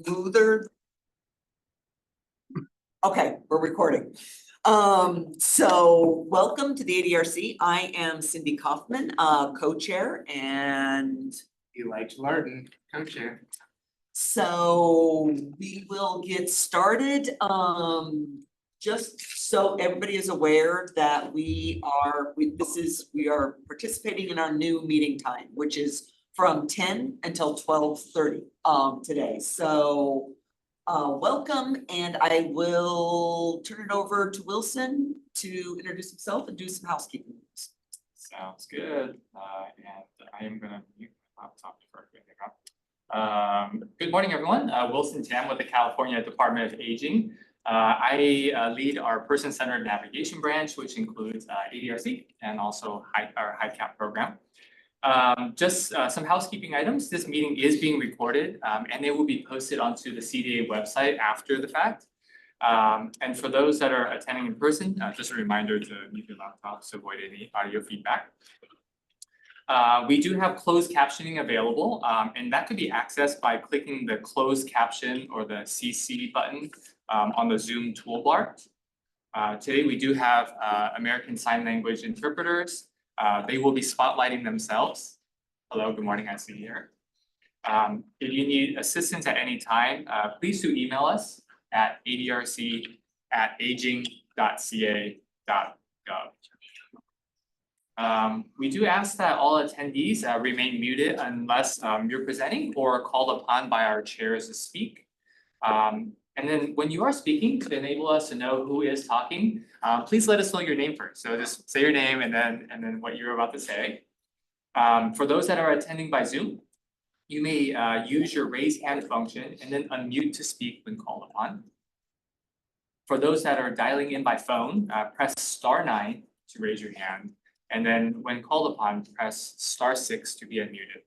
smoother. Okay, we're recording. So welcome to the ADRC. I am Cindy Kaufman, co-chair, and Eli Larden, co-chair. so we will get started. Just so everybody is aware that we are participating in our new meeting time, which is from 10 until 12:30 today. So welcome, and I will turn it over to Wilson to introduce himself and do some housekeeping. Sounds good. And I am gonna mute my laptop before I pick up. Good morning, everyone. Wilson Tam with the California Department of Aging. I lead our person-centered navigation branch, which includes ADRC and also our HiCap program. Just some housekeeping items. This meeting is being recorded and it will be posted onto the CDA website after the fact. And for those that are attending in person, just a reminder to mute your laptops to avoid any audio feedback. We do have closed captioning available, and that could be accessed by clicking the closed caption or the CC button on the Zoom toolbar. Today we do have American Sign Language interpreters. They will be spotlighting themselves. Hello, good morning, I see you here. If you need assistance at any time, please do email us at adrc@aging.ca.gov. We do ask that all attendees remain muted unless you're presenting or called upon by our chairs to speak. And then when you are speaking, to enable us to know who is talking, please let us know your name first. So just say your name and then what you're about to say. For those that are attending by Zoom, you may use your raise hand function and then unmute to speak when called upon. For those that are dialing in by phone, press *9 to raise your hand. And then when called upon, press *6 to be unmuted.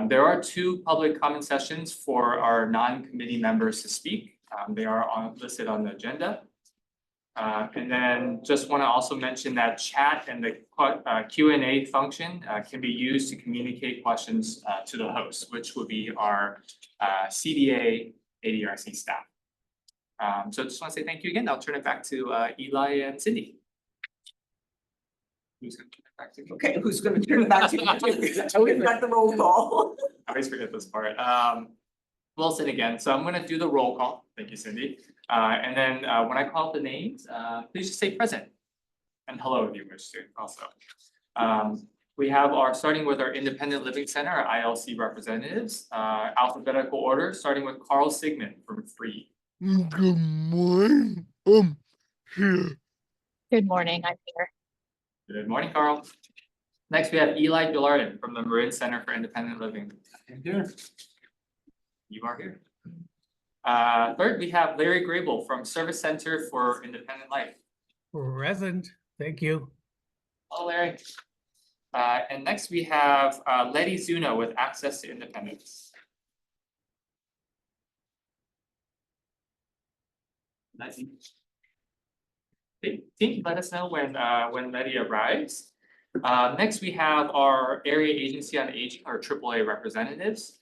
There are 2 public comment sessions for our non-committee members to speak. They are listed on the agenda. And then just want to also mention that chat and the Q&A function can be used to communicate questions to the host, which would be our CDA ADRC staff. So just want to say thank you again. I'll turn it back to Eli and Cindy. Who's going to turn it back to me? Okay, who's going to turn it back to you? We've got the roll call. I always forget this part. Wilson again. So I'm going to do the roll call. Thank you, Cindy. And then when I call the names, please just say present and hello if you wish to also. We have starting with our Independent Living Center, our ILC representatives, alphabetical order, starting with Carl Sigmund from Free. Good morning. I'm here. Good morning, I'm here. Good morning, Carl. Next, we have Eli Gillardin from the Marin Center for Independent Living. I'm here. You are here. Third, we have Larry Grable from Service Center for Independent Life. Present. Thank you. Hello, Larry. And next, we have Letty Zuno with Access to Independence. Letty. Team, let us know when Letty arrives. Next, we have our Area Agency on Aging, our AAA representatives,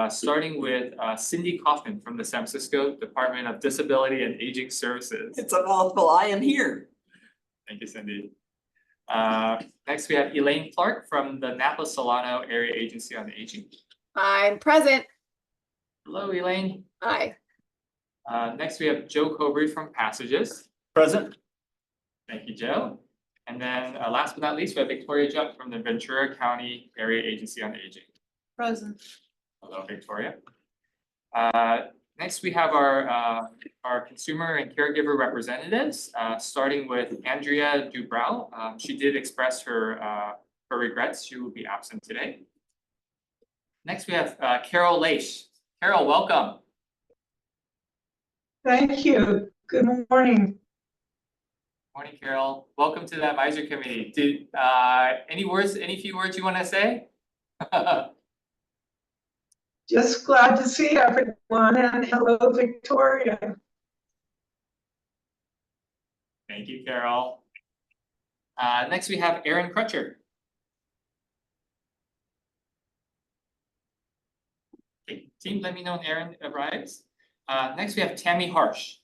starting with Cindy Kaufman from the San Francisco Department of Disability and Aging Services. It's a mouthful. I am here. Thank you, Cindy. Next, we have Elaine Clark from the Napa Solano Area Agency on Aging. I'm present. Hello, Elaine. Hi. Next, we have Joe Cobry from Passages. Present. Thank you, Joe. And then last but not least, we have Victoria Jupp from the Ventura County Area Agency on Aging. Present. Hello, Victoria. Next, we have our consumer and caregiver representatives, starting with Andrea Dubrow. She did express her regrets. She will be absent today. Next, we have Carol Leish. Carol, welcome. Thank you. Good morning. Morning, Carol. Welcome to the advisory committee. Did any few words you want to say? Just glad to see everyone, and hello, Victoria. Thank you, Carol. Next, we have Erin Crutcher. Okay, Team, let me know when Aaron arrives. Next we have Tammy Harsh.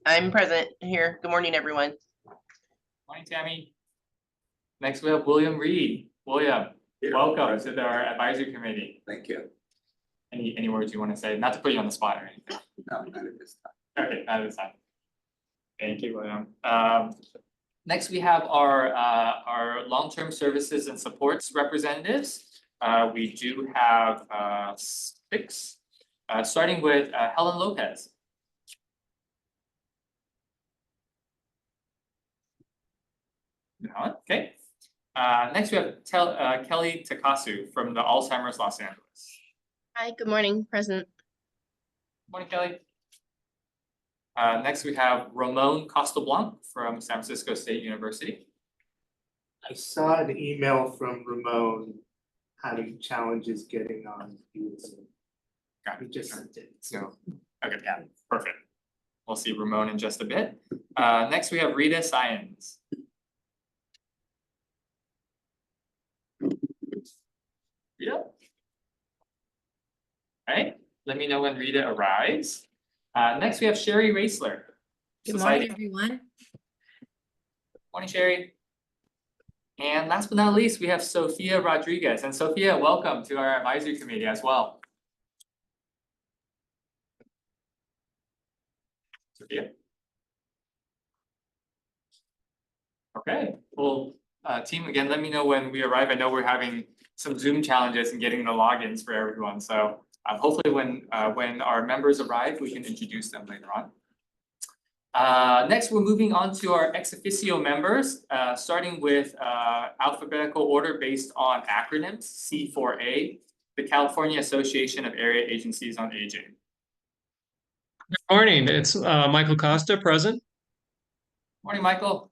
I'm present here. Good morning, everyone. Morning, Tammy. Next we have William Reed. William, welcome to our advisory committee. Thank you. Any words you want to say? Not to put you on the spot or anything. No, not at this time. Okay, not this time. Thank you, William. Next we have our long-term services and supports representatives. We do have 6, starting with Helen Lopez. No, okay. Next we have Kelly Takasu from the Alzheimer's Los Angeles. Hi, good morning, present. Morning, Kelly. Next we have Ramon Costablanc from San Francisco State University. I saw an email from Ramon having challenges getting on. Got He it. just sent it. So, okay, yeah, perfect. We'll see Ramon in just a bit. Next we have Rita Sayans. Rita? Alright, let me know when Rita arrives. Next we have Sherry Raisler. Good Society- morning, everyone. Morning, Sherry. And last but not least, we have Sophia Rodriguez. And Sophia, welcome to our advisory committee as well. Sophia. Okay, well, team, again, let me know when we arrive. I know we're having some Zoom challenges in getting the logins for everyone. So hopefully when our members arrive, we can introduce them later on. Next, we're moving on to our ex officio members, starting with alphabetical order based on acronyms, C4A, the California Association of Area Agencies on Aging. Good morning, it's Michael Costa, present. Morning, Michael.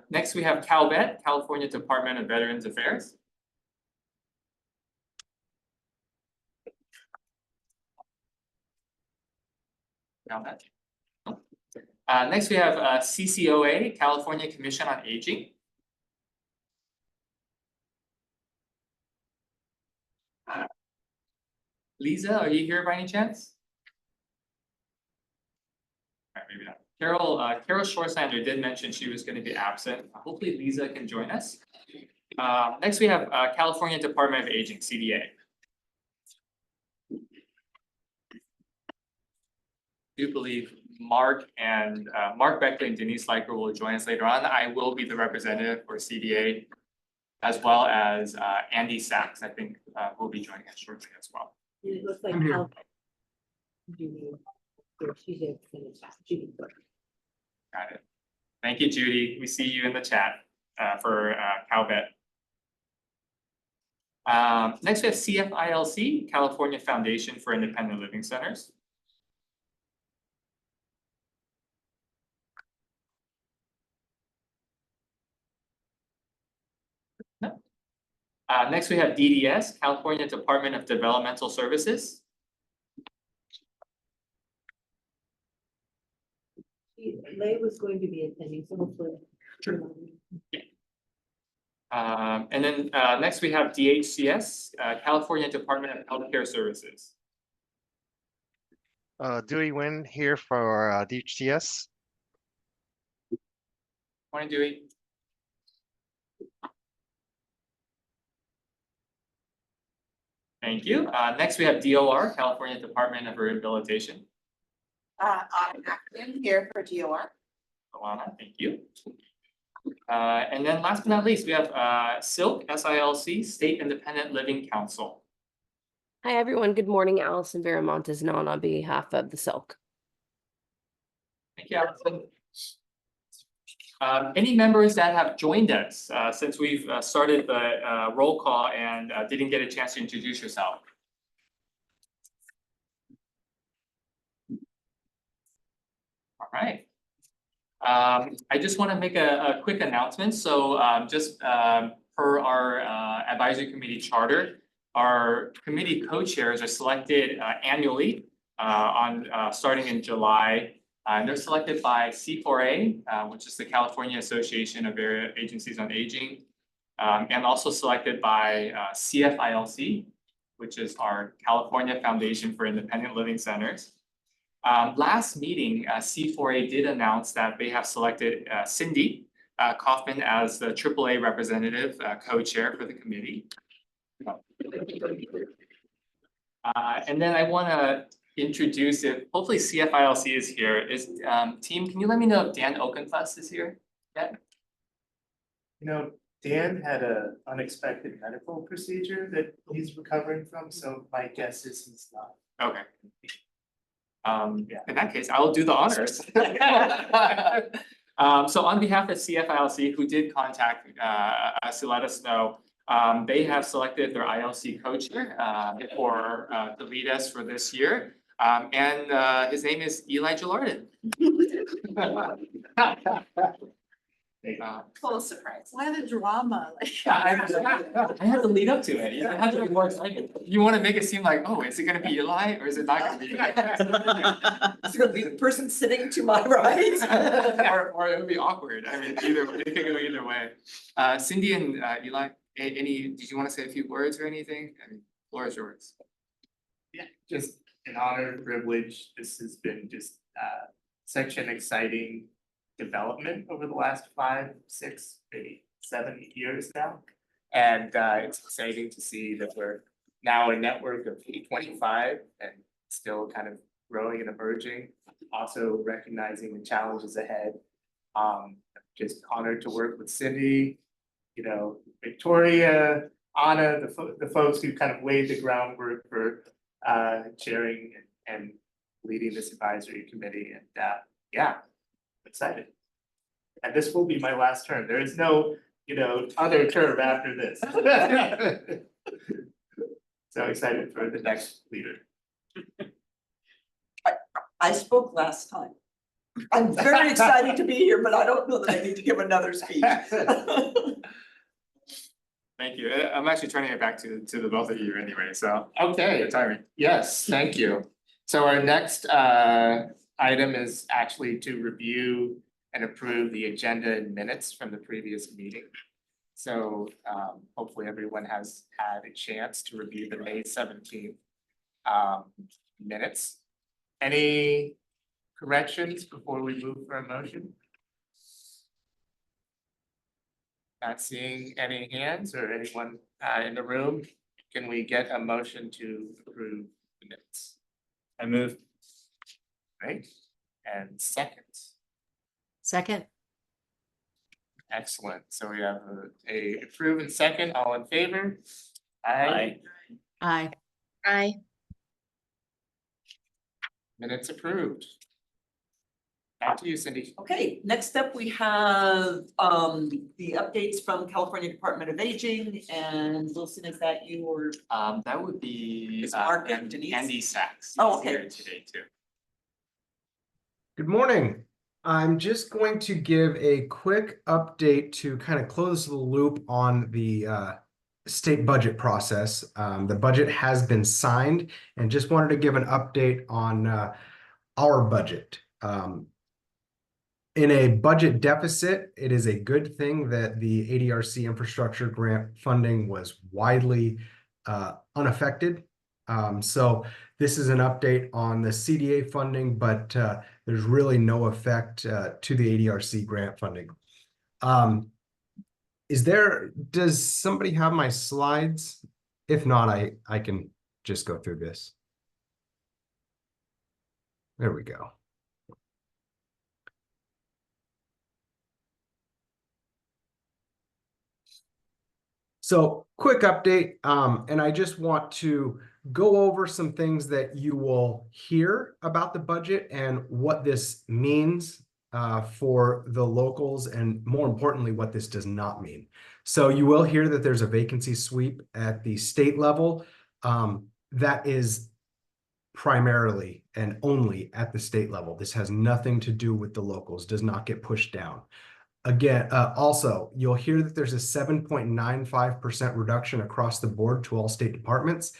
Next, we have CalVet, California Department of Veterans Affairs. CalVet. Next, we have CCOA, California Commission on Aging. Lisa, are you here by any chance? All right, maybe not. Carol Shorsander did mention she was going to be absent. Hopefully Lisa can join us. Next, we have California Department of Aging, CDA. I do believe Mark Beckley and Denise Leiker will join us later on. I will be the representative for CDA, as well as Andy Sachs, I think, will be joining us shortly as well. It looks like I'm here. Judy. She did finish that. Judy. Got it. Thank you, Judy. We see you in the chat for CalVet. Next, we have CFILC, California Foundation for Independent Living Centers. Next, we have DDS, California Department of Developmental Services. Lay was going to be attending, so hopefully. Sure. And then next we have DHCS, California Department of Healthcare Services. Dewey Nguyen here for DHCS. Morning, Dewey. Thank you. Next we have DOR, California Department of Rehabilitation. I'm acting here for DOR. Alana, thank you. And then last but not least, we have SILC, SILC, State Independent Living Council. Hi, everyone. Good morning. Allison Veramont is on behalf of the SILC. Thank you, Allison. Any members that have joined us since we've started the roll call and didn't get a chance to introduce yourself? All right. I just want to make a quick announcement. So just per our advisory committee charter, our committee co-chairs are selected annually starting in July. And they're selected by C4A, which is the California Association of Area Agencies on Aging, and also selected by CFILC, which is our California Foundation for Independent Living Centers. Last meeting, C4A did announce that they have selected Cindy Kaufman as the AAA representative co-chair for the committee. And then I want to introduce it. Hopefully CFILC is here. Team, can you let me know if Dan Oakenfuss is here yet? You know, Dan had a unexpected medical procedure that he's recovering from, so my guess is he's not. Okay. In that case, I will do the honors. So on behalf of CFILC, who did contact us to let us know, they have selected their ILC co-chair to lead us for this year. And his name is Eli Gillardin. Full surprise. Why the drama? I had to lead up to it. You know, I had to be more excited. You want to make it seem like, oh, is it gonna be Eli or is it not gonna be Eli? It's gonna be the person sitting to my right. Or it would be awkward. I mean, it could go either way. Cindy and Eli, did you want to say a few words or anything? I mean, floor is yours. Yeah, just an honor and privilege. This has been just such an exciting development over the last 5, 6, maybe 7 years now. And it's exciting to see that we're now a network of 25 and still kind of growing and emerging, also recognizing the challenges ahead. Just honored to work with Cindy, you know, Victoria, Anna, the folks who kind of laid the groundwork for chairing and leading this advisory committee. And yeah, excited. And this will be my last term. There is no, you know, other term after this. So excited for the next leader. I spoke last time. I'm very excited to be here, but I don't know that I need to give another speech. Thank you. I'm actually turning it back to the both of you anyway, so. Okay. Timing. Yes, thank you. So our next item is actually to review and approve the agenda and minutes from the previous meeting. So hopefully everyone has had a chance to review the May 17th minutes. Any corrections before we move for a motion? Not seeing any hands or anyone in the room. Can we get a motion to approve the minutes? I move. Right, and second. Second. Excellent. So we have a approve and second, all in favor? Aye. Aye. Aye. Minutes approved. Back to you, Cindy. Okay, next up, we have the updates from California Department of Aging, and Wilson, is that you or? That would be Is Mark and Denise? Andy Sachs. Oh, He's okay. here today too. Good morning. I'm just going to give a quick update to kind of close the loop on the state budget process. The budget has been signed, and just wanted to give an update on our budget. In a budget deficit, it is a good thing that the ADRC infrastructure grant funding was widely unaffected. So this is an update on the CDA funding, but there's really no effect to the ADRC grant funding. Does somebody have my slides? If not, I can just go through this. There we go. So quick update, and I just want to go over some things that you will hear about the budget and what this means for the locals, and more importantly, what this does not mean. So you will hear that there's a vacancy sweep at the state level. That is primarily and only at the state level. This has nothing to do with the locals, does not get pushed down. Again, also, you'll hear that there's a 7.95% reduction across the board to all state departments.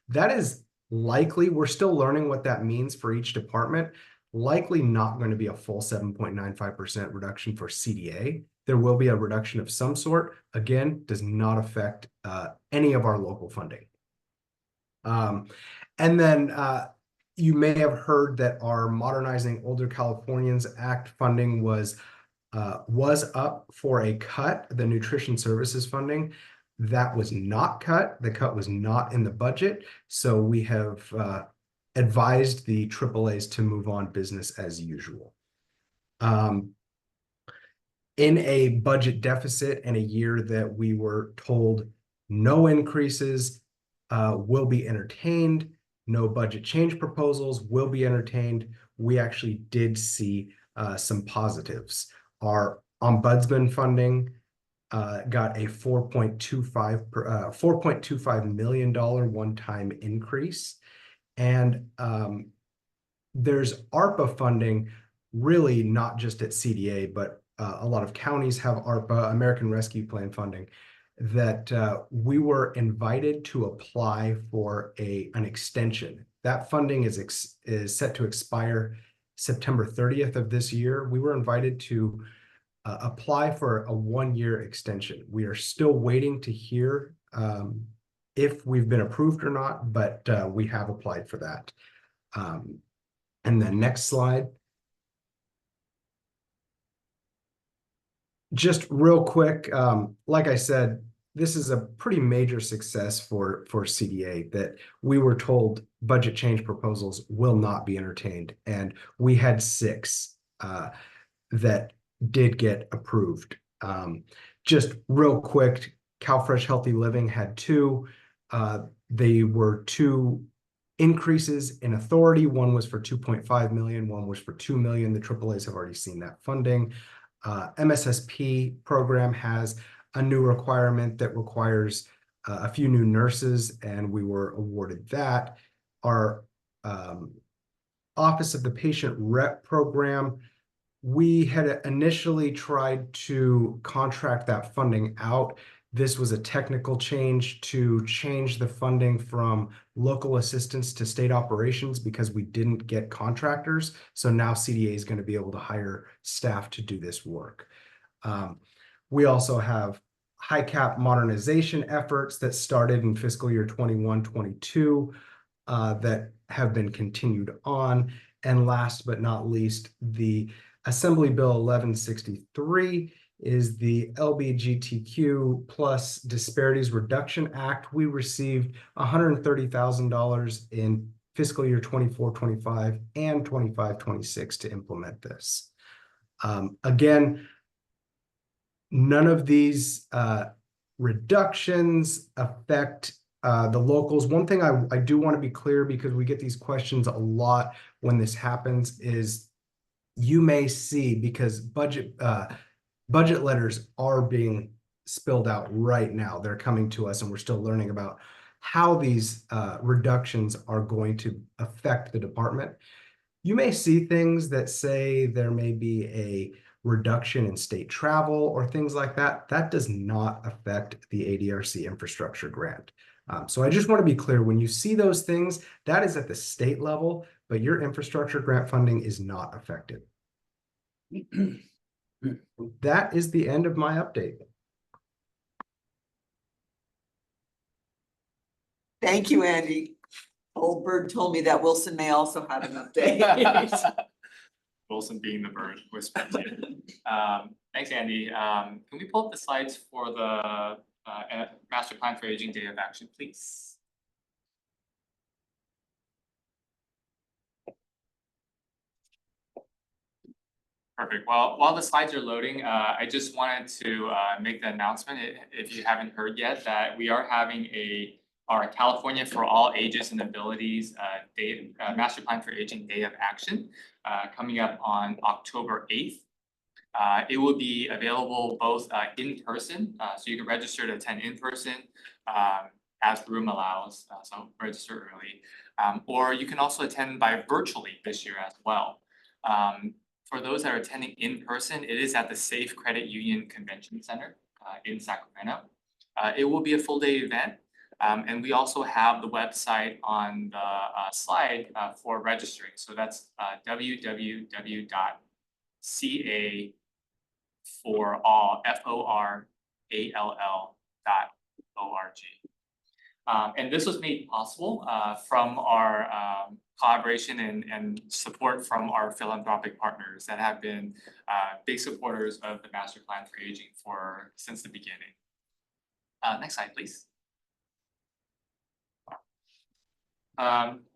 That is likely, we're still learning what that means for each department, likely not going to be a full 7.95% reduction for CDA. there will be a reduction of some sort. Again, does not affect any of our local funding. And then you may have heard that our Modernizing Older Californians Act funding was up for a cut, the nutrition services funding. That was not cut. The cut was not in the budget. So we have advised the AAAs to move on business as usual. In a budget deficit in a year that we were told no increases will be entertained, no budget change proposals will be entertained, we actually did see some positives. Our ombudsman funding got a $4.25 million one-time increase. And there's ARPA funding, really not just at CDA, but a lot of counties have ARPA, American Rescue Plan funding, that we were invited to apply for an extension. That funding is set to expire September 30th of this year. We were invited to apply for a 1-year extension. We are still waiting to hear if we've been approved or not, but we have applied for that. And then next slide. Just real quick, like I said, this is a pretty major success for CDA, that we were told budget change proposals will not be entertained. And we had 6 that did get approved. Just real quick, CalFresh Healthy Living had 2. They were 2 increases in authority. One was for 2.5 million, one was for 2 million. The AAAs have already seen that funding. MSSP program has a new requirement that requires a few new nurses, and we were awarded that. Our Office of the Patient Rep program, we had initially tried to contract that funding out. This was a technical change to change the funding from local assistance to state operations because we didn't get contractors. So now CDA is going to be able to hire staff to do this work. We also have high cap modernization efforts that started in fiscal year 21-22 that have been continued on. And last but not least, the Assembly Bill 1163 is the LGBTQ plus Disparities Reduction Act. We received $130,000 in fiscal year 24-25 and 25-26 to implement this. Again, none of these reductions affect the locals. One thing I do want to be clear, because we get these questions a lot when this happens, is you may see, because budget letters are being spilled out right now. They're coming to us and we're still learning about how these reductions are going to affect the department. You may see things that say there may be a reduction in state travel or things like that. That does not affect the ADRC infrastructure grant. So I just want to be clear, when you see those things, that is at the state level, but your infrastructure grant funding is not affected. That is the end of my update. Thank you, Andy. Old Bird told me that Wilson may also have an update. Wilson being the bird whispered to you. Thanks, Andy. Can we pull up the slides for the Master Plan for Aging Day of Action, please? Perfect. Well, while the slides are loading, I just wanted to make the announcement, if you haven't heard yet, that we are having our California for All Ages and Abilities Master Plan for Aging Day of Action coming up on October 8th. It will be available both in person, so you can register to attend in person as room allows, so register early, or you can also attend by virtually this year as well. For those that are attending in person, it is at the Safe Credit Union Convention Center in Sacramento. It will be a full day event. And we also have the website on the slide for registering. So that's www.ca for all, FORALL.org. And this was made possible from our collaboration and support from our philanthropic partners that have been big supporters of the Master Plan for Aging since the beginning. Next slide, please.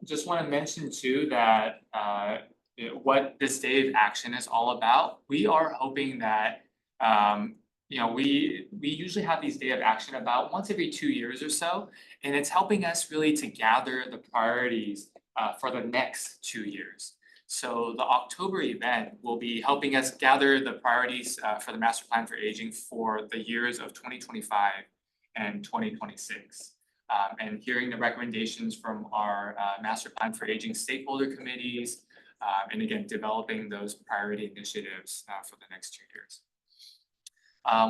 Just want to mention too that what this day of action is all about. We are hoping that we usually have these day of action about once every 2 years or so, and it's helping us really to gather the priorities for the next 2 years. So the October event will be helping us gather the priorities for the Master Plan for Aging for the years of 2025 and 2026. And hearing the recommendations from our Master Plan for Aging stakeholder committees, and again, developing those priority initiatives for the next 2 years.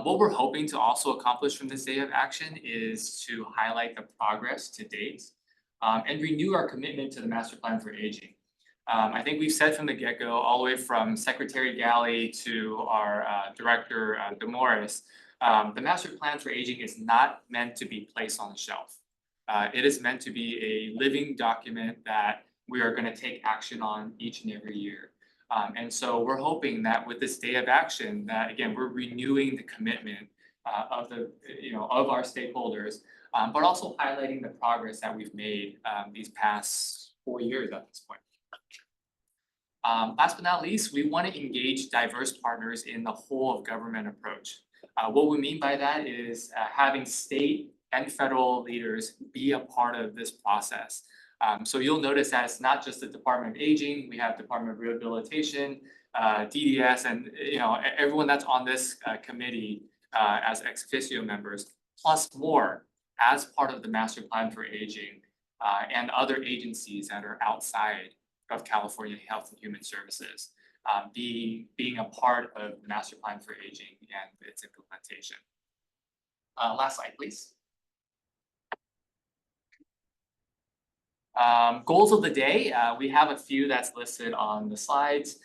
What we're hoping to also accomplish from this day of action is to highlight the progress to date and renew our commitment to the Master Plan for Aging. I think we've said from the get-go, all the way from Secretary Galley to our Director DeMorris, the Master Plan for Aging is not meant to be placed on the shelf. It is meant to be a living document that we are going to take action on each and every year. And so we're hoping that with this day of action, that again, we're renewing the commitment of our stakeholders, but also highlighting the progress that we've made these past 4 years at this point. Last but not least, we want to engage diverse partners in the whole of government approach. What we mean by that is having state and federal leaders be a part of this process. So you'll notice that it's not just the Department of Aging, we have Department of Rehabilitation, DDS, and everyone that's on this committee as ex officio members, plus more as part of the Master Plan for Aging and other agencies that are outside of California Health and Human Services, being a part of the Master Plan for Aging and its implementation. Last slide, please. Goals of the day, we have a few that's listed on the slides.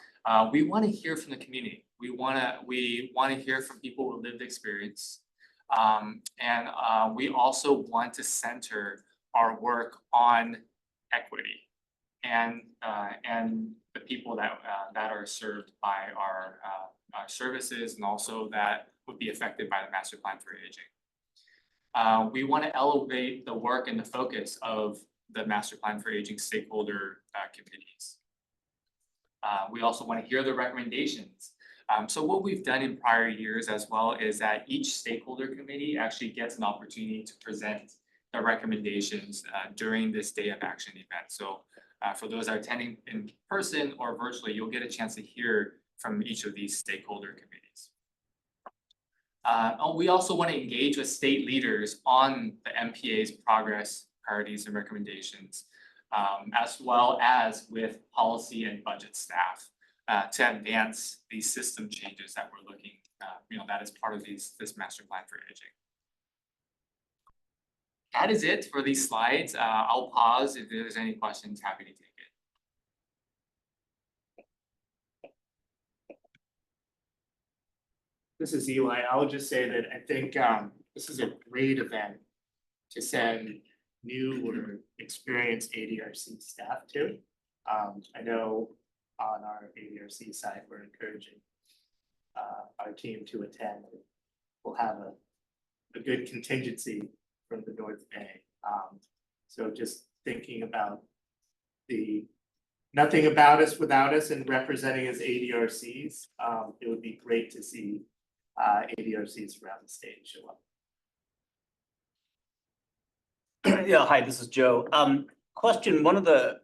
We want to hear from the community. We want to hear from people with lived experience. And we also want to center our work on equity and the people that are served by our services, and also that would be affected by the Master Plan for Aging. We want to elevate the work and the focus of the Master Plan for Aging stakeholder committees. We also want to hear the recommendations. So what we've done in prior years as well is that each stakeholder committee actually gets an opportunity to present the recommendations during this day of action event. So for those that are attending in person or virtually, you'll get a chance to hear from each of these stakeholder committees. We also want to engage with state leaders on the MPA's progress, priorities, and recommendations, as well as with policy and budget staff to advance these system changes that we're looking, that is part of this Master Plan for Aging. That is it for these slides. I'll pause if there's any questions, happy to take it. This is Eli. I'll just say that I think this is a great event to send new or experienced ADRC staff to. I know on our ADRC side, we're encouraging our team to attend. We'll have a good contingency from the North Bay. So just thinking about the nothing about us without us and representing as ADRCs, it would be great to see ADRCs around the state show up. Yeah, hi, this is Joe. Question, one of the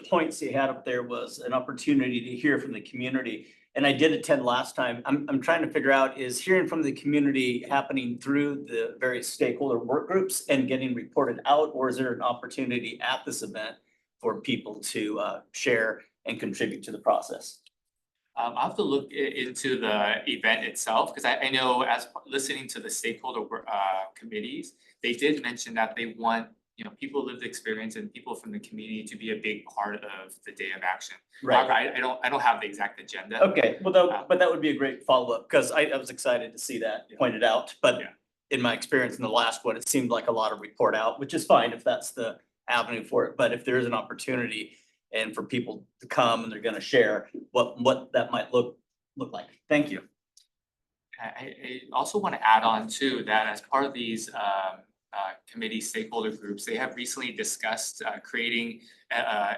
points you had up there was an opportunity to hear from the community. And I did attend last time. I'm trying to figure out, is hearing from the community happening through the various stakeholder work groups and getting reported out, or is there an opportunity at this event for people to share and contribute to the process? I'll have to look into the event itself, because I know as listening to the stakeholder committees, they did mention that they want people lived experience and people from the community to be a big part of the day of action. Right. However, I don't have the exact agenda. Okay, well, but that would be a great follow-up, because I was excited to see that pointed out, but Yeah. in my experience in the last one, it seemed like a lot of report out, which is fine if that's the avenue for it, but if there is an opportunity and for people to come and they're gonna share what that might look like. Thank you. I also want to add on too, that as part of these committee stakeholder groups, they have recently discussed creating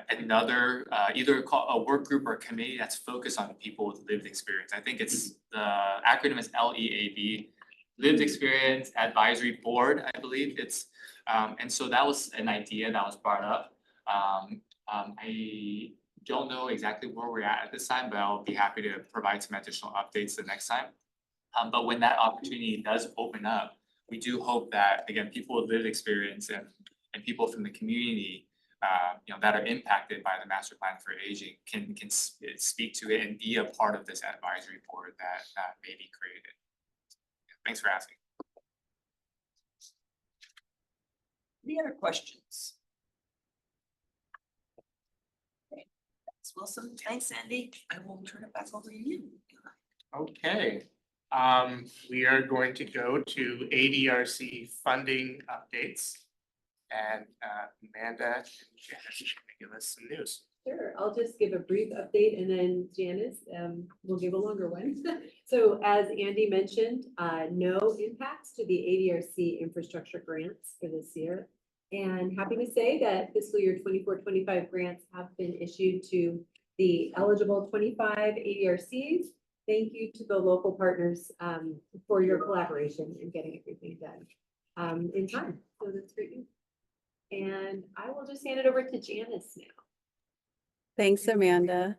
another either a work group or a committee that's focused on people with lived experience. I think it's the acronym is LEAB, Lived Experience Advisory Board, I believe it's. And so that was an idea that was brought up. I don't know exactly where we're at this time, but I'll be happy to provide some additional updates the next time. But when that opportunity does open up, we do hope that, again, people with lived experience and people from the community, that are impacted by the master plan for aging can speak to it and be a part of this advisory board that may be created. Thanks for asking. Any other questions? Okay, thanks, Wilson. Thanks, Andy. I will turn it back over to you. Okay, we are going to go to ADRC funding updates. And Amanda and Janice are gonna give us some news. Sure, I'll just give a brief update and then Janice will give a longer one. So as Andy mentioned, no impacts to the ADRC infrastructure grants for this year. And happy to say that fiscal year 24-25 grants have been issued to the eligible 25 ADRCs. Thank you to the local partners for your collaboration in getting everything done in time. So that's great news. And I will just hand it over to Janice now. Thanks, Amanda.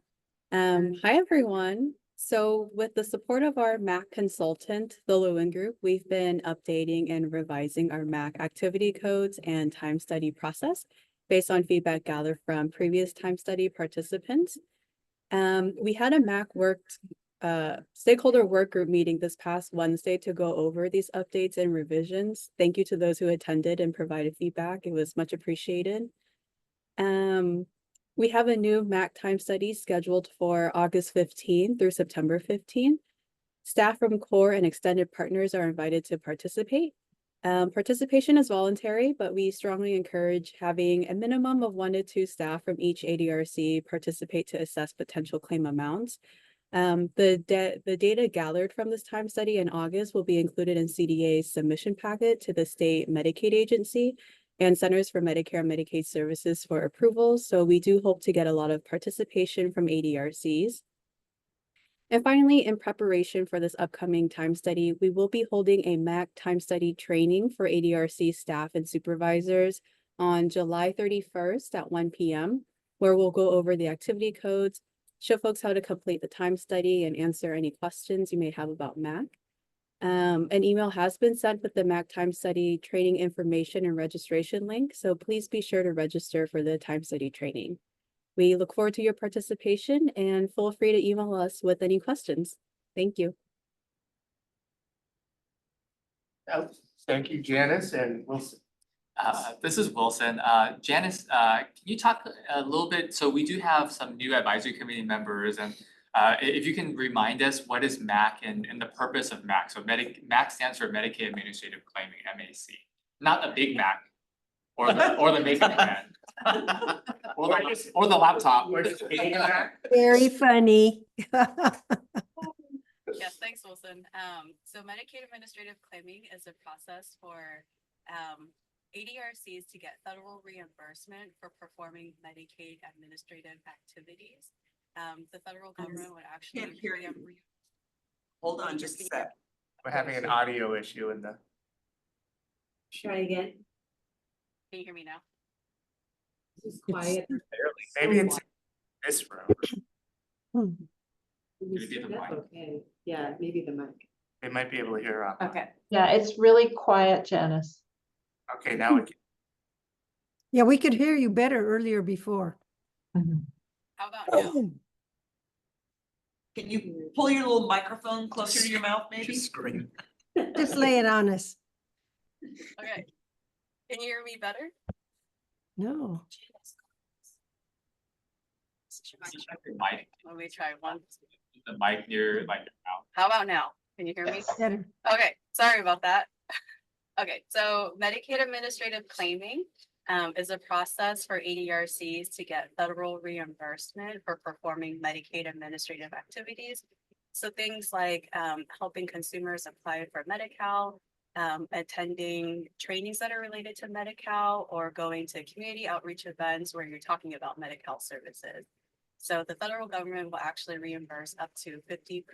Hi, everyone. So with the support of our MAC consultant, the Lewin Group, we've been updating and revising our MAC activity codes and time study process based on feedback gathered from previous time study participants. We had a MAC stakeholder work group meeting this past Wednesday to go over these updates and revisions. Thank you to those who attended and provided feedback. It was much appreciated. We have a new MAC time study scheduled for August 15 through September 15. Staff from core and extended partners are invited to participate. Participation is voluntary, but we strongly encourage having a minimum of 1 to 2 staff from each ADRC participate to assess potential claim amounts. The data gathered from this time study in August will be included in CDA's submission packet to the state Medicaid agency and Centers for Medicare and Medicaid Services for approval. So we do hope to get a lot of participation from ADRCs. And finally, in preparation for this upcoming time study, we will be holding a MAC time study training for ADRC staff and supervisors on July 31st at 1 p.m., where we'll go over the activity codes, show folks how to complete the time study, and answer any questions you may have about MAC. An email has been sent with the MAC time study training information and registration link, so please be sure to register for the time study training. We look forward to your participation and feel free to email us with any questions. Thank you. Thank you, Janice and Wilson. This is Wilson. Janice, can you talk a little bit? So we do have some new advisory committee members, and if you can remind us what is MAC and the purpose of MAC. So MAC stands for Medicaid Administrative Claiming, MAC, not the Big Mac or the makeup brand. Or the laptop. Very funny. Yes, thanks, Wilson. So Medicaid Administrative Claiming is a process for ADRCs to get federal reimbursement for performing Medicaid administrative activities. The federal government would actually Hold on just a sec. We're having an audio issue in the. Try again. Can you hear me now? This is quiet. Maybe it's in this room. Okay. Yeah, maybe the mic. They might be able to hear. Okay. Yeah, it's really quiet, Janice. Okay, now we can. Yeah, we could hear you better earlier before. How about now? Can you pull your little microphone closer to your mouth, maybe? Just scream. Just lay it on us. Okay. Can you hear me better? No. Mic, Let me try one. the mic near like your mouth. How about now? Can you hear me? Better. Okay, sorry about that. Okay, so Medicaid administrative claiming is a process for ADRCs to get federal reimbursement for performing Medicaid administrative activities. So things like helping consumers apply for Medi-Cal, attending trainings that are related to Medi-Cal, or going to community outreach events where you're talking about Medi-Cal services. So the federal government will actually reimburse up to 50%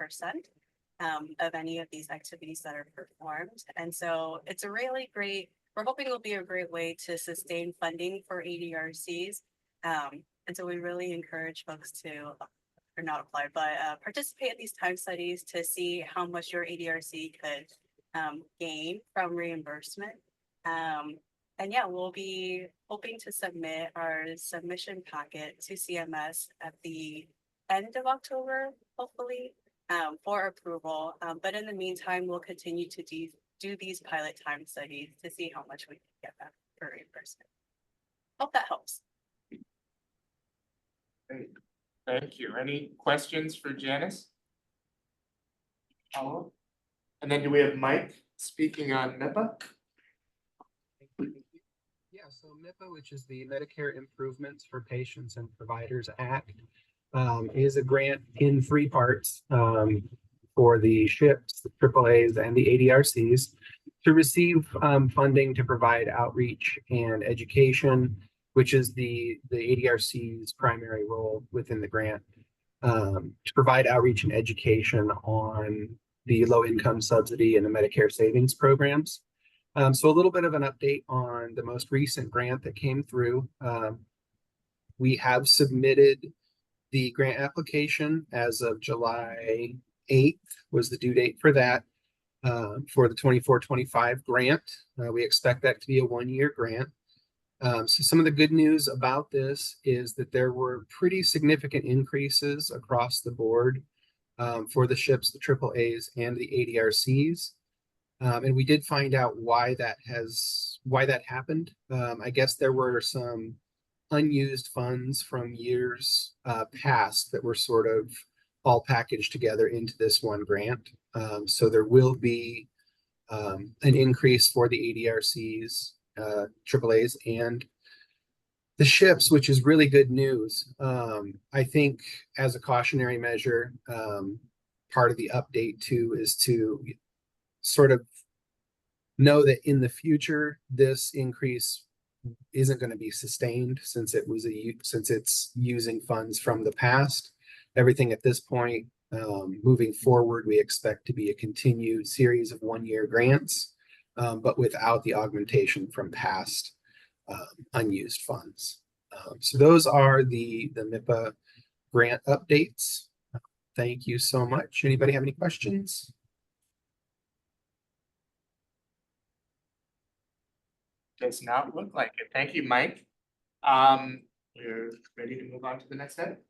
of any of these activities that are performed. And so it's a really great, we're hoping it'll be a great way to sustain funding for ADRCs. And so we really encourage folks to, or not apply, but participate in these time studies to see how much your ADRC could gain from reimbursement. And yeah, we'll be hoping to submit our submission packet to CMS at the end of October, hopefully, for approval. But in the meantime, we'll continue to do these pilot time studies to see how much we can get back for reimbursement. Hope that helps. Great. Thank you. Any questions for Janice? Follow-up? And then do we have Mike speaking on MIPA? Yeah, so MIPA, which is the Medicare Improvements for Patients and Providers Act, is a grant in 3 parts for the SHIPs, the AAAs, and the ADRCs to receive funding to provide outreach and education, which is the ADRC's primary role within the grant, to provide outreach and education on the low-income subsidy and the Medicare savings programs. So a little bit of an update on the most recent grant that came through. We have submitted the grant application as of July 8th was the due date for that, for the 24-25 grant. We expect that to be a 1-year grant. So some of the good news about this is that there were pretty significant increases across the board for the SHIPs, the AAAs, and the ADRCs. And we did find out why that happened. I guess there were some unused funds from years past that were sort of all packaged together into this one grant. So there will be an increase for the ADRCs, AAAs, and the SHIPs, which is really good news. I think as a cautionary measure, part of the update too is to sort of know that in the future, this increase isn't going to be sustained since it's using funds from the past. Everything at this point, moving forward, we expect to be a continued series of 1-year grants, but without the augmentation from past unused funds. So those are the MIPA grant updates. Thank you so much. Anybody have any questions? Does not look like it. Thank you, Mike. We're ready to move on to the next step.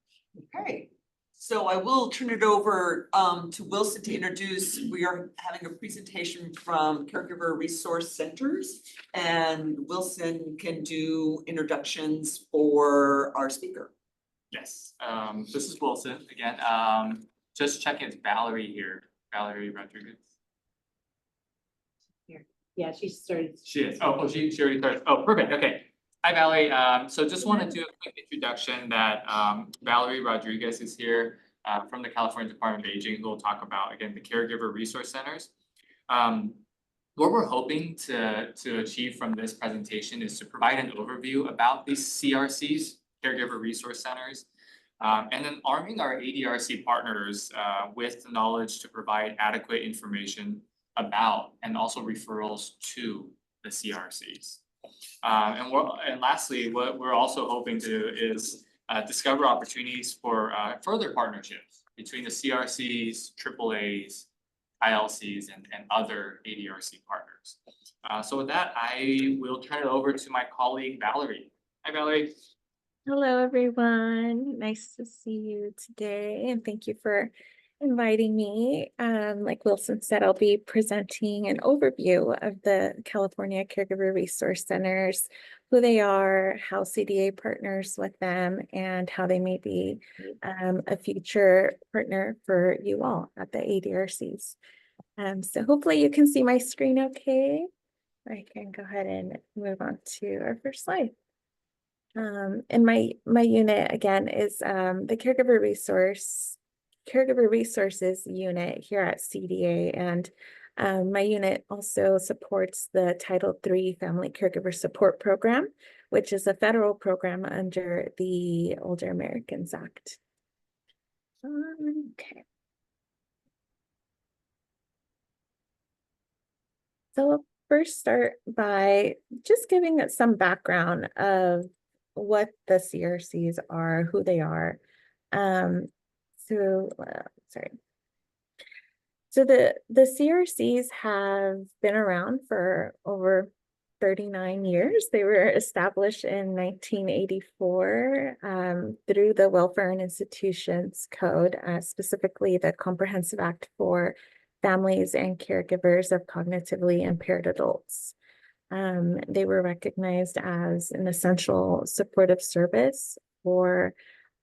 Okay, so I will turn it over to Wilson to introduce. We are having a presentation from Caregiver Resource Centers, and Wilson can do introductions for our speaker. Yes, this is Wilson again. Just checking, it's Valerie here, Valerie Rodriguez. Yeah, she started. She is. Oh, she already started. Oh, perfect. Okay. Hi, Valerie. So just want to do a quick introduction that Valerie Rodriguez is here from the California Department of Aging, who will talk about, again, the Caregiver Resource Centers. What we're hoping to achieve from this presentation is to provide an overview about these CRCs, Caregiver Resource Centers, and then arming our ADRC partners with the knowledge to provide adequate information about and also referrals to the CRCs. And lastly, what we're also hoping to do is discover opportunities for further partnerships between the CRCs, AAAs, ILCs, and other ADRC partners. So with that, I will turn it over to my colleague, Valerie. Hi, Valerie. Hello, everyone. Nice to see you today, and thank you for inviting me. Like Wilson said, I'll be presenting an overview of the California Caregiver Resource Centers, who they are, how CDA partners with them, and how they may be a future partner for you all at the ADRCs. So hopefully you can see my screen okay. I can go ahead and move on to our first slide. And my unit again is the Caregiver Resources unit here at CDA, and my unit also supports the Title III Family Caregiver Support Program, which is a federal program under the Older Americans Act. Okay. So I'll first start by just giving it some background of what the CRCs are, who they are. Sorry. So the CRCs have been around for over 39 years. They were established in 1984 through the Welfare and Institutions Code, specifically the Comprehensive Act for Families and Caregivers of Cognitively Impaired Adults. They were recognized as an essential supportive service for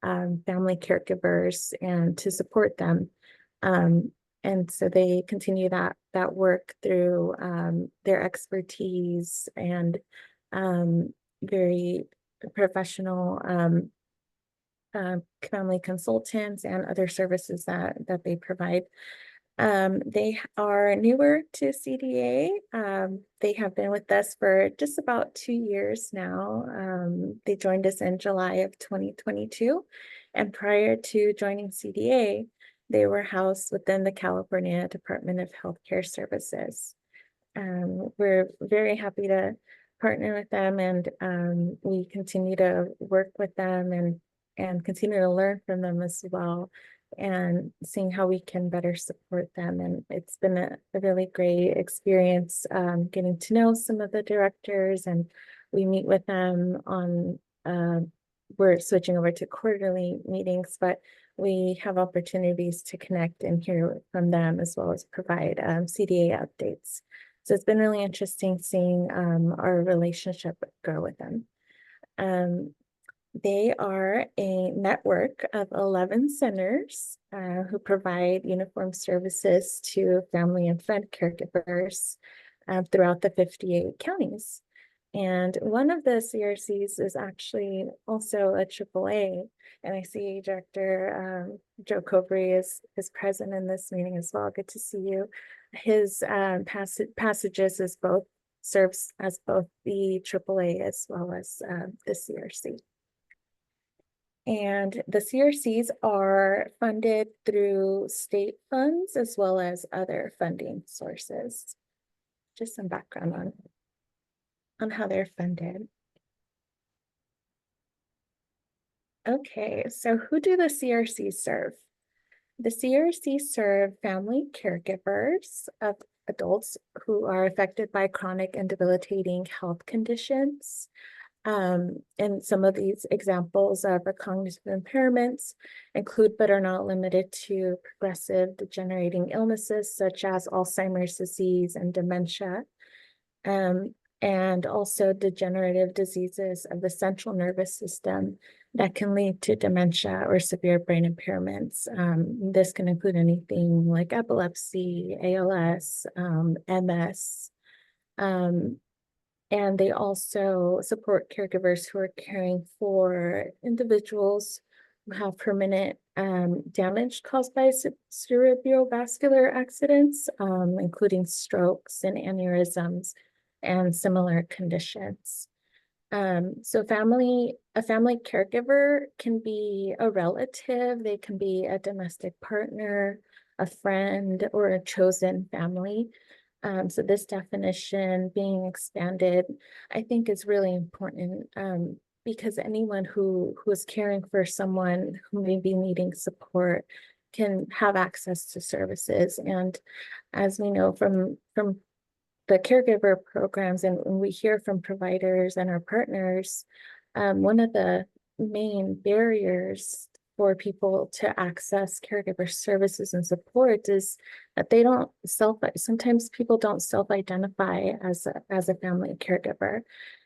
family caregivers and to support them. And so they continue that work through their expertise and very professional family consultants and other services that they provide. They are newer to CDA. They have been with us for just about 2 years now. They joined us in July of 2022. And prior to joining CDA, they were housed within the California Department of Healthcare Services. We're very happy to partner with them, and we continue to work with them and continue to learn from them as well, and seeing how we can better support them. And it's been a really great experience getting to know some of the directors, and we meet with them on, we're switching over to quarterly meetings, but we have opportunities to connect and hear from them, as well as provide CDA updates. So it's been really interesting seeing our relationship grow with them. They are a network of 11 centers who provide uniform services to family and friend caregivers throughout the 58 counties. And one of the CRCs is actually also a AAA. And I see Director Joe Covery is present in this meeting as well. Good to see you. His passages serves as both the AAA as well as the CRC. And the CRCs are funded through state funds as well as other funding sources. Just some background on how they're funded. Okay, so who do the CRCs serve? The CRCs serve family caregivers of adults who are affected by chronic and debilitating health conditions. And some of these examples of cognitive impairments include, but are not limited to, progressive degenerating illnesses such as Alzheimer's disease and dementia, and also degenerative diseases of the central nervous system that can lead to dementia or severe brain impairments. This can include anything like epilepsy, ALS, MS, and they also support caregivers who are caring for individuals who have permanent damage caused by cerebrovascular accidents, including strokes and aneurysms and similar conditions. So a family caregiver can be a relative, they can be a domestic partner, a friend, or a chosen family. So this definition being expanded, I think, is really important because anyone who is caring for someone who may be needing support can have access to services. And as we know from the caregiver programs, and when we hear from providers and our partners, one of the main barriers for people to access caregiver services and support is that they don't sometimes people don't self-identify as a family caregiver.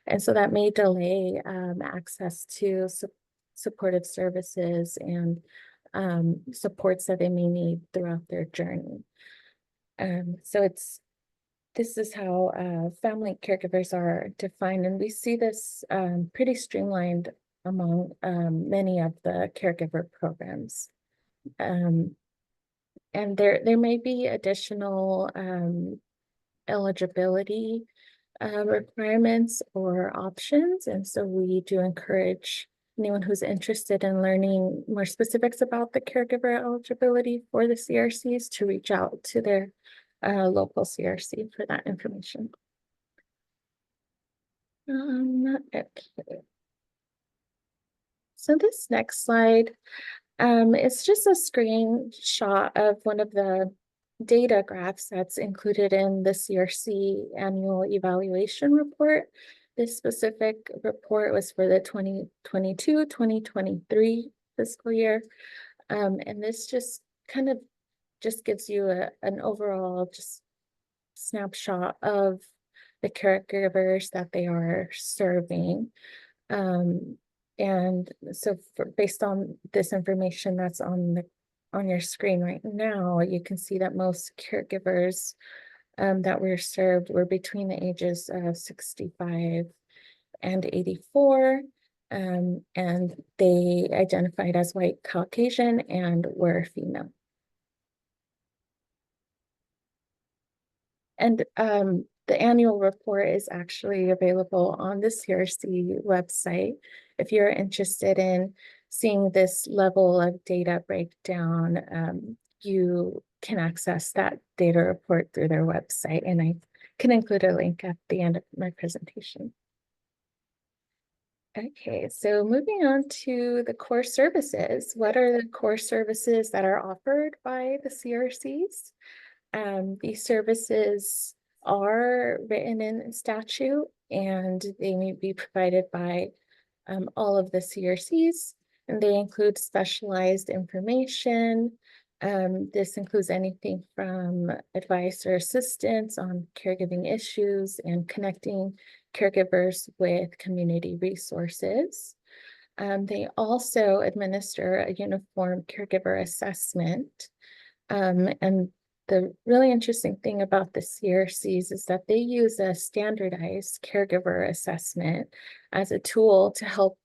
And so that may delay access to supportive services and supports that they may need throughout their journey. So this is how family caregivers are defined, and we see this pretty streamlined among many of the caregiver programs. And there may be additional eligibility requirements or options, and so we do encourage anyone who's interested in learning more specifics about the caregiver eligibility for the CRCs to reach out to their local CRC for that information. Okay. So this next slide, it's just a screenshot of one of the data graphs that's included in the CRC annual evaluation report. This specific report was for the 2022-2023 fiscal year. And this just kind of just gives you an overall just snapshot of the caregivers that they are serving. And so based on this information that's on your screen right now, you can see that most caregivers that were served were between the ages of 65 and 84. And they identified as white Caucasian and were female. And the annual report is actually available on the CRC website. If you're interested in seeing this level of data breakdown, you can access that data report through their website, and I can include a link at the end of my presentation. Okay, so moving on to the core services. What are the core services that are offered by the CRCs? These services are written in statute, and they may be provided by all of the CRCs, and they include specialized information. This includes anything from advice or assistance on caregiving issues and connecting caregivers with community resources. They also administer a uniform caregiver assessment. And the really interesting thing about the CRCs is that they use a standardized caregiver assessment as a tool to help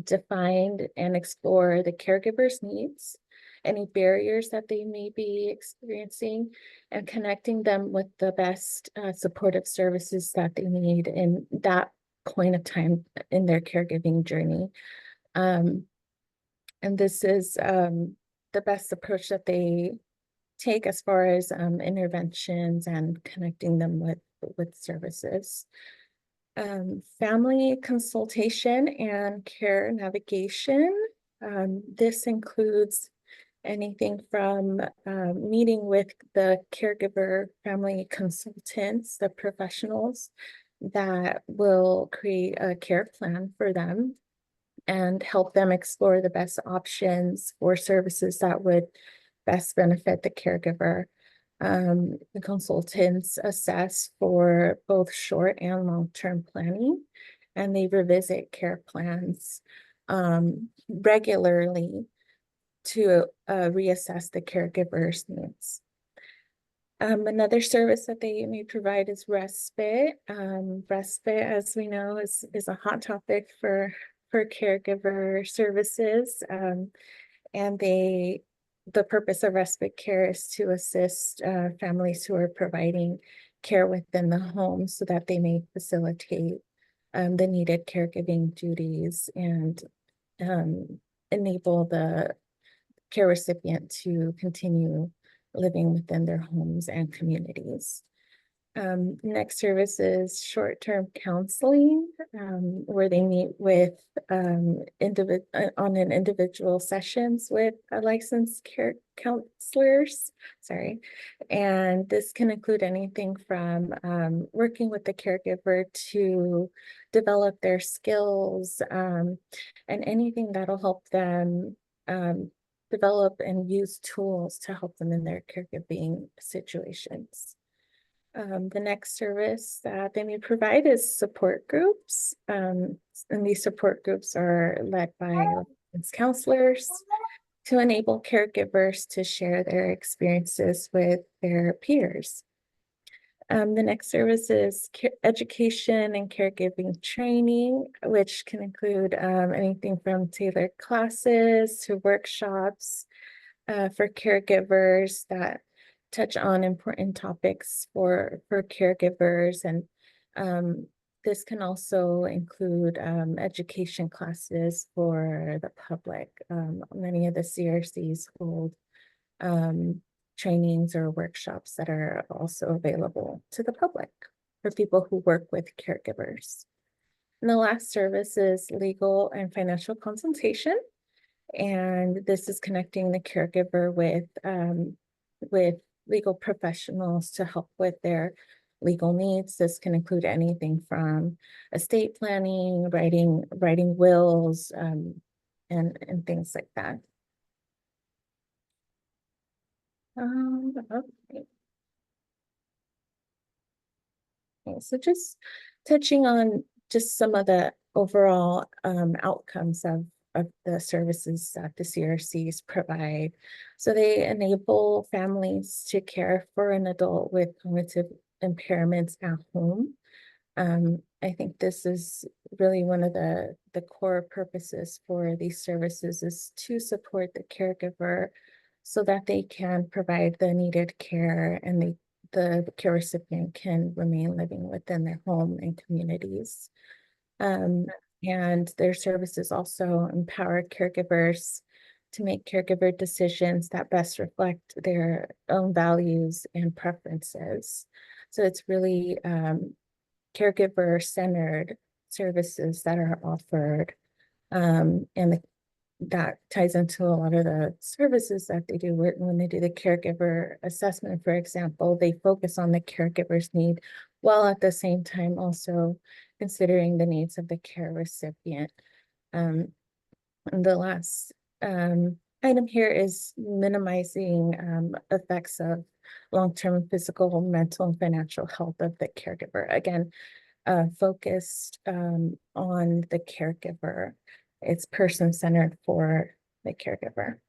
define and explore the caregiver's needs, any barriers that they may be experiencing, and connecting them with the best supportive services that they need in that point of time in their caregiving journey. And this is the best approach that they take as far as interventions and connecting them with services. Family consultation and care navigation. This includes anything from meeting with the caregiver family consultants, the professionals that will create a care plan for them and help them explore the best options for services that would best benefit the caregiver. The consultants assess for both short and long-term planning, and they revisit care plans regularly to reassess the caregiver's needs. Another service that they may provide is respite. Respite, as we know, is a hot topic for caregiver services. And the purpose of respite care is to assist families who are providing care within the home so that they may facilitate the needed caregiving duties and enable the care recipient to continue living within their homes and communities. Next service is short-term counseling, where they meet with on an individual sessions with licensed care counselors. Sorry, and this can include anything from working with the caregiver to develop their skills and anything that'll help them develop and use tools to help them in their caregiving situations. The next service that they may provide is support groups. And these support groups are led by licensed counselors to enable caregivers to share their experiences with their peers. The next service is education and caregiving training, which can include anything from tailored classes to workshops for caregivers that touch on important topics for caregivers. And this can also include education classes for the public. Many of the CRCs hold trainings or workshops that are also available to the public for people who work with caregivers. And the last service is legal and financial consultation. And this is connecting the caregiver with legal professionals to help with their legal needs. This can include anything from estate planning, writing wills, and things like that. Okay. Okay, so just touching on just some of the overall outcomes of the services that the CRCs provide. So they enable families to care for an adult with cognitive impairments at home. I think this is really one of the core purposes for these services is to support the caregiver so that they can provide the needed care and the care recipient can remain living within their home and communities. And their services also empower caregivers to make caregiver decisions that best reflect their own values and preferences. So it's really caregiver-centered services that are offered. And that ties into a lot of the services that they do when they do the caregiver assessment, for example, they focus on the caregiver's need while at the same time also considering the needs of the care recipient. And the last item here is minimizing effects of long-term physical, mental, and financial health of the caregiver. Again, focused on the caregiver. It's person-centered for the caregiver.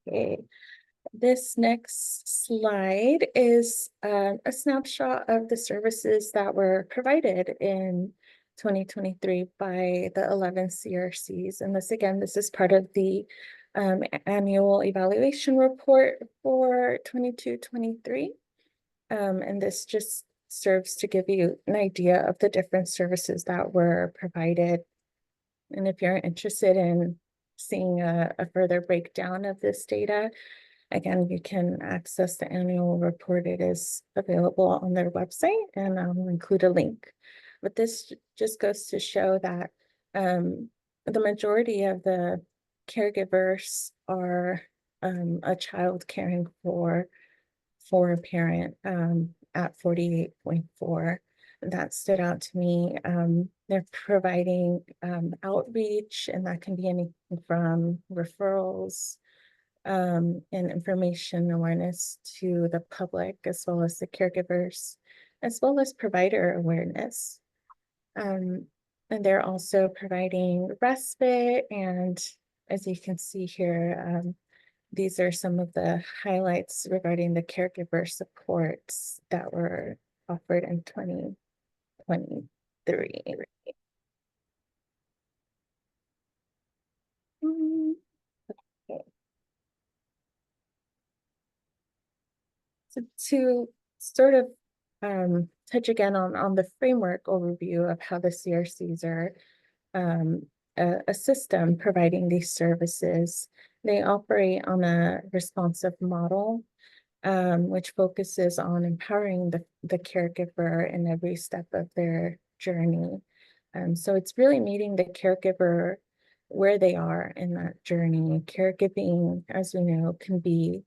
Okay, this next slide is a snapshot of the services that were provided in 2023 by the 11 CRCs. And this is part of the annual evaluation report for 22-23. And this just serves to give you an idea of the different services that were provided. And if you're interested in seeing a further breakdown of this data, again, you can access the annual report. It is available on their website, and I'll include a link. But this just goes to show that the majority of the caregivers are a child caring for a parent at 48.4. That stood out to me. They're providing outreach, and that can be anything from referrals and information awareness to the public, as well as the caregivers, as well as provider awareness. And they're also providing respite, and as you can see here, these are some of the highlights regarding the caregiver supports that were offered in 2023. Okay. So to sort of touch again on the framework overview of how the CRCs are a system providing these services. They operate on a responsive model, which focuses on empowering the caregiver in every step of their journey. So it's really meeting the caregiver where they are in that journey. Caregiving, as we know, can be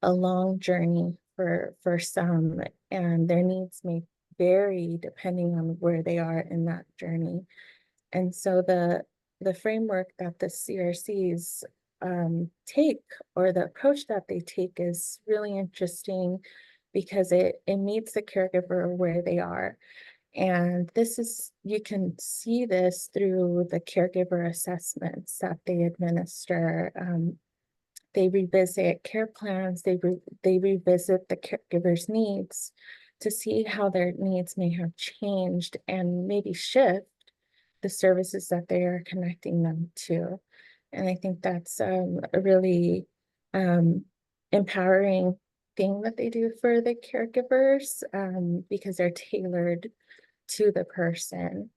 a long journey for some, and their needs may vary depending on where they are in that journey. And so the framework that the CRCs take, or the approach that they take, is really interesting because it meets the caregiver where they are. And this is, you can see this through the caregiver assessments that they administer. They revisit care plans, they revisit the caregiver's needs to see how their needs may have changed and maybe shift the services that they are connecting them to. And I think that's a really empowering thing that they do for the caregivers, because they're tailored to the person.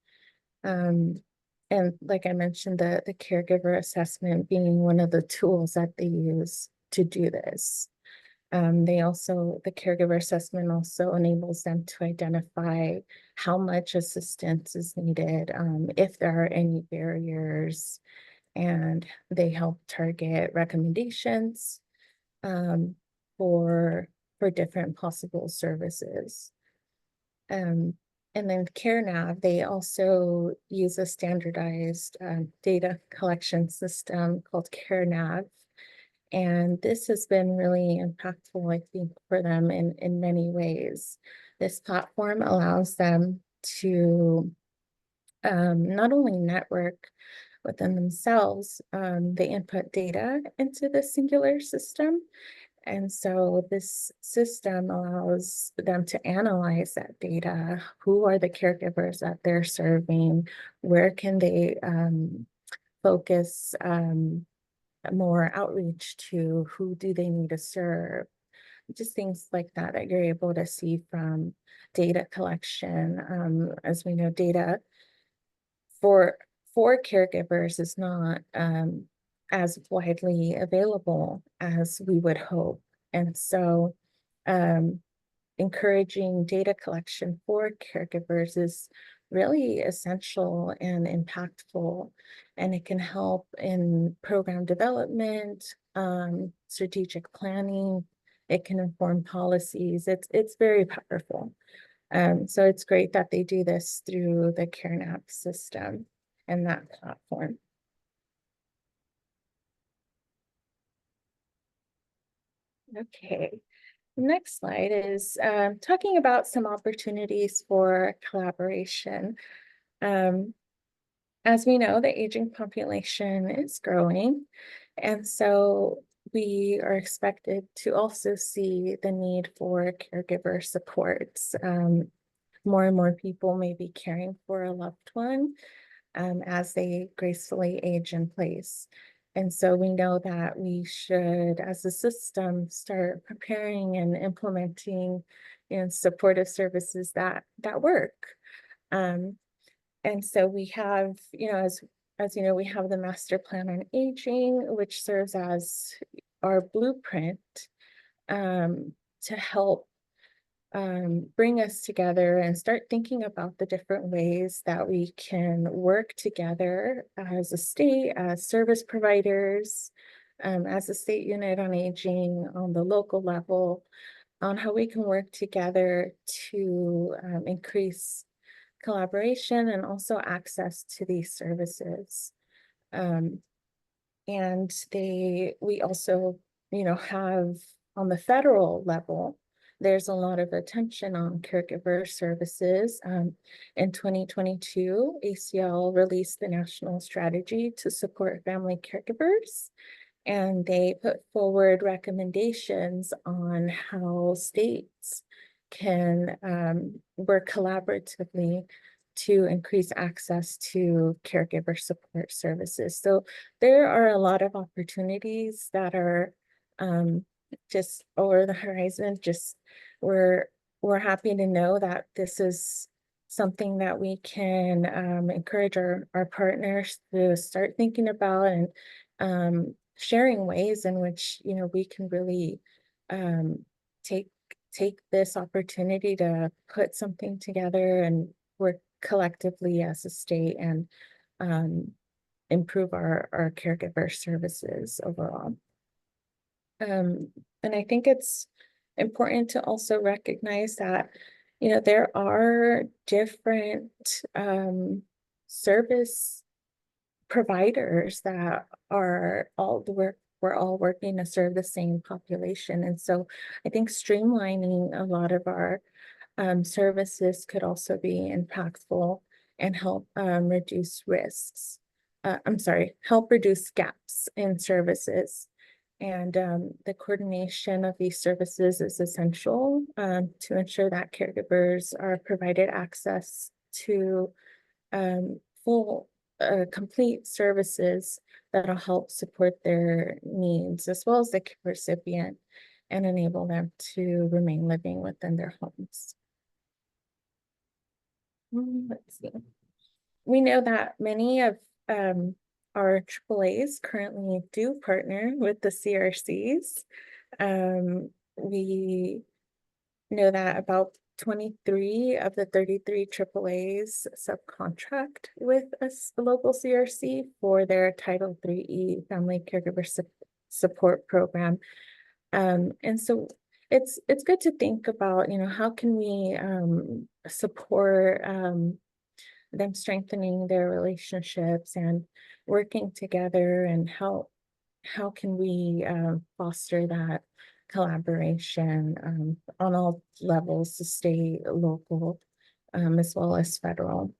And like I mentioned, the caregiver assessment being one of the tools that they use to do this. The caregiver assessment also enables them to identify how much assistance is needed, if there are any barriers, and they help target recommendations for different possible services. And then CareNav, they also use a standardized data collection system called CareNav. And this has been really impactful, I think, for them in many ways. This platform allows them to not only network within themselves, they input data into the singular system. And so this system allows them to analyze that data. Who are the caregivers that they're serving? Where can they focus more outreach to? Who do they need to serve? Just things like that that you're able to see from data collection. As we know, data for caregivers is not as widely available as we would hope. And so encouraging data collection for caregivers is really essential and impactful, and it can help in program development, strategic planning. It can inform policies. It's very powerful. So it's great that they do this through the CareNav system and that platform. Okay, next slide is talking about some opportunities for collaboration. As we know, the aging population is growing, and so we are expected to also see the need for caregiver supports. More and more people may be caring for a loved one as they gracefully age in place. And so we know that we should, as a system, start preparing and implementing supportive services that work. And so we have, as you know, we have the Master Plan on Aging, which serves as our blueprint to help bring us together and start thinking about the different ways that we can work together as a state, as service providers, as a state unit on aging on the local level, on how we can work together to increase collaboration and also access to these services. And we also, have on the federal level, there's a lot of attention on caregiver services. In 2022, ACL released the national strategy to support family caregivers, and they put forward recommendations on how states can work collaboratively to increase access to caregiver support services. So there are a lot of opportunities that are just over the horizon. Just we're happy to know that this is something that we can encourage our partners to start thinking about, and sharing ways in which we can really take this opportunity to put something together and work collectively as a state and improve our caregiver services overall. And I think it's important to also recognize that, there are different service providers that are we're all working to serve the same population. And so I think streamlining a lot of our services could also be impactful and help reduce risks. Help reduce gaps in services. And the coordination of these services is essential to ensure that caregivers are provided access to full, complete services that'll help support their needs as well as the recipient and enable them to remain living within their homes. Let's see. We know that many of our AAAs currently do partner with the CRCs. We know that about 23 of the 33 AAAs subcontract with a local CRC for their Title III Family Caregiver Support Program. And so it's good to think about, how can we support them strengthening their relationships and working together, and how can we foster that collaboration on all levels, to stay local as well as federal.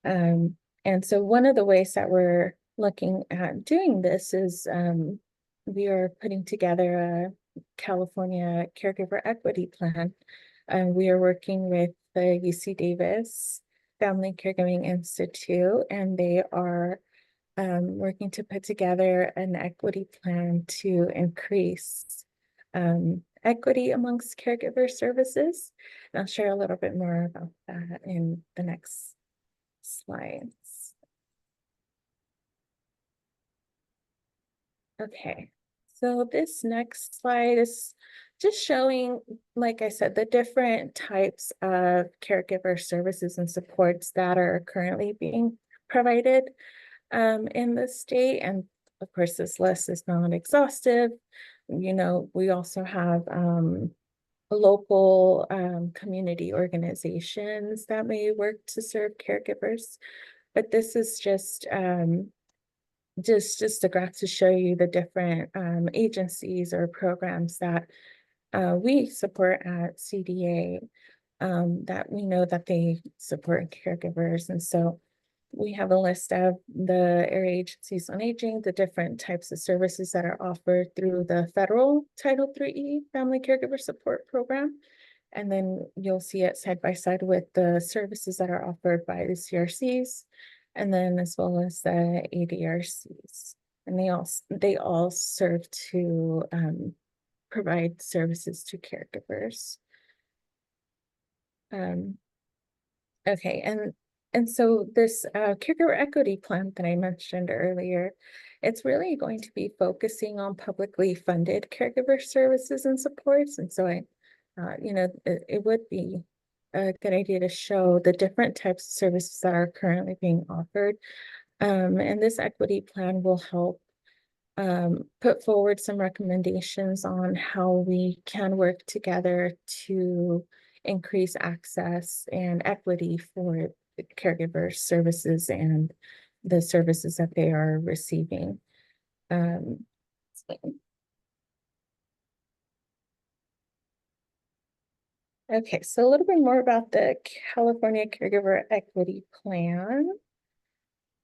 And so one of the ways that we're looking at doing this is we are putting together a California Caregiver Equity Plan. We are working with the UC Davis Family Caregiving Institute, and they are working to put together an equity plan to increase equity amongst caregiver services. And I'll share a little bit more about that in the next slides. Okay, so this next slide is just showing, like I said, the different types of caregiver services and supports that are currently being provided in the state. And of course, this list is not exhaustive. We also have local community organizations that may work to serve caregivers, but this is just a graph to show you the different agencies or programs that we support at CDA, that we know that they support caregivers. And so we have a list of the area agencies on aging, the different types of services that are offered through the federal Title III Family Caregiver Support Program. And then you'll see it side by side with the services that are offered by the CRCs, and then as well as the ADRCs. And they all serve to provide services to caregivers. Okay, and so this caregiver equity plan that I mentioned earlier, it's really going to be focusing on publicly funded caregiver services and supports. And so it would be a good idea to show the different types of services that are currently being offered. And this equity plan will help put forward some recommendations on how we can work together to increase access and equity for caregiver services and the services that they are receiving. Okay, so a little bit more about the California Caregiver Equity Plan.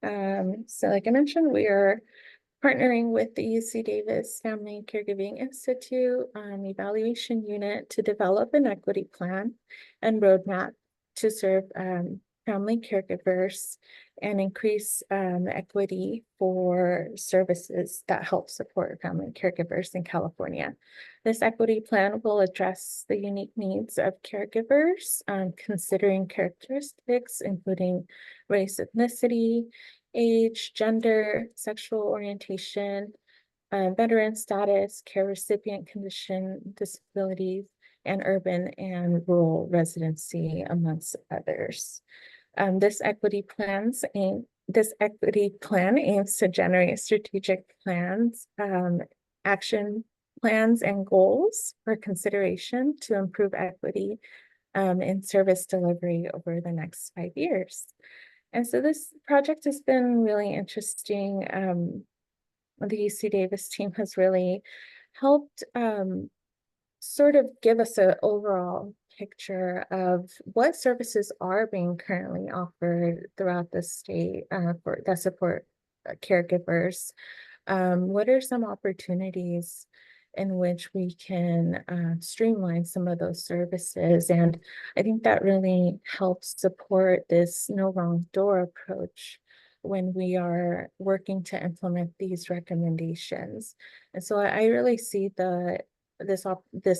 So like I mentioned, we are partnering with the UC Davis Family Caregiving Institute Evaluation Unit to develop an equity plan and roadmap to serve family caregivers and increase equity for services that help support family caregivers in California. This equity plan will address the unique needs of caregivers, considering characteristics including race, ethnicity, age, gender, sexual orientation, veteran status, care recipient condition, disabilities, and urban and rural residency, amongst others. This equity plan aims to generate strategic plans, action plans, and goals for consideration to improve equity in service delivery over the next 5 years. And so this project has been really interesting. The UC Davis team has really helped sort of give us an overall picture of what services are being currently offered throughout the state for that support caregivers. What are some opportunities in which we can streamline some of those services? And I think that really helps support this no wrong door approach when we are working to implement these recommendations. And so I really see this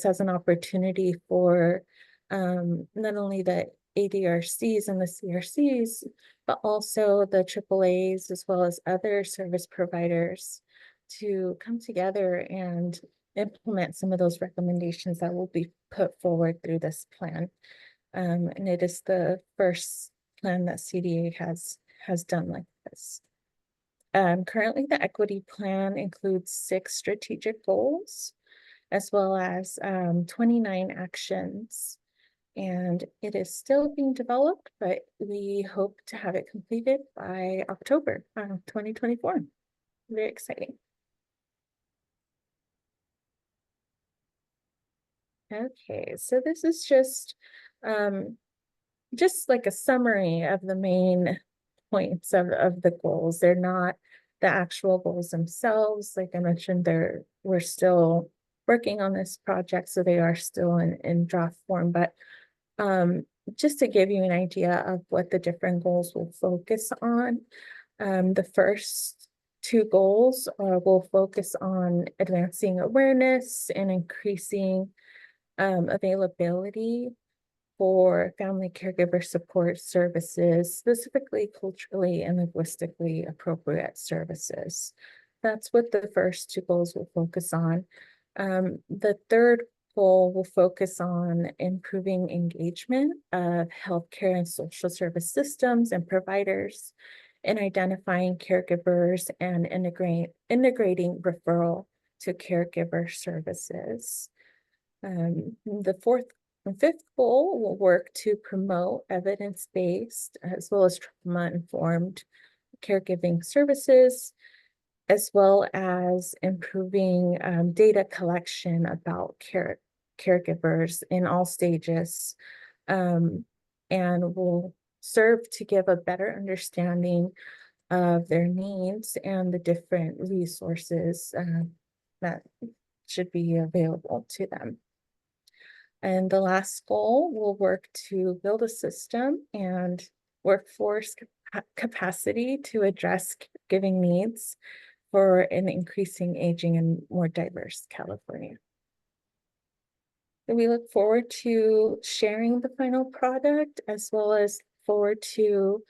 as an opportunity for not only the ADRCs and the CRCs, but also the AAAs as well as other service providers to come together and implement some of those recommendations that will be put forward through this plan. And it is the first plan that CDA has done like this. Currently, the equity plan includes 6 strategic goals, as well as 29 actions. And it is still being developed, but we hope to have it completed by October 2024. Very exciting. Okay, so this is just like a summary of the main points of the goals. They're not the actual goals themselves. Like I mentioned, we're still working on this project, so they are still in draft form. But just to give you an idea of what the different goals will focus on, the first 2 goals will focus on advancing awareness and increasing availability for family caregiver support services, specifically culturally and linguistically appropriate services. That's what the first 2 goals will focus on. The third goal will focus on improving engagement of healthcare and social service systems and providers in identifying caregivers and integrating referral to caregiver services. The 4th and 5th goal will work to promote evidence-based as well as trauma-informed caregiving services, as well as improving data collection about caregivers in all stages, and will serve to give a better understanding of their needs and the different resources that should be available to them. And the last goal will work to build a system and workforce capacity to address caregiving needs for an increasing, aging, and more diverse California. So we look forward to sharing the final product, as well as forward to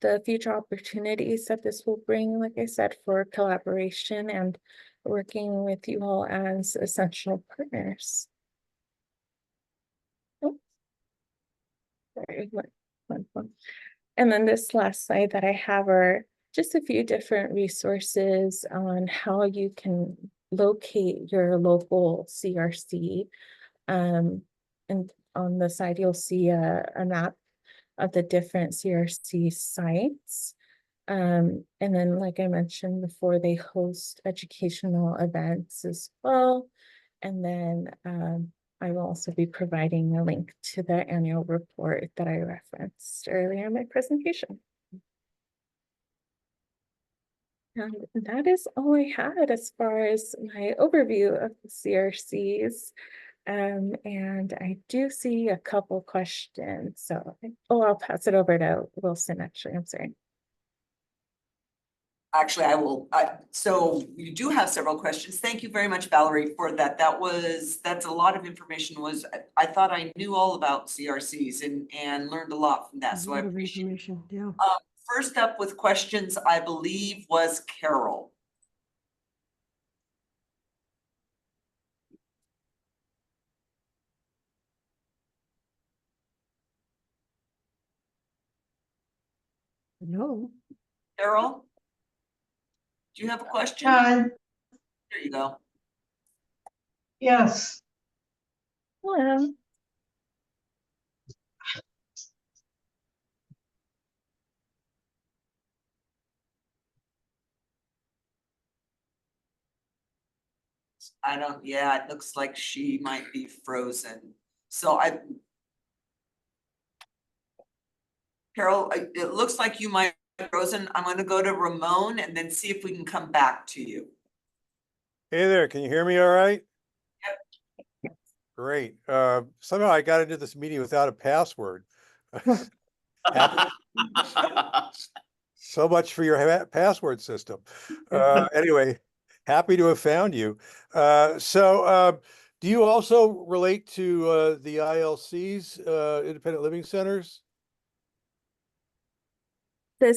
the future opportunities that this will bring, like I said, for collaboration and working with you all as essential partners. Sorry, one. And then this last slide that I have are just a few different resources on how you can locate your local CRC. And on the side, you'll see a map of the different CRC sites. And then, like I mentioned before, they host educational events as well. And then I will also be providing a link to the annual report that I referenced earlier in my presentation. And that is all I had as far as my overview of the CRCs. And I do see a couple questions. So, I'll pass it over to Wilson, actually. I'm sorry. Actually, I will, so you do have several questions. Thank you very much, Valerie, for that. That's a lot of information. I thought I knew all about CRCs and learned a lot from that, so I appreciate it. Yeah. First up with questions, I believe, was Carol. No. Carol? Do you have a question? Hi, There you go. yes. Hello. I don't, yeah, it looks like she might be frozen. So Carol, it looks like you might be frozen. I'm gonna go to Ramon and then see if we can come back to you. Hey there, can you hear me all right? Yep. Great. Somehow I got into this meeting without a password. So much for your password system. Anyway, happy to have found you. Do you also relate to the ILCs, independent living centers? The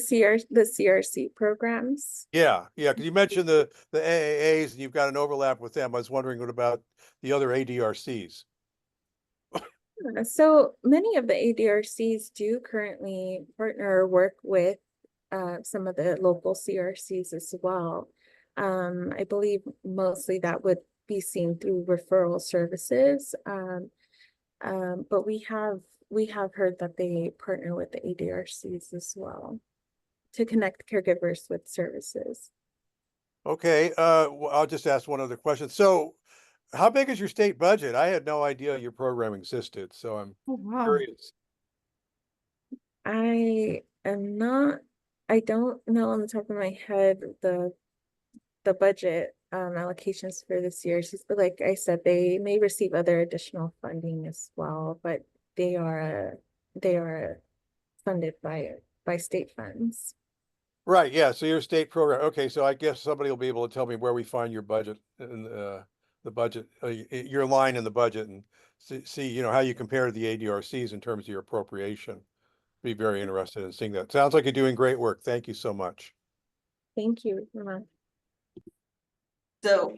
CRC programs. Yeah, because you mentioned the AAAs and you've got an overlap with them. I was wondering what about the other ADRCs? So many of the ADRCs do currently partner or work with some of the local CRCs as well. I believe mostly that would be seen through referral services. But we have heard that they partner with the ADRCs as well to connect caregivers with services. Okay, I'll just ask one other question. So how big is your state budget? I had no idea your program existed, so I'm curious. I don't know on the top of my head the budget allocations for this year. But like I said, they may receive other additional funding as well, but they are funded by state funds. Right, yeah, so your state program. Okay, so I guess somebody will be able to tell me where we find your budget and the budget, your line in the budget, and see, how you compare to the ADRCs in terms of your appropriation. Be very interested in seeing that. Sounds like you're doing great work. Thank you so much. Thank you, Ramon. So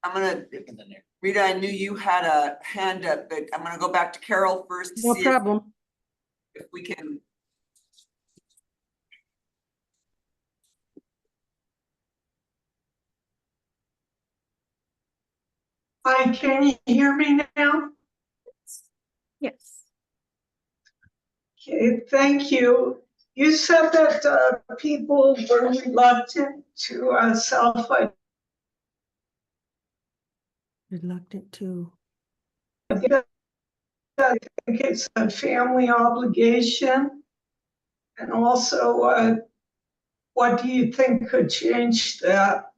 I'm gonna, Rita, I knew you had a hand up, but I'm gonna go back to Carol first to No see problem. if we can. Hi, can you hear me now? Yes. Okay, thank you. You said that people were reluctant to Reluctant to. I think it's a family obligation. And also, what do you think could change that?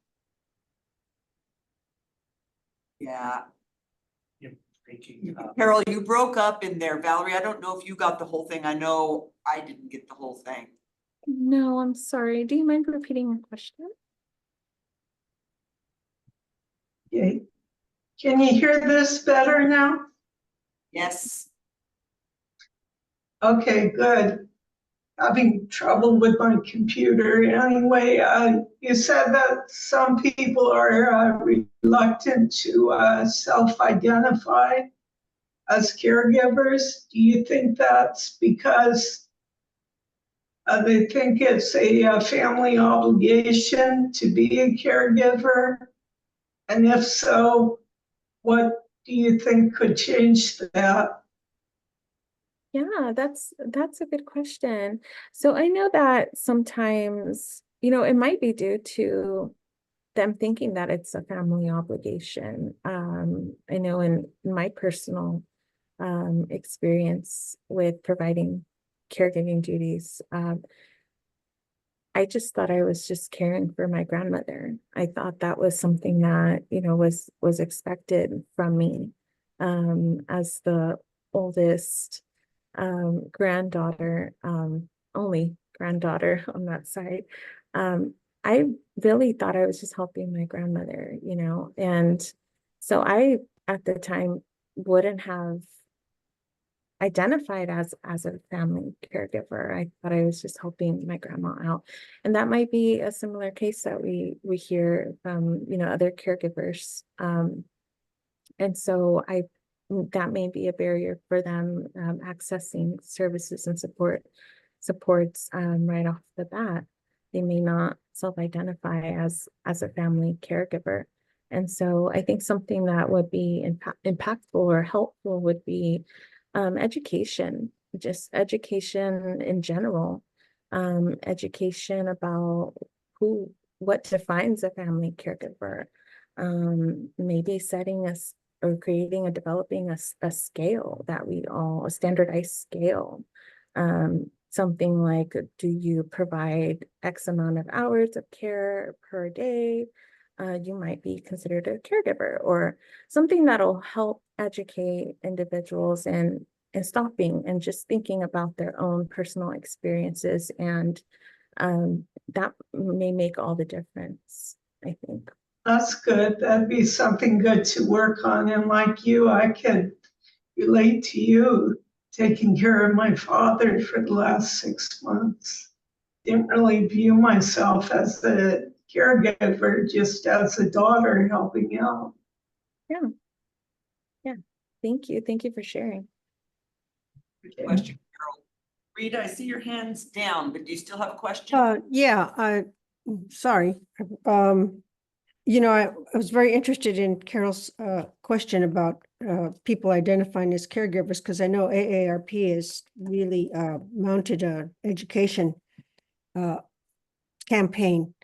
Yeah. You're breaking up. Carol, you broke up in there. Valerie, I don't know if you got the whole thing. I know I didn't get the whole thing. No, I'm sorry. Do you mind repeating your question? Okay. Can you hear this better now? Yes. Okay, good. Having trouble with my computer. Anyway, you said that some people are reluctant to self-identify as caregivers. Do you think that's because they think it's a family obligation to be a caregiver? And if so, what do you think could change that? Yeah, that's a good question. So I know that sometimes, it might be due to them thinking that it's a family obligation. I know in my personal experience with providing caregiving duties, I just thought I was just caring for my grandmother. I thought that was something that, was expected from me as the oldest granddaughter, only granddaughter on that side. I really thought I was just helping my grandmother, and so I at the time wouldn't have identified as a family caregiver. I thought I was just helping my grandma out. And that might be a similar case that we hear from, other caregivers. And so that may be a barrier for them accessing services and supports right off the bat. They may not self-identify as a family caregiver. And so I think something that would be impactful or helpful would be education, just education in general, education about what defines a family caregiver, maybe setting us or creating or developing a scale that we all, a standardized scale. Something like, do you provide X amount of hours of care per day? You might be considered a caregiver, or something that'll help educate individuals and stopping and just thinking about their own personal experiences. And that may make all the difference, I think. That's good. That'd be something good to work on. And like you, I could relate to you taking care of my father for the last 6 months. Didn't really view myself as a caregiver, just as a daughter helping out. Yeah. Yeah. Thank you. Thank you for sharing. Good question, Carol. Rita, I see your hands down, but do you still have a question? Yeah, sorry. I was very interested in Carol's question about people identifying as caregivers, because I know AARP has really mounted an education campaign,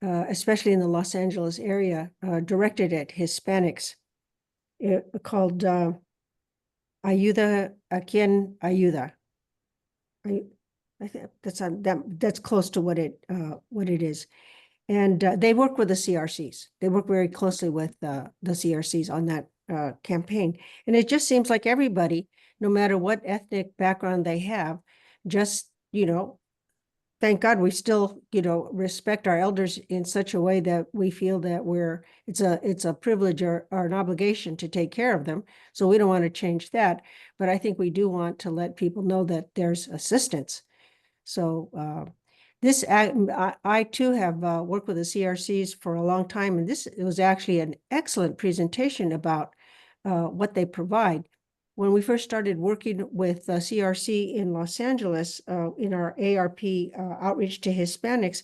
especially in the Los Angeles area, directed at Hispanics, called Ayuda a quien ayuda. I think that's close to what it is. And they work with the CRCs. They work very closely with the CRCs on that campaign. And it just seems like everybody, no matter what ethnic background they have, just, thank God we still, respect our elders in such a way that we feel that it's a privilege or an obligation to take care of them. So we don't want to change that. But I think we do want to let people know that there's assistance. So I too have worked with the CRCs for a long time, and it was actually an excellent presentation about what they provide. When we first started working with CRC in Los Angeles, in our ARP outreach to Hispanics,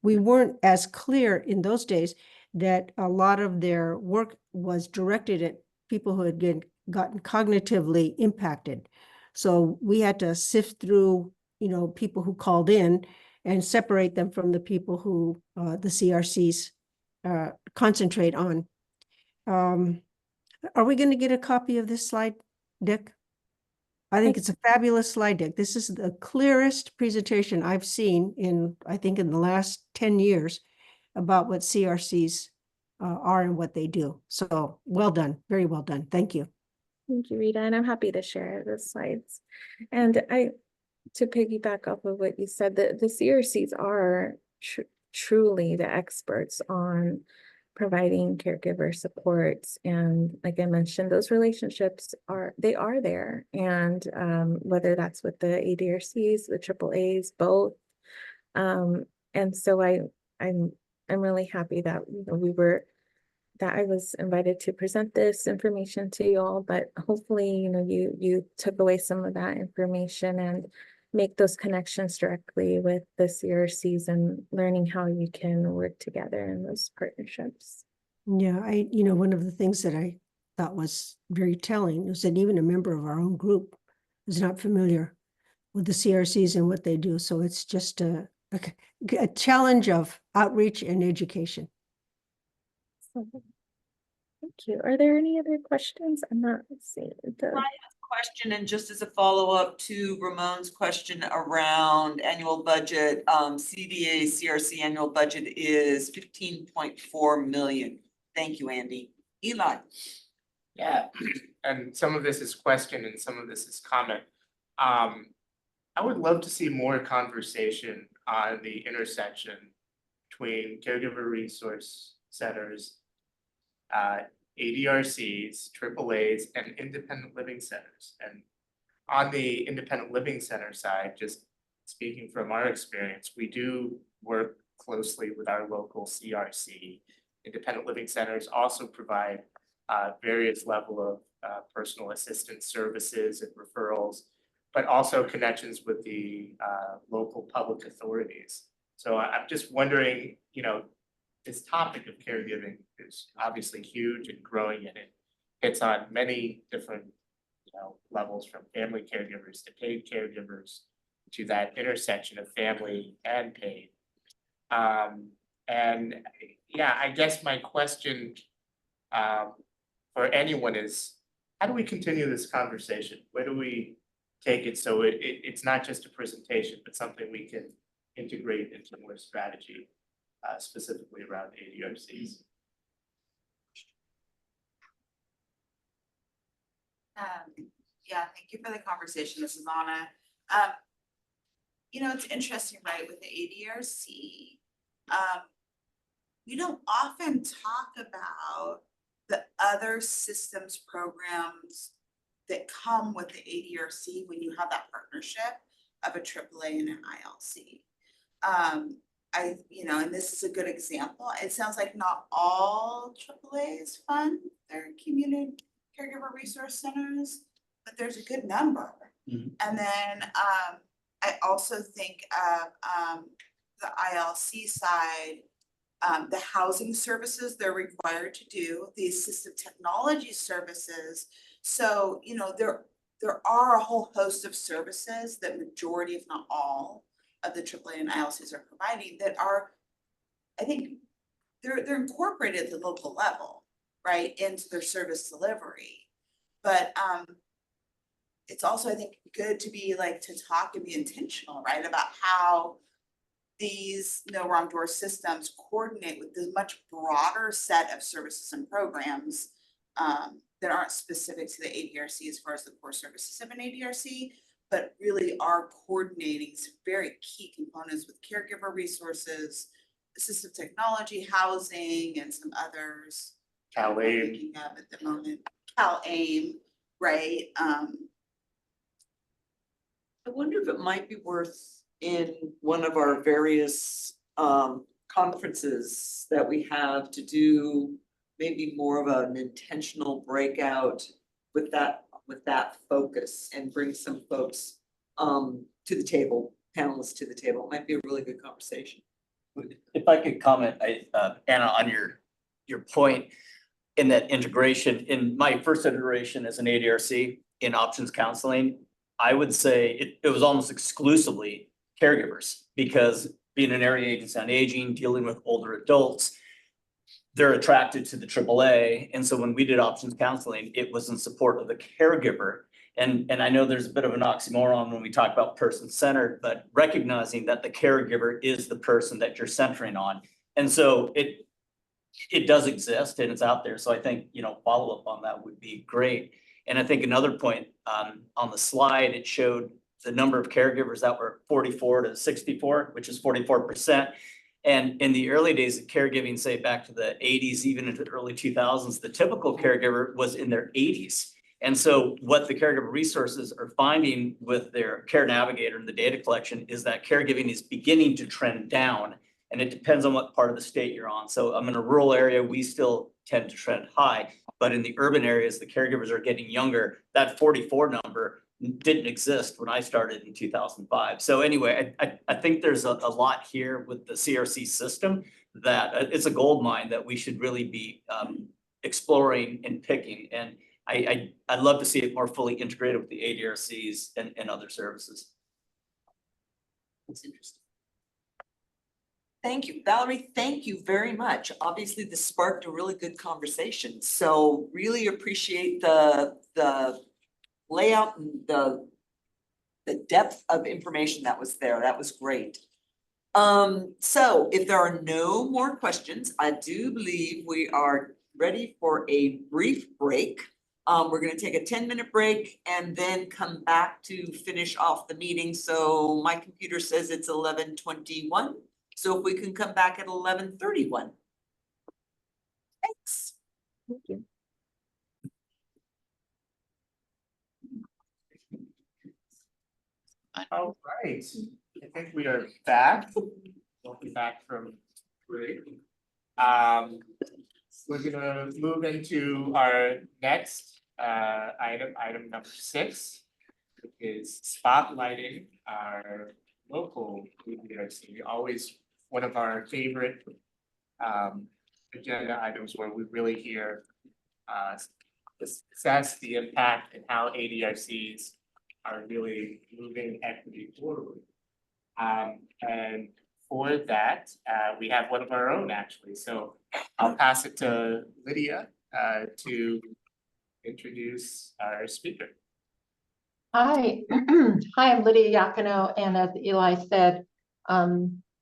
we weren't as clear in those days that a lot of their work was directed at people who had gotten cognitively impacted. So we had to sift through, people who called in and separate them from the people who the CRCs concentrate on. Are we going to get a copy of this slide, Dick? I think it's a fabulous slide deck. This is the clearest presentation I've seen I think in the last 10 years about what CRCs are and what they do. So well done, very well done. Thank you. Thank you, Rita, and I'm happy to share the slides. And to piggyback off of what you said, the CRCs are truly the experts on providing caregiver supports. And like I mentioned, those relationships are there. And whether that's with the ADRCs, the AAAs, both. And so I'm really happy that that I was invited to present this information to you all, but hopefully, you took away some of that information and make those connections directly with the CRCs and learning how you can work together in those partnerships. Yeah, one of the things that I thought was very telling was that even a member of our own group is not familiar with the CRCs and what they do. So it's just a challenge of outreach and education. Thank you. Are there any other questions? I'm not seeing the I have a question, and just as a follow-up to Ramon's question around annual budget, CDA CRC annual budget is 15.4 million. Thank you, Andy. Eli. Yeah, and some of this is question and some of this is comment. I would love to see more conversation on the intersection between caregiver resource centers, ADRCs, AAAs, and independent living centers. And on the independent living center side, just speaking from our experience, we do work closely with our local CRC. Independent living centers also provide various level of personal assistance services and referrals, but also connections with the local public authorities. So I'm just wondering, this topic of caregiving is obviously huge and growing, and it hits on many different levels, from family caregivers to paid caregivers to that intersection of family and paid. And yeah, I guess my question for anyone is, how do we continue this conversation? Where do we take it so it's not just a presentation, but something we can integrate into more strategy, specifically around ADRCs? Yeah, thank you for the conversation. This is Anna. You know, it's interesting, right, with the ADRC. We don't often talk about the other systems programs that come with the ADRC when you have that partnership of a AAA and an ILC. You know, and this is a good example. It sounds like not all AAAs fund their community caregiver resource centers, but there's a good number. And then I also think of the ILC side, the housing services they're required to do, the assistive technology services. So, you know, there are a whole host of services that majority, if not all, of the AAA and ILCs are providing that are, I think, they're incorporated at the local level, right, into their service delivery. But it's also, I think, good to be like to talk and be intentional, right, about how these no wrong door systems coordinate with this much broader set of services and programs that aren't specific to the ADRC as far as the core services of an ADRC, but really are coordinating some very key components with caregiver resources, assistive technology, housing, and some others. CalAIM. Thinking of at the moment, CalAIM, right? I wonder if it might be worth in one of our various conferences that we have to do maybe more of an intentional breakout with that focus and bring some folks to the table, panelists to the table. It might be a really good conversation. If I could comment, Anna, on your point in that integration, in my first iteration as an ADRC in options counseling, I would say it was almost exclusively caregivers, because being an area agency on aging, dealing with older adults, they're attracted to the AAA. And so when we did options counseling, it was in support of the caregiver. And I know there's a bit of an oxymoron when we talk about person-centered, but recognizing that the caregiver is the person that you're centering on. And so it does exist and it's out there. So I think, you know, follow up on that would be great. And I think another point on the slide, it showed the number of caregivers that were 44 to 64, which is 44%. And in the early days of caregiving, say back to the 80s, even into the early 2000s, the typical caregiver was in their 80s. And so what the caregiver resources are finding with their care navigator and the data collection is that caregiving is beginning to trend down. And it depends on what part of the state you're on. So I'm in a rural area, we still tend to trend high, but in the urban areas, the caregivers are getting younger. That 44 number didn't exist when I started in 2005. So anyway, I think there's a lot here with the CRC system that it's a gold mine that we should really be exploring and picking. And I'd love to see it more fully integrated with the ADRCs and other services. That's interesting. Thank you, Valerie. Thank you very much. Obviously, this sparked a really good conversation. So really appreciate the layout and the depth of information that was there. That was great. So if there are no more questions, I do believe we are ready for a brief break. We're going to take a 10-minute break and then come back to finish off the meeting. So my computer says it's 11:21. So if we can come back at 11:31. Thanks. Thank you. All right, I think we are back. Welcome back from break. We're gonna move into our next item number 6, which is spotlighting our local ADRC. Always one of our favorite agenda items where we really hear the success, the impact, and how ADRCs are really moving equity forward. And for that, we have one of our own actually, so I'll pass it to Lydia to introduce our speaker. Hi, hi, I'm Lydia Yakino, and as Eli said,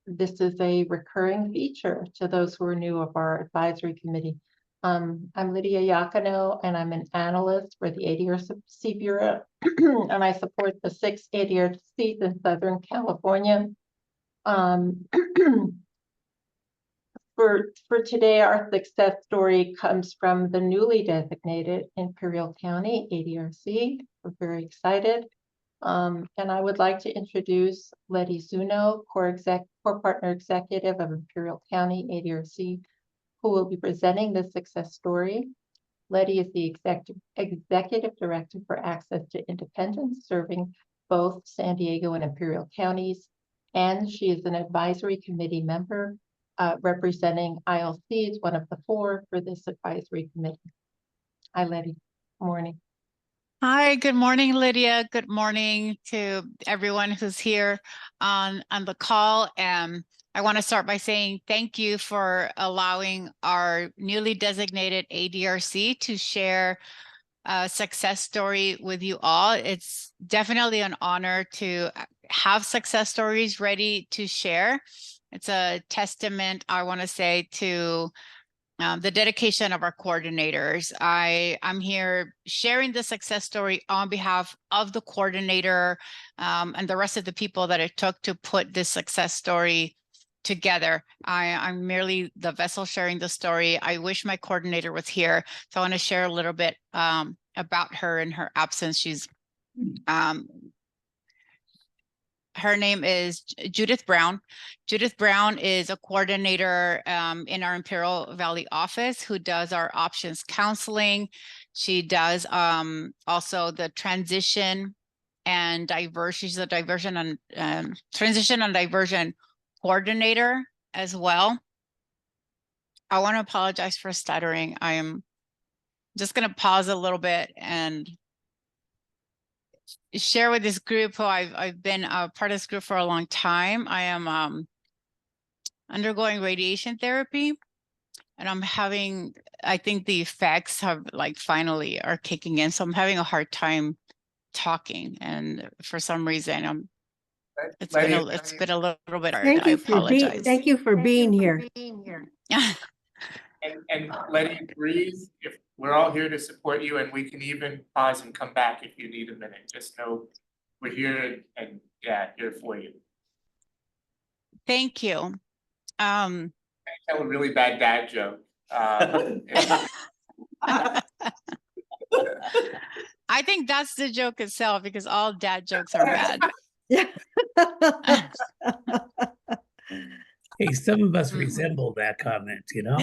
this is a recurring feature to those who are new of our advisory committee. I'm Lydia Yakino, and I'm an analyst for the ADRC Bureau, and I support the 6 ADRCs in Southern California. For today, our success story comes from the newly designated Imperial County ADRC. We're very excited. And I would like to introduce Letty Zuno, core partner executive of Imperial County ADRC, who will be presenting the success story. Letty is the executive director for Access to Independence, serving both San Diego and Imperial counties. And she is an advisory committee member representing ILC, is one of the 4 for this advisory committee. Hi, Letty. Good morning. Hi, good morning, Lydia. Good morning to everyone who's here on the call. I want to start by saying thank you for allowing our newly designated ADRC to share a success story with you all. It's definitely an honor to have success stories ready to share. It's a testament, I want to say, to the dedication of our coordinators. I'm here sharing the success story on behalf of the coordinator and the rest of the people that it took to put this success story together. I'm merely the vessel sharing the story. I wish my coordinator was here. So I want to share a little bit about her in her absence. She's her name is Judith Brown. Judith Brown is a coordinator in our Imperial Valley office who does our options counseling. She does also the transition and diversion. She's a diversion and transition and diversion coordinator as well. I want to apologize for stuttering. I am just going to pause a little bit and share with this group who I've been a part of this group for a long time. I am undergoing radiation therapy, and I'm having, I think the effects have finally are kicking in. So I'm having a hard time talking, and for some reason it's been a little bit hard. I apologize. Thank you for being here. And Letty, breathe. If we're all here to support you, and we can even pause and come back if you need a minute. Just know we're here and here for you. Thank you. I tell a really bad dad joke. I think that's the joke itself, because all dad jokes are bad. Hey, some of us resemble that comment, you know?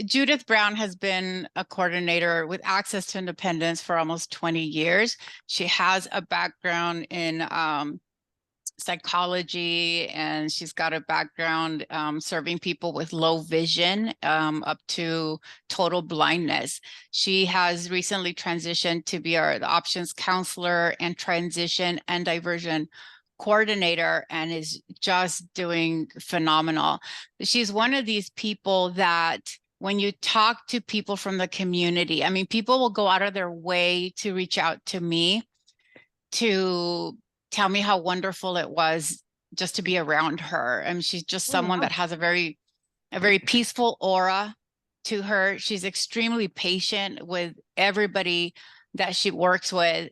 Judith Brown has been a coordinator with Access to Independence for almost 20 years. She has a background in psychology, and she's got a background serving people with low vision up to total blindness. She has recently transitioned to be the options counselor and transition and diversion coordinator, and is just doing phenomenal. She's one of these people that when you talk to people from the community, I mean, people will go out of their way to reach out to me to tell me how wonderful it was just to be around her. I mean, she's just someone that has a very peaceful aura to her. She's extremely patient with everybody that she works with.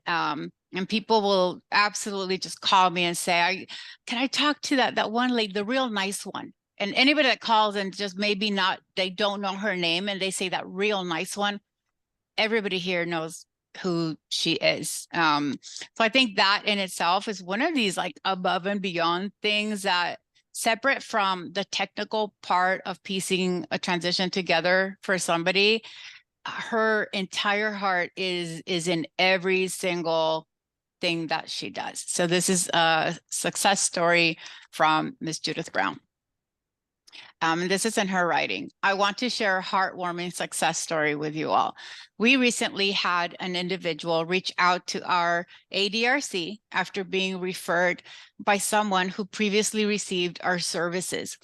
And people will absolutely just call me and say, can I talk to that one lady, the real nice one? And anybody that calls and just maybe they don't know her name and they say that real nice one, everybody here knows who she is. So I think that in itself is one of these above and beyond things that separate from the technical part of piecing a transition together for somebody. Her entire heart is in every single thing that she does. So this is a success story from Miss Judith Brown. This is in her writing. I want to share a heartwarming success story with you all. We recently had an individual reach out to our ADRC after being referred by someone who previously received our services.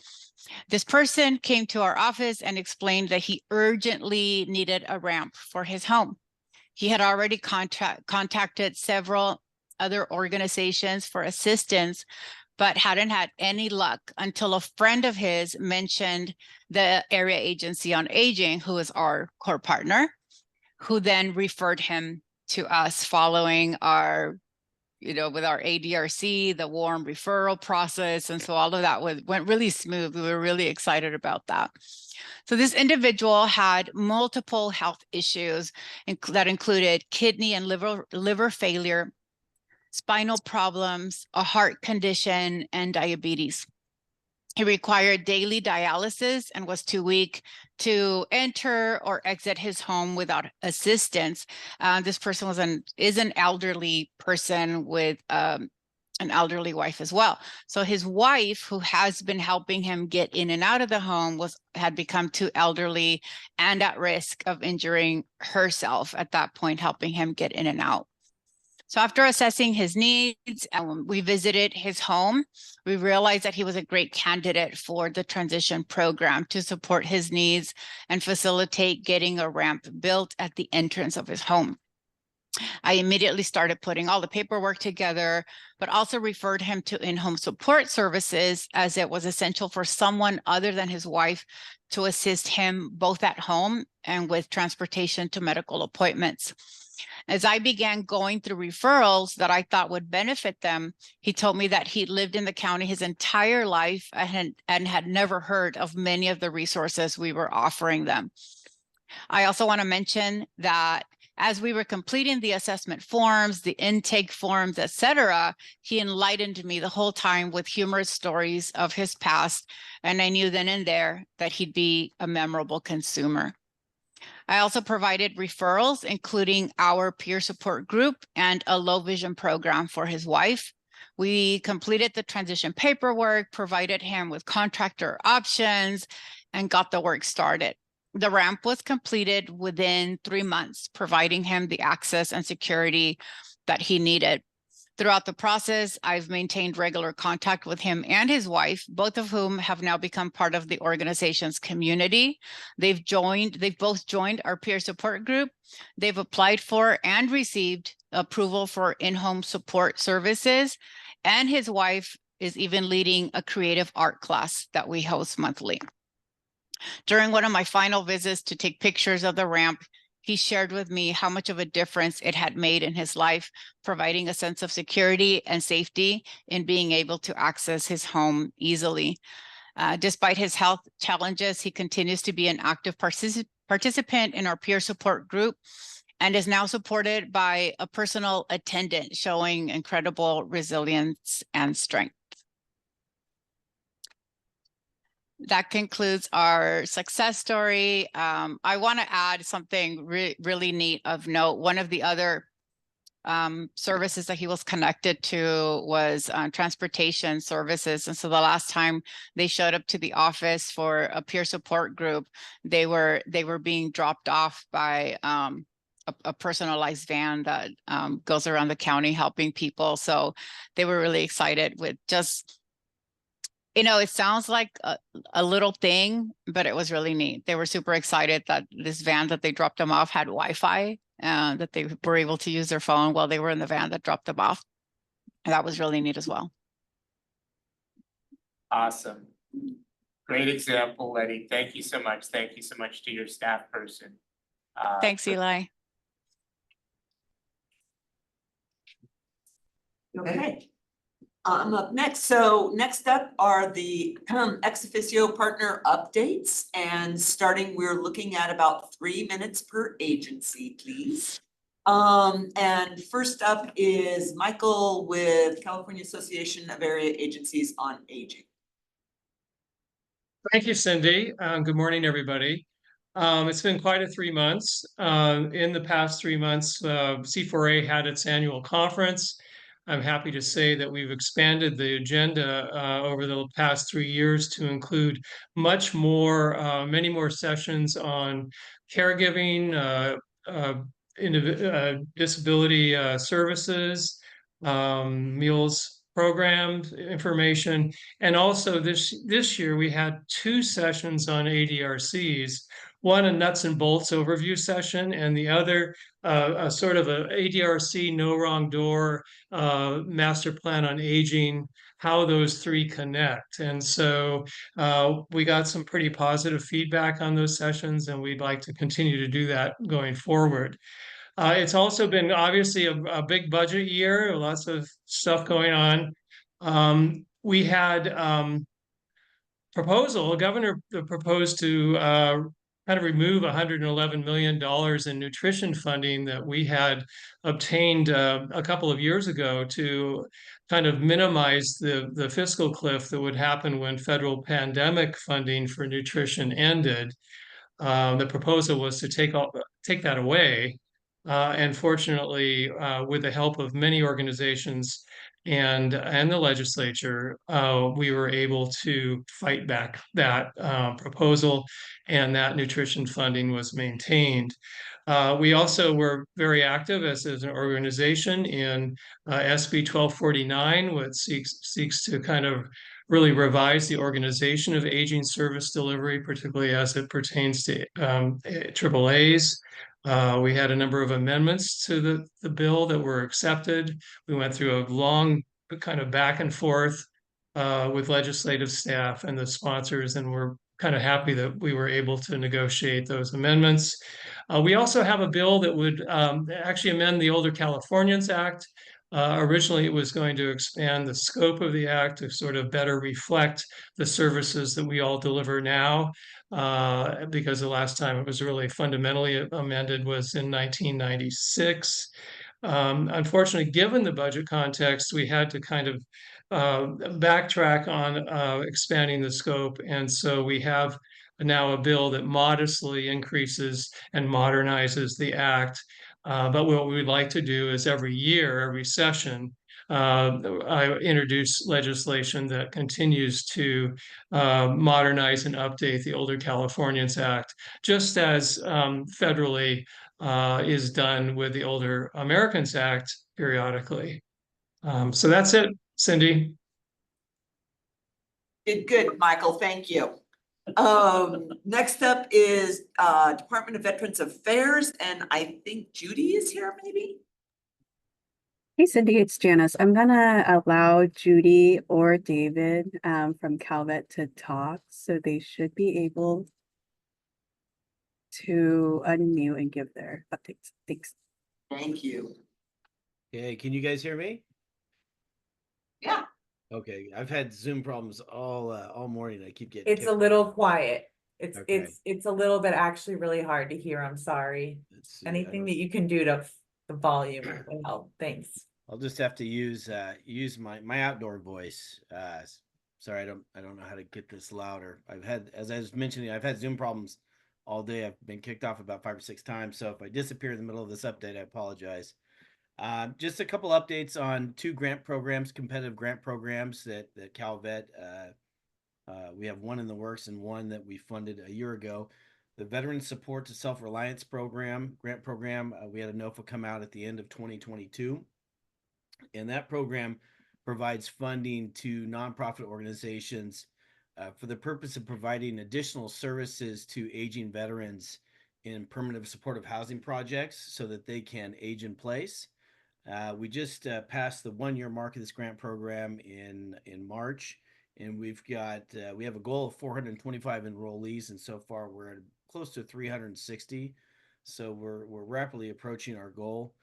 This person came to our office and explained that he urgently needed a ramp for his home. He had already contacted several other organizations for assistance, but hadn't had any luck until a friend of his mentioned the Area Agency on Aging, who is our core partner, who then referred him to us following our, with our ADRC, the warm referral process. And so all of that went really smooth. We were really excited about that. So this individual had multiple health issues that included kidney and liver failure, spinal problems, a heart condition, and diabetes. He required daily dialysis and was too weak to enter or exit his home without assistance. This person is an elderly person with an elderly wife as well. So his wife, who has been helping him get in and out of the home, had become too elderly and at risk of injuring herself at that point, helping him get in and out. So after assessing his needs, we visited his home. We realized that he was a great candidate for the transition program to support his needs and facilitate getting a ramp built at the entrance of his home. I immediately started putting all the paperwork together, but also referred him to in-home support services, as it was essential for someone other than his wife to assist him both at home and with transportation to medical appointments. As I began going through referrals that I thought would benefit them, he told me that he lived in the county his entire life and had never heard of many of the resources we were offering them. I also want to mention that as we were completing the assessment forms, the intake forms, etc., he enlightened me the whole time with humorous stories of his past, and I knew then and there that he'd be a memorable consumer. I also provided referrals, including our peer support group and a low vision program for his wife. We completed the transition paperwork, provided him with contractor options, and got the work started. The ramp was completed within 3 months, providing him the access and security that he needed. Throughout the process, I've maintained regular contact with him and his wife, both of whom have now become part of the organization's community. They've both joined our peer support group. They've applied for and received approval for in-home support services. And his wife is even leading a creative art class that we host monthly. During one of my final visits to take pictures of the ramp, he shared with me how much of a difference it had made in his life, providing a sense of security and safety in being able to access his home easily. Despite his health challenges, he continues to be an active participant in our peer support group and is now supported by a personal attendant, showing incredible resilience and strength. That concludes our success story. I want to add something really neat of note. One of the other services that he was connected to was transportation services. And so the last time they showed up to the office for a peer support group, they were being dropped off by a personalized van that goes around the county helping people. So they were really excited with just, it sounds like a little thing, but it was really neat. They were super excited that this van that they dropped them off had Wi-Fi, that they were able to use their phone while they were in the van that dropped them off. And that was really neat as well. Awesome. Great example, Letty. Thank you so much. Thank you so much to your staff person. Thanks, Eli. Okay. I'm up next. So next up are the ex officio partner updates, and starting, we're looking at about 3 minutes per agency, please. And first up is Michael with California Association of Area Agencies on Aging. Thank you, Cindy. Good morning, everybody. It's been quite a 3 months. In the past 3 months, C4A had its annual conference. I'm happy to say that we've expanded the agenda over the past 3 years to include much more, many more sessions on caregiving, disability services, meals programs, information. And also this year, we had 2 sessions on ADRCs, one a nuts and bolts overview session, and the other a sort of a ADRC no wrong door master plan on aging, how those 3 connect. And so we got some pretty positive feedback on those sessions, and we'd like to continue to do that going forward. It's also been obviously a big budget year, lots of stuff going on. We had a governor proposed to kind of remove $111 million in nutrition funding that we had obtained a couple of years ago to kind of minimize the fiscal cliff that would happen when federal pandemic funding for nutrition ended. The proposal was to take that away. And fortunately, with the help of many organizations and the legislature, we were able to fight back that proposal, and that nutrition funding was maintained. We also were very active as an organization in SB 1249, which seeks to kind of really revise the organization of aging service delivery, particularly as it pertains to AAAs. We had a number of amendments to the bill that were accepted. We went through a long kind of back and forth with legislative staff and the sponsors, and we're kind of happy that we were able to negotiate those amendments. We also have a bill that would actually amend the Older Californians Act. Originally, it was going to expand the scope of the act to sort of better reflect the services that we all deliver now, because the last time it was really fundamentally amended was in 1996. Unfortunately, given the budget context, we had to kind of backtrack on expanding the scope. And so we have now a bill that modestly increases and modernizes the act. But what we'd like to do is every year, every session, I introduce legislation that continues to modernize and update the Older Californians Act, just as federally is done with the Older Americans Act periodically. So that's it, Cindy. Good, Michael, thank you. Next up is Department of Veterans Affairs, and I think Judy is here, maybe? Hey Cindy, it's Janice. I'm gonna allow Judy or David from Calvet to talk, so they should be able to unmute and give their updates. Thanks. Thank you. Okay, can you guys hear me? Yeah. Okay, I've had Zoom problems all morning. I keep getting It's a kicked little off. quiet. It's Okay. it's a little bit actually really hard to hear. I'm sorry. Let's see, I Anything don't- that you can do to the volume will help. Thanks. I'll just have to use my outdoor voice. Sorry, I don't know how to get this louder. As I was mentioning, I've had Zoom problems all day. I've been kicked off about 5 or 6 times. So if I disappear in the middle of this update, I apologize. Just a couple updates on 2 grant programs, competitive grant programs that Calvet, we have one in the works and one that we funded a year ago. The Veteran Support to Self-Reliance grant program, we had a NOFA come out at the end of 2022. And that program provides funding to nonprofit organizations for the purpose of providing additional services to aging veterans in permanent supportive housing projects so that they can age in place. We just passed the 1-year mark of this grant program in March, and we have a goal of 425 enrollees, and so far we're at close to 360. So we're rapidly approaching our goal.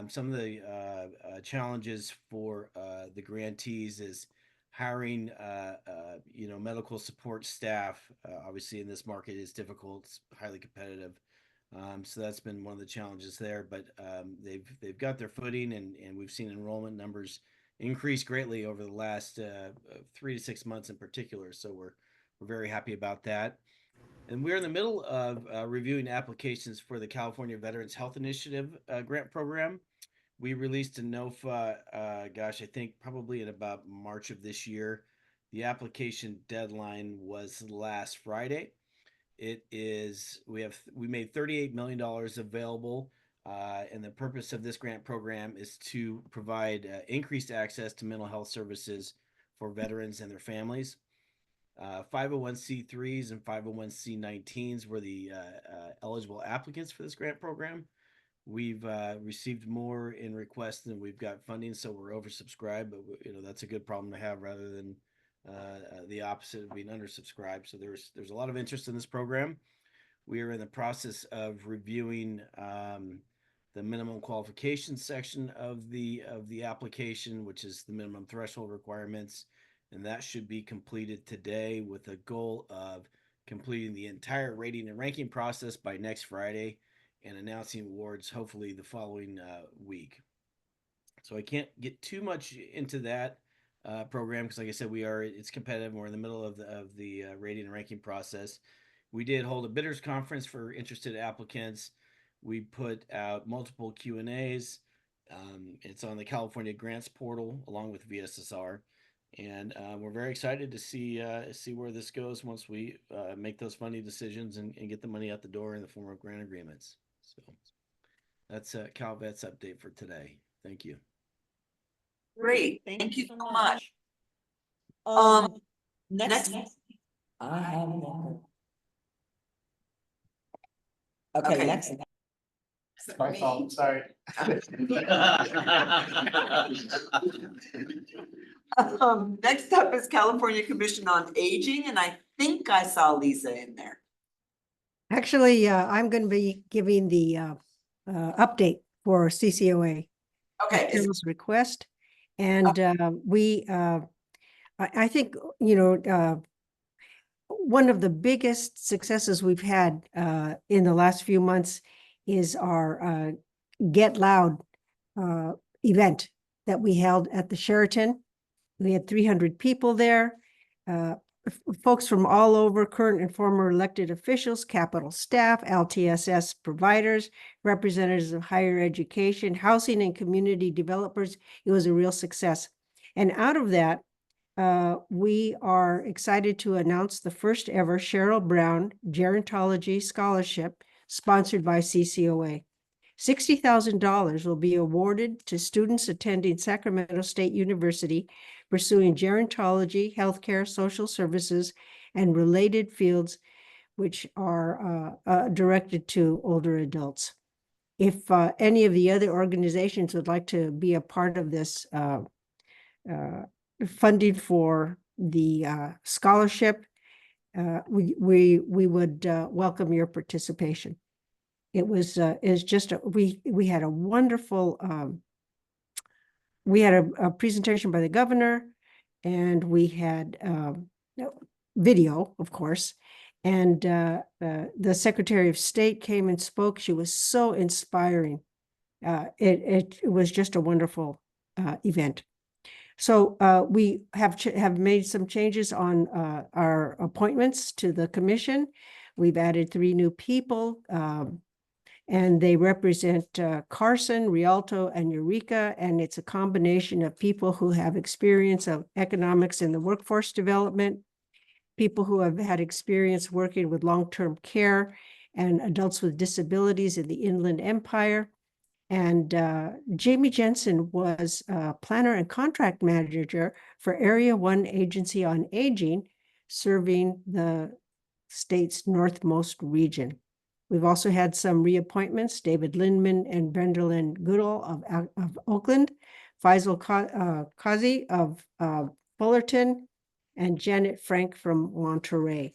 Some of the challenges for the grantees is hiring, medical support staff. Obviously, in this market is difficult; it's highly competitive. So that's been one of the challenges there. But they've got their footing, and we've seen enrollment numbers increase greatly over the last 3 to 6 months in particular. So we're very happy about that. And we're in the middle of reviewing applications for the California Veterans Health Initiative grant program. We released a NOFA, gosh, I think probably in about March of this year. The application deadline was last Friday. We made $38 million available. And the purpose of this grant program is to provide increased access to mental health services for veterans and their families. 501c3s and 501c19s were the eligible applicants for this grant program. We've received more in requests than we've got funding, so we're oversubscribed, but that's a good problem to have rather than the opposite of being undersubscribed. So there's a lot of interest in this program. We are in the process of reviewing the minimum qualifications section of the application, which is the minimum threshold requirements, and that should be completed today with a goal of completing the entire rating and ranking process by next Friday and announcing awards hopefully the following week. So I can't get too much into that program because, like I said, it's competitive and we're in the middle of the rating and ranking process. We did hold a bidders conference for interested applicants. We put out multiple Q&As. It's on the California Grants portal along with VSSR. And we're very excited to see where this goes once we make those funding decisions and get the money out the door in the form of grant agreements. So that's CalVet's update for today. Thank you. Great, thank you so much. Next. I have one. Okay, next. My fault, sorry. Next up is California Commission on Aging, and I think I saw Lisa in there. Actually, I'm going to be giving the update for CCOA. Okay. Carol's request. And I think, one of the biggest successes we've had in the last few months is our Get Loud event that we held at the Sheraton. We had 300 people there, folks from all over, current and former elected officials, Capitol staff, LTSS providers, representatives of higher education, housing and community developers. It was a real success. And out of that, we are excited to announce the first ever Cheryl Brown Gerontology Scholarship sponsored by CCOA. $60,000 will be awarded to students attending Sacramento State University pursuing gerontology, healthcare, social services, and related fields which are directed to older adults. If any of the other organizations would like to be a part of this funding for the scholarship, we would welcome your participation. It was just we had a wonderful a presentation by the governor, and we had video, of course, and the Secretary of State came and spoke. She was so inspiring. It was just a wonderful event. So we have made some changes on our appointments to the commission. We've added 3 new people, and they represent Carson, Rialto, and Eureka, and it's a combination of people who have experience of economics in the workforce development, people who have had experience working with long-term care and adults with disabilities in the Inland Empire. And Jamie Jensen was planner and contract manager for Area 1 Agency on Aging, serving the state's northmost region. We've also had some reappointments, David Lindman and Brendelyn Goodall of Oakland, Faisal Kazi of Fullerton, and Janet Frank from Monterey.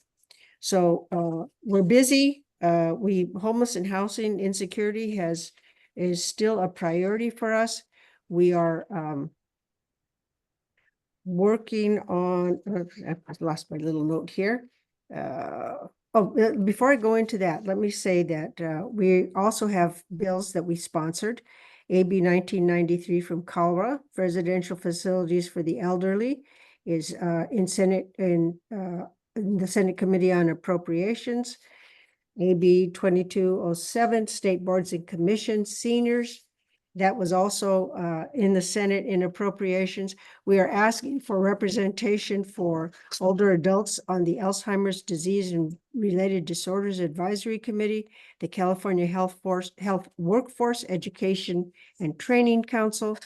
So we're busy. Homeless and housing insecurity is still a priority for us. We are working on, I've lost my little note here. Before I go into that, let me say that we also have bills that we sponsored. AB 1993 from CALRA, Residential Facilities for the Elderly, is in the Senate Committee on Appropriations. AB 2207, State Boards and Commissions, Seniors, That was also in the Senate in appropriations. We are asking for representation for older adults on the Alzheimer's Disease and Related Disorders Advisory Committee, the California Health Workforce Education and Training Council,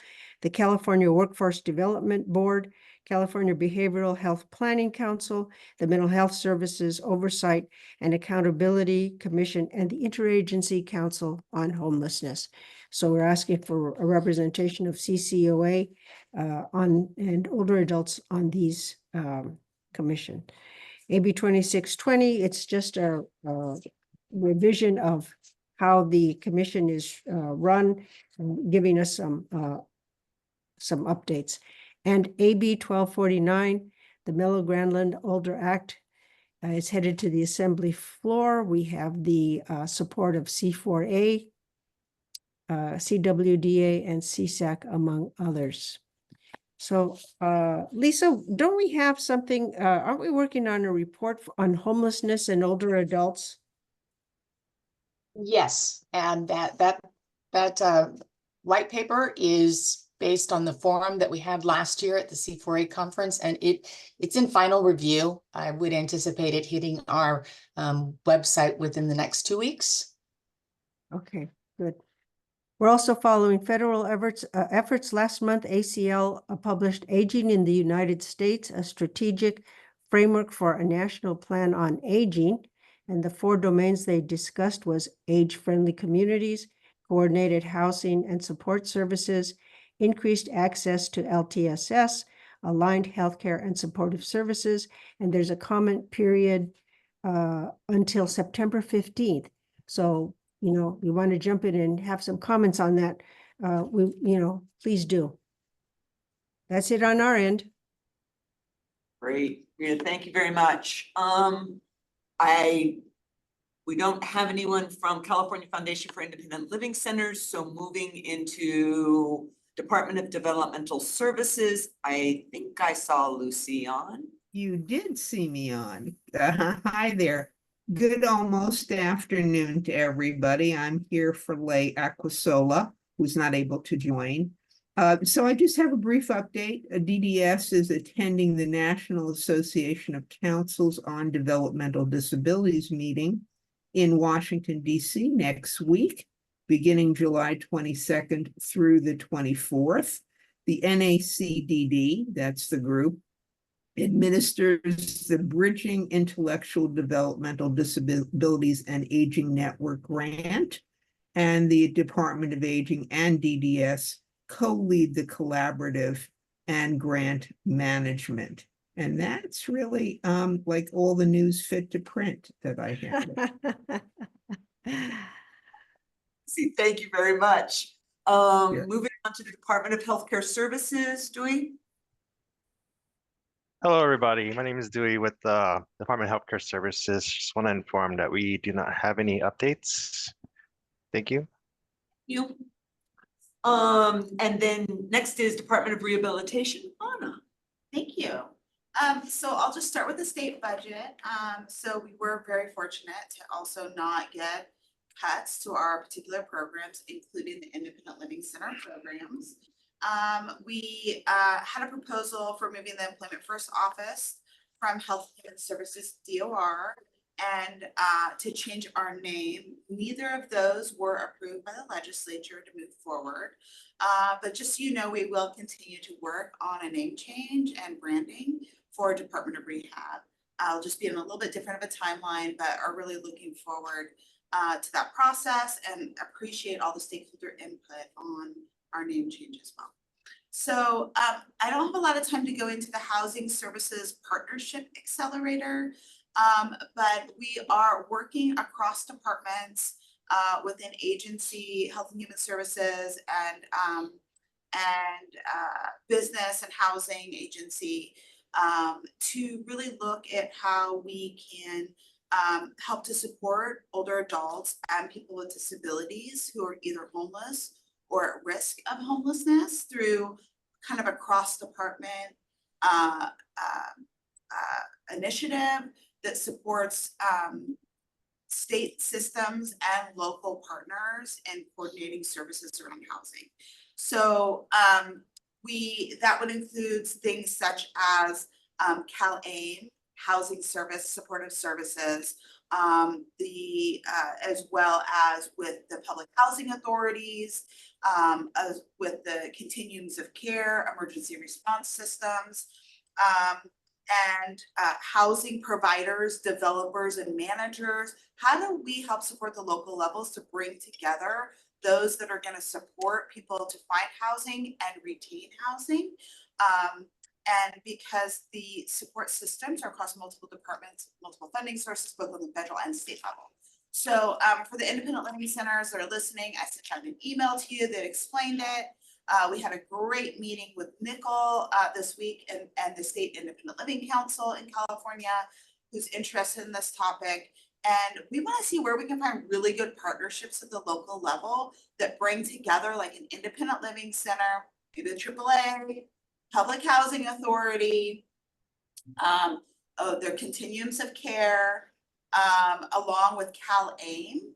the California Workforce Development Board, California Behavioral Health Planning Council, the Mental Health Services Oversight and Accountability Commission, and the Interagency Council on Homelessness. So we're asking for a representation of CCOA and older adults on these commission. AB 2620, it's just a revision of how the commission is run, giving us some updates. And AB 1249, the Mellow Granland Older Act, is headed to the Assembly floor. We have the support of C4A, CWDA, and CSAC, among others. So, Lisa, don't we have something, aren't we working on a report on homelessness and older adults? Yes, and that white paper is based on the forum that we had last year at the C4A conference, and it's in final review. I would anticipate it hitting our website within the next 2 weeks. Okay, good. We're also following federal efforts. Last month, ACL published Aging in the United States, a strategic framework for a national plan on aging. And the 4 domains they discussed was age-friendly communities, coordinated housing and support services, increased access to LTSS, aligned healthcare and supportive services. And there's a comment period until September 15th. So, you want to jump in and have some comments on that, please do. That's it on our end. Great, Rita, thank you very much. We don't have anyone from California Foundation for Independent Living Centers, so moving into Department of Developmental Services, I think I saw Lucy on. You did see me on. Hi there. Good almost afternoon to everybody. I'm here for Lay Aquasola, who's not able to join. So I just have a brief update. DDS is attending the National Association of Councils on Developmental Disabilities meeting in Washington, D.C. next week, beginning July 22nd through the 24th. The NACDD, that's the group, administers the Bridging Intellectual Developmental Disabilities and Aging Network grant, and the Department of Aging and DDS co-lead the collaborative and grant management. And that's really like all the news fit to print that I have. Thank you very much. Moving on to the Department of Healthcare Services, Dewey. Hello, everybody. My name is Dewey with the Department of Healthcare Services. Just want to inform that we do not have any updates. Thank you. And then next is Department of Rehabilitation, Anna. Thank you. So I'll just start with the state budget. So we were very fortunate to also not get cuts to our particular programs, including the Independent Living Center programs. We had a proposal for moving the Employment First Office from Health and Human Services DOR and to change our name. Neither of those were approved by the legislature to move forward. But just so you know, we will continue to work on a name change and branding for Department of Rehab. I'll just be in a little bit different of a timeline, but are really looking forward to that process and appreciate all the stakeholder input on our name change as well. So I don't have a lot of time to go into the Housing Services Partnership Accelerator, but we are working across departments within agency, Health and Human Services, and business and housing agency to really look at how we can help to support older adults and people with disabilities who are either homeless or at risk of homelessness through kind of a cross-department initiative that supports state systems and local partners in coordinating services around housing. So that would include things such as CalAIM, Housing Service Supportive Services, as well as with the public housing authorities, as with the continuums of care, emergency response systems, and housing providers, developers, and managers. How do we help support the local levels to bring together those that are going to support people to find housing and retain housing? And because the support systems are across multiple departments, multiple funding sources, both on the federal and state level. So for the independent living centers that are listening, I sent out an email to you that explained it. We had a great meeting with Nickel this week and the State Independent Living Council in California, who's interested in this topic. And we want to see where we can find really good partnerships at the local level that bring together like an independent living center, maybe the AAA, Public Housing Authority, their continuums of care, along with CalAIM,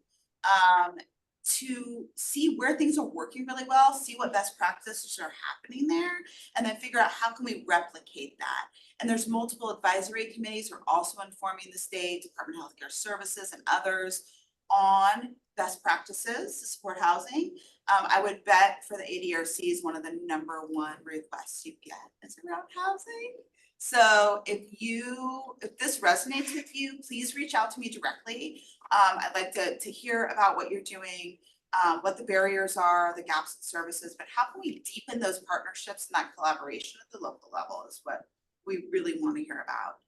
to see where things are working really well, see what best practices are happening there, and then figure out how can we replicate that. And there's multiple advisory committees who are also informing the state, Department of Healthcare Services, and others on best practices to support housing. I would bet for the ADRC is one of the #1 requests you get is around housing. So if this resonates with you, please reach out to me directly. I'd like to hear about what you're doing, what the barriers are, the gaps in services, but how can we deepen those partnerships and that collaboration at the local level is what we really want to hear about.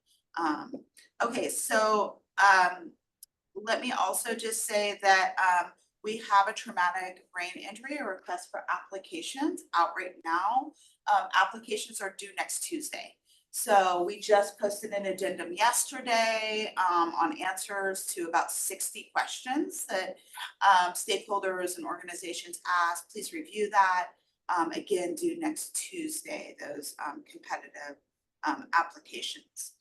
Okay, so let me also just say that we have a traumatic brain injury, a request for applications out right now. Applications are due next Tuesday. So we just posted an addendum yesterday on answers to about 60 questions that stakeholders and organizations asked. Please review that. Again, due next Tuesday, those competitive applications.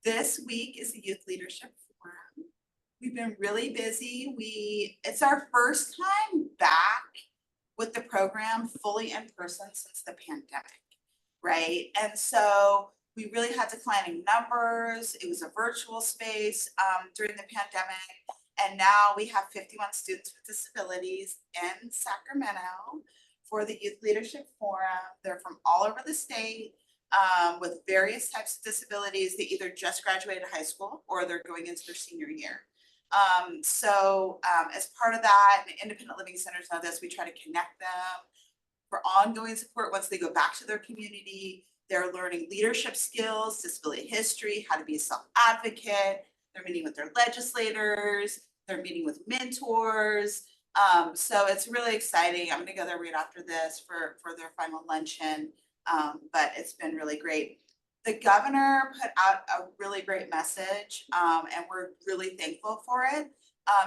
This week is the Youth Leadership Forum. We've been really busy. It's our first time back with the program fully in person since the pandemic. Right. And so we really had declining numbers. It was a virtual space during the pandemic. And now we have 51 students with disabilities in Sacramento for the Youth Leadership Forum. They're from all over the state with various types of disabilities. They either just graduated high school or they're going into their senior year. As part of that, and independent living centers know this, we try to connect them for ongoing support once they go back to their community. They're learning leadership skills, disability history, how to be a self-advocate. They're meeting with their legislators. They're meeting with mentors. So it's really exciting. I'm gonna go there right after this for their final luncheon, but it's been really great. The governor put out a really great message and we're really thankful for it.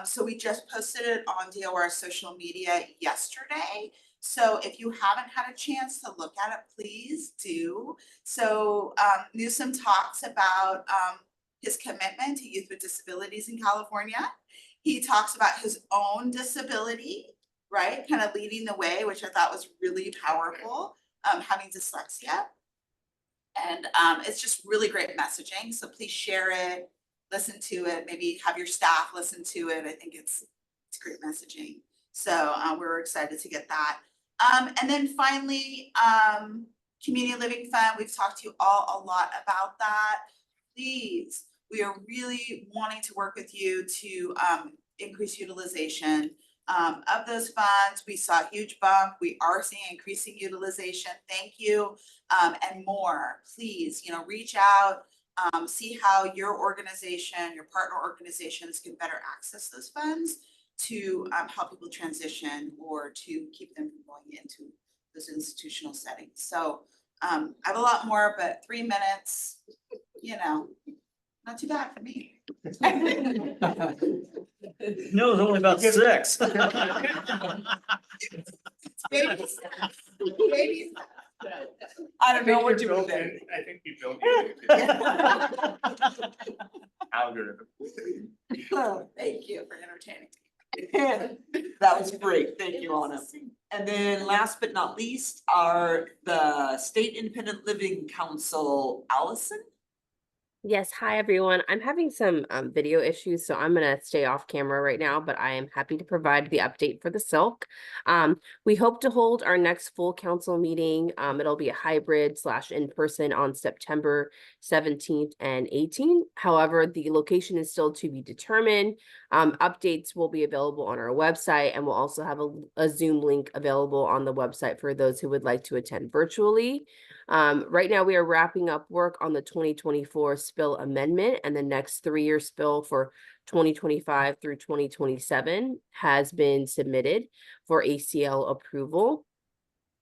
So we just posted it on DOR social media yesterday. So if you haven't had a chance to look at it, please do. So Newsom talks about his commitment to youth with disabilities in California. He talks about his own disability, right? Kind of leading the way, which I thought was really powerful, having dyslexia. And it's just really great messaging. So please share it, listen to it, maybe have your staff listen to it. I think it's great messaging. So we're excited to get that. And then finally, Community Living Fund, we've talked to you all a lot about that. Please, we are really wanting to work with you to increase utilization of those funds. We saw a huge bump. We are seeing increasing utilization. Thank you. And more, please, reach out, see how your organization, your partner organizations can better access those funds to help people transition or to keep them from going into those institutional settings. So I have a lot more, but 3 minutes, not too bad for me. No, it's only about 6. Baby steps. Baby steps. I don't know what you will do. I think you built it. algorithm. Thank you. For entertaining. That was great. Thank you, Anna. And then last but not least are the State Independent Living Council, Allison. Yes, hi everyone. I'm having some video issues, so I'm gonna stay off camera right now, but I am happy to provide the update for the Silk. We hope to hold our next full council meeting. It'll be a hybrid / in-person on September 17th and 18th. However, the location is still to be determined. Updates will be available on our website, and we'll also have a Zoom link available on the website for those who would like to attend virtually. Right now, we are wrapping up work on the 2024 spill amendment, and the next 3-year spill for 2025 through 2027 has been submitted for ACL approval.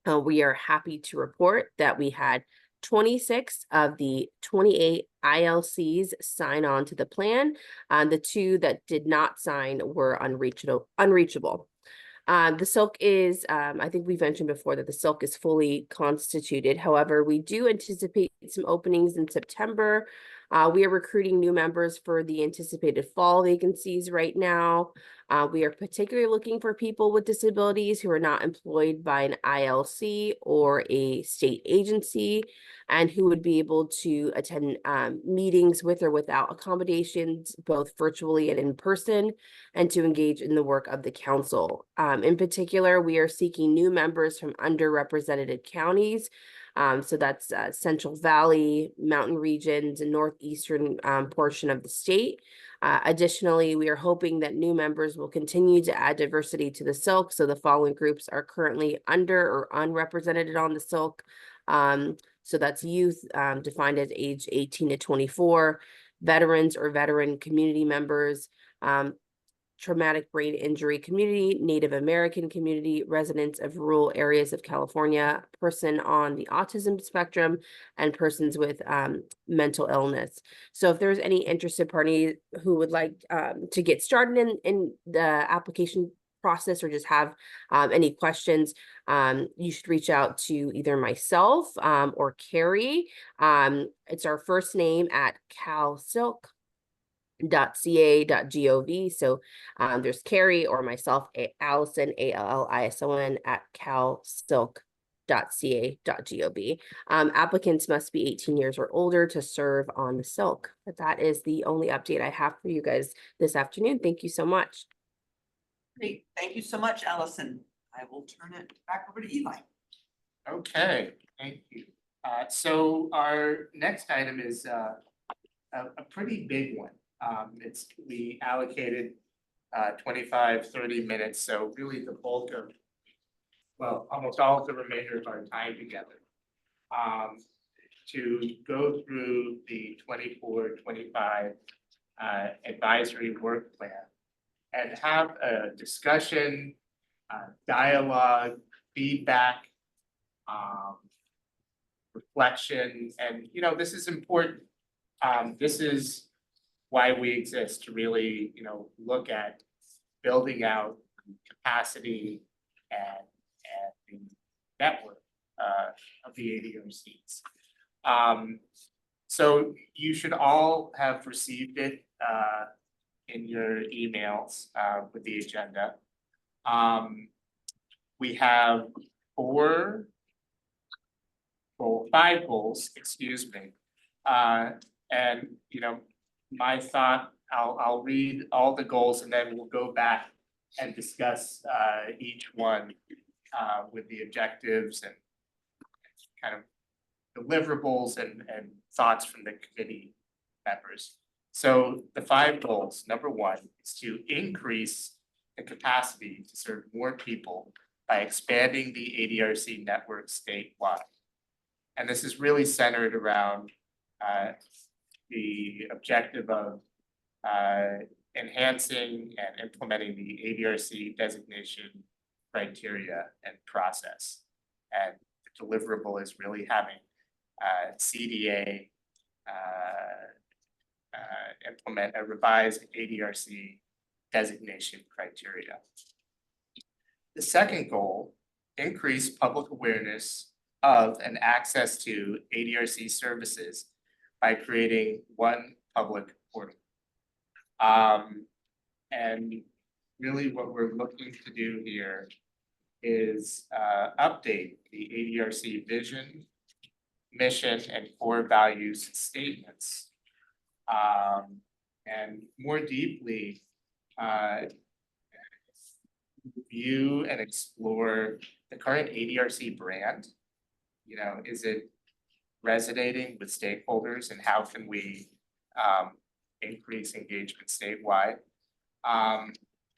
We are happy to report that we had 26 of the 28 ILCs sign on to the plan. The 2 that did not sign were unreachable. The Silk is, I think we've mentioned before that the Silk is fully constituted. However, we do anticipate some openings in September. We are recruiting new members for the anticipated fall vacancies right now. We are particularly looking for people with disabilities who are not employed by an ILC or a state agency, and who would be able to attend meetings with or without accommodations, both virtually and in person, and to engage in the work of the council. In particular, we are seeking new members from underrepresented counties. So that's Central Valley, Mountain Regions, and Northeastern portion of the state. Additionally, we are hoping that new members will continue to add diversity to the Silk. So the following groups are currently under or unrepresented on the Silk. So that's youth, defined as age 18 to 24, veterans or veteran community members, traumatic brain injury community, Native American community, residents of rural areas of California, person on the autism spectrum, and persons with mental illness. So if there's any interested party who would like to get started in the application process or just have any questions, you should reach out to either myself or Carrie. It's our first name at calsilk.ca.gov. So there's Carrie or myself, Allison, ALLISON at calsilk.ca.gov. Applicants must be 18 years or older to serve on the Silk. But that is the only update I have for you guys this afternoon. Thank you so much. Great. Thank you so much, Allison. I will turn it back over to Eli. Okay, thank you. So our next item is a pretty big one. We allocated 25-30 minutes, so really the bulk of, well, almost all of the remainder of our time together to go through the 24-25 advisory work plan and have a discussion, dialogue, feedback, reflection, and this is important. This is why we exist, to really look at building out capacity and the network of the ADRCs. So you should all have received it in your emails with the agenda. We have 5 goals, excuse me. And my thought, I'll read all the goals and then we'll go back and discuss each one with the objectives and kind of deliverables and thoughts from the committee members. So the 5 goals, number 1 is to increase the capacity to serve more people by expanding the ADRC network statewide. And this is really centered around the objective of enhancing and implementing the ADRC designation criteria and process. And the deliverable is really having CDA implement a revised ADRC designation criteria. The second goal, increase public awareness of and access to ADRC services by creating one public portal. And really what we're looking to do here is update the ADRC vision, mission, and core values statements. And more deeply, view and explore the current ADRC brand. You know, is it resonating with stakeholders, and how can we increase engagement statewide?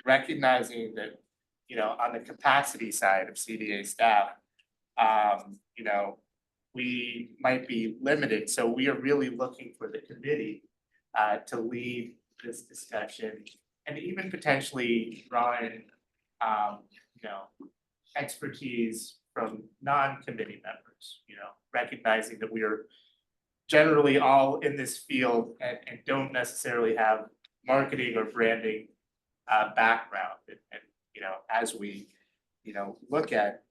Recognizing that, you know, on the capacity side of CDA staff, you know, we might be limited. So we are really looking for the committee to lead this discussion, and even potentially draw in, you know, expertise from non-committee members, you know, recognizing that we are generally all in this field and don't necessarily have marketing or branding background. And, you know, as we, you know, look at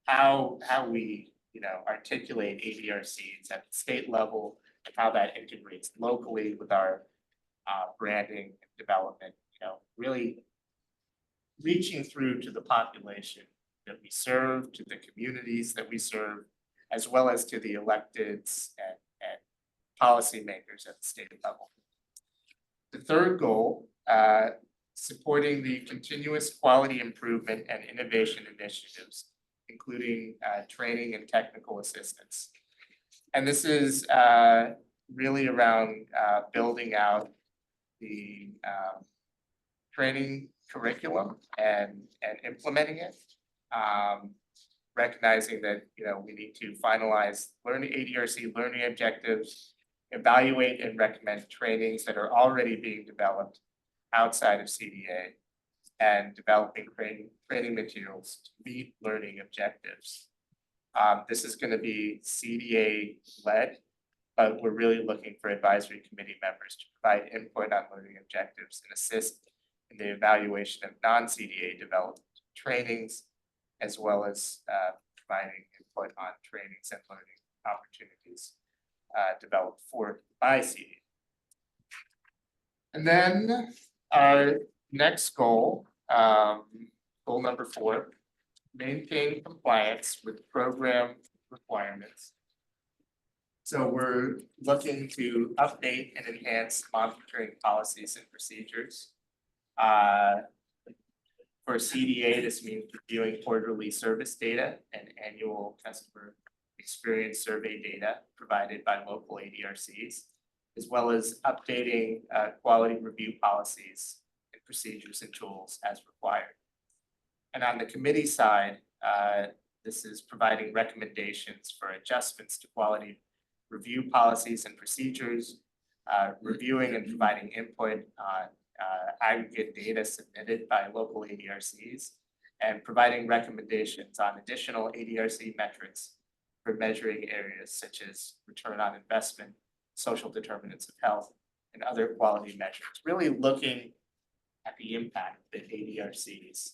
how we, you know, articulate ADRCs at the state level, and how that integrates locally with our branding and development, you know, really reaching through to the population that we serve, to the communities that we serve, as well as to the electeds and policymakers at the state level. The third goal, supporting the continuous quality improvement and innovation initiatives, including training and technical assistance. And this is really around building out the training curriculum and implementing it. Recognizing that, you know, we need to finalize ADRC learning objectives, evaluate and recommend trainings that are already being developed outside of CDA, and developing training materials to meet learning objectives. This is going to be CDA led, but we're really looking for advisory committee members to provide input on learning objectives and assist in the evaluation of non-CDA developed trainings, as well as providing input on trainings and learning opportunities developed by CDA. And then our next goal, goal number 4, maintain compliance with program requirements. So we're looking to update and enhance monitoring policies and procedures. For CDA, this means reviewing quarterly service data and annual customer experience survey data provided by local ADRCs, as well as updating quality review policies and procedures and tools as required. And on the committee side, this is providing recommendations for adjustments to quality review policies and procedures, reviewing and providing input on aggregate data submitted by local ADRCs, and providing recommendations on additional ADRC metrics for measuring areas such as return on investment, social determinants of health, and other quality measures, really looking at the impact that ADRCs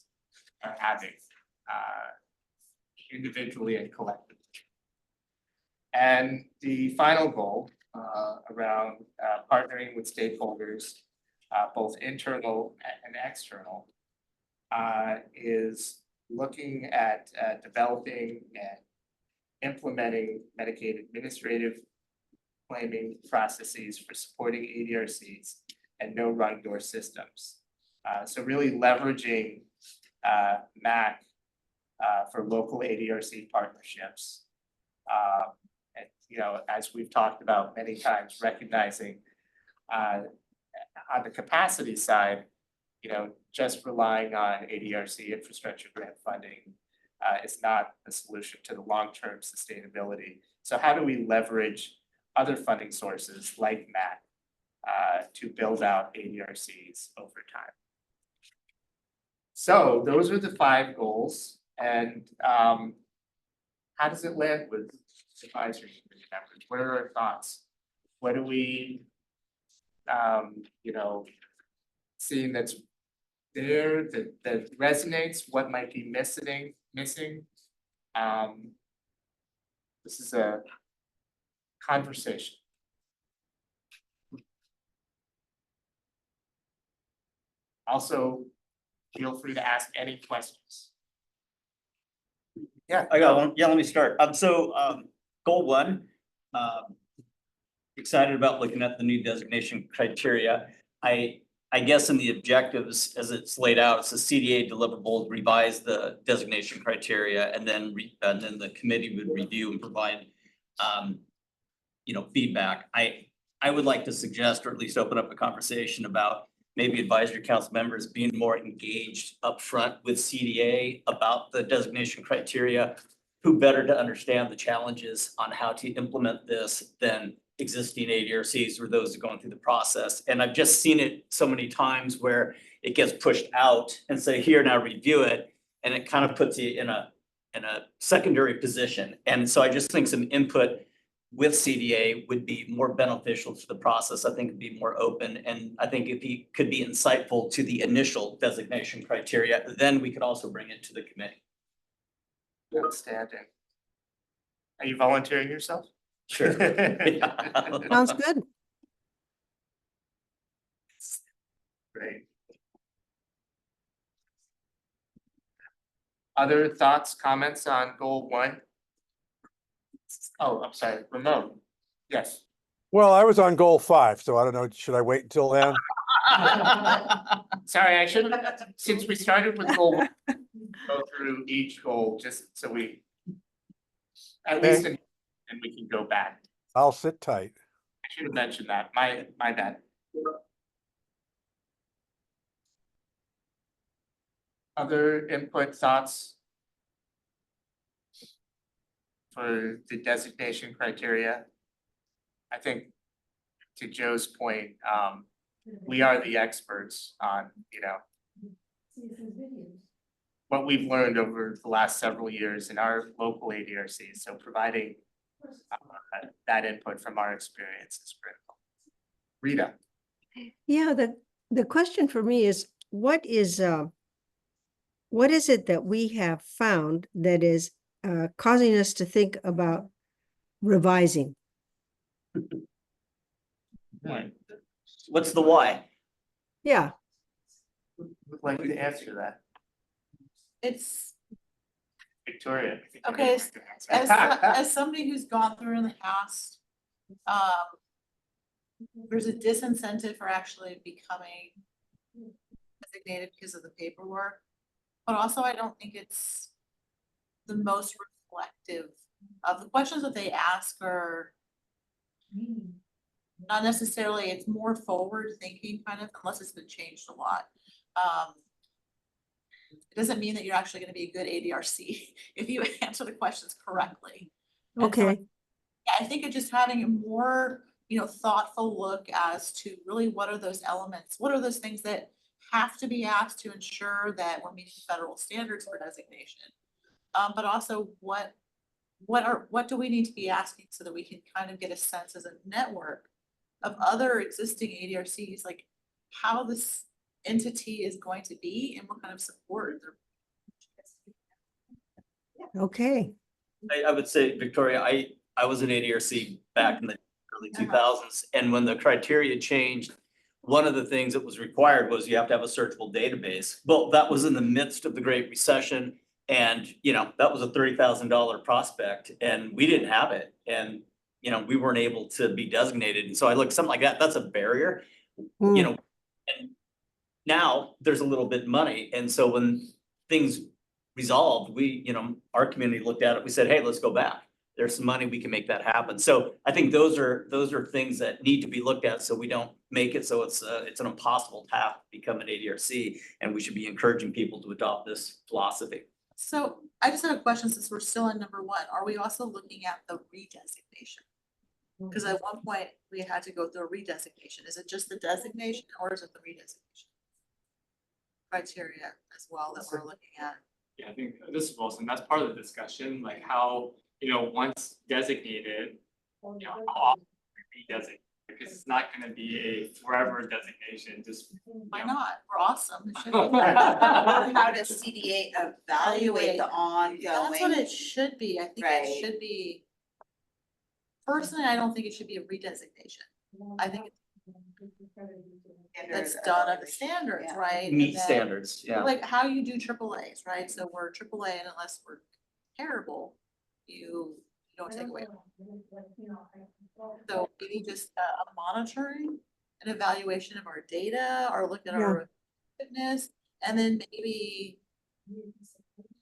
are having individually and collectively. And the final goal around partnering with stakeholders, both internal and external, is looking at developing and implementing Medicaid administrative claiming processes for supporting ADRCs and no wrong door systems. So really leveraging MAC for local ADRC partnerships. And, you know, as we've talked about many times, recognizing on the capacity side, you know, just relying on ADRC infrastructure grant funding is not the solution to the long-term sustainability. So how do we leverage other funding sources like MAC to build out ADRCs over time? So those are the 5 goals. And how does it land with advisory committee members? What are our thoughts? What do we, you know, seeing that's there that resonates? What might be missing? This is a conversation. Also, feel free to ask any questions. Yeah. I got one. Yeah, let me start. Goal one, excited about looking at the new designation criteria. I guess in the objectives, as it's laid out, it's a CDA deliverable, revise the designation criteria, and then the committee would review and provide, feedback. I would like to suggest, or at least open up a conversation about maybe advisory council members being more engaged upfront with CDA about the designation criteria. Who better to understand the challenges on how to implement this than existing ADRCs or those going through the process. And I've just seen it so many times where it gets pushed out and say, here, now review it. And it kind of puts you in a secondary position. And so I just think some input with CDA would be more beneficial to the process. I think it'd be more open. And I think if he could be insightful to the initial designation criteria, then we could also bring it to the committee. Outstanding. Are you volunteering yourself? Sure. Sounds good. Great. Other thoughts, comments on goal one? Oh, I'm sorry, Ramon. Yes. Well, I was on goal 5, so I don't know, should I wait until then? Sorry, I should have, since we started with goal one, go through each goal just so we at least, and we can go back. I'll sit tight. I should have mentioned that. My bad. Other input, thoughts for the designation criteria? I think to Joe's point, we are the experts on, what we've learned over the last several years in our local ADRC. So providing that input from our experience is critical. Rita. Yeah, the question for me is, what is it that we have found that is causing us to think about revising? What's the why? Yeah. Would like to answer that. It's Victoria. okay. As somebody who's gone through in the past, there's a disincentive for actually becoming designated because of the paperwork. But also, I don't think it's the most reflective of the questions that they ask are not necessarily, it's more forward thinking kind of, unless it's been changed a lot. It doesn't mean that you're actually going to be a good ADRC if you answer the questions correctly. Okay. So, yeah, I think it's just having a more, thoughtful look as to really what are those elements, what are those things that have to be asked to ensure that we're meeting federal standards for designation. But also what do we need to be asking so that we can kind of get a sense as a network of other existing ADRCs, like how this entity is going to be and what kind of support they're. Okay. I would say, Victoria, I was an ADRC back in the early 2000s, and when the criteria changed, one of the things that was required was you have to have a searchable database. Well, that was in the midst of the Great Recession, and that was a $30,000 prospect, and we didn't have it, and we weren't able to be designated. And so I look, something like that, that's a barrier, and now there's a little bit of money. And so when things resolved, we, our community looked at it, we said, hey, let's go back. There's some money, we can make that happen. So I think those are things that need to be looked at so we don't make it so it's an impossible task to become an ADRC, and we should be encouraging people to adopt this philosophy. So I just have a question, since we're still on number 1, are we also looking at the redesignation? Because at one point we had to go through a redesignation. Is it just the designation or is it the redesignation criteria as well that we're looking at? Yeah, I think this is Wilson. That's part of the discussion, like how, once designated, how often we redesignate, because it's not going to be a forever designation. Just why not? We're awesome. How does CDA evaluate the ongoing? That's what it should be. I think it should be. Personally, I don't think it should be a redesignation. I think that's done at the standards, right? Meet And then, standards, yeah. like how you do AAAs, right? So we're AAA and unless we're terrible, you don't take away. So maybe just a monitoring and evaluation of our data or look at our fitness, and then maybe, you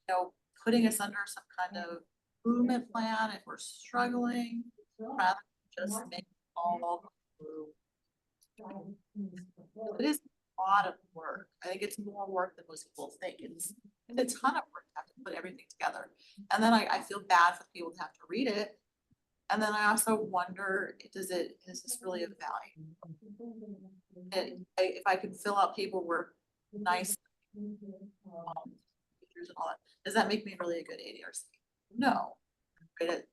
know, putting us under some kind of improvement plan if we're struggling, rather than just make all through. It is a lot of work. I think it's more work than most people think. It's a ton of work to have to put everything together. And then I feel bad for people to have to read it. And then I also wonder, is this really of value? And if I could fill out paperwork nice, pictures and all that, does that make me really a good ADRC? No. Right?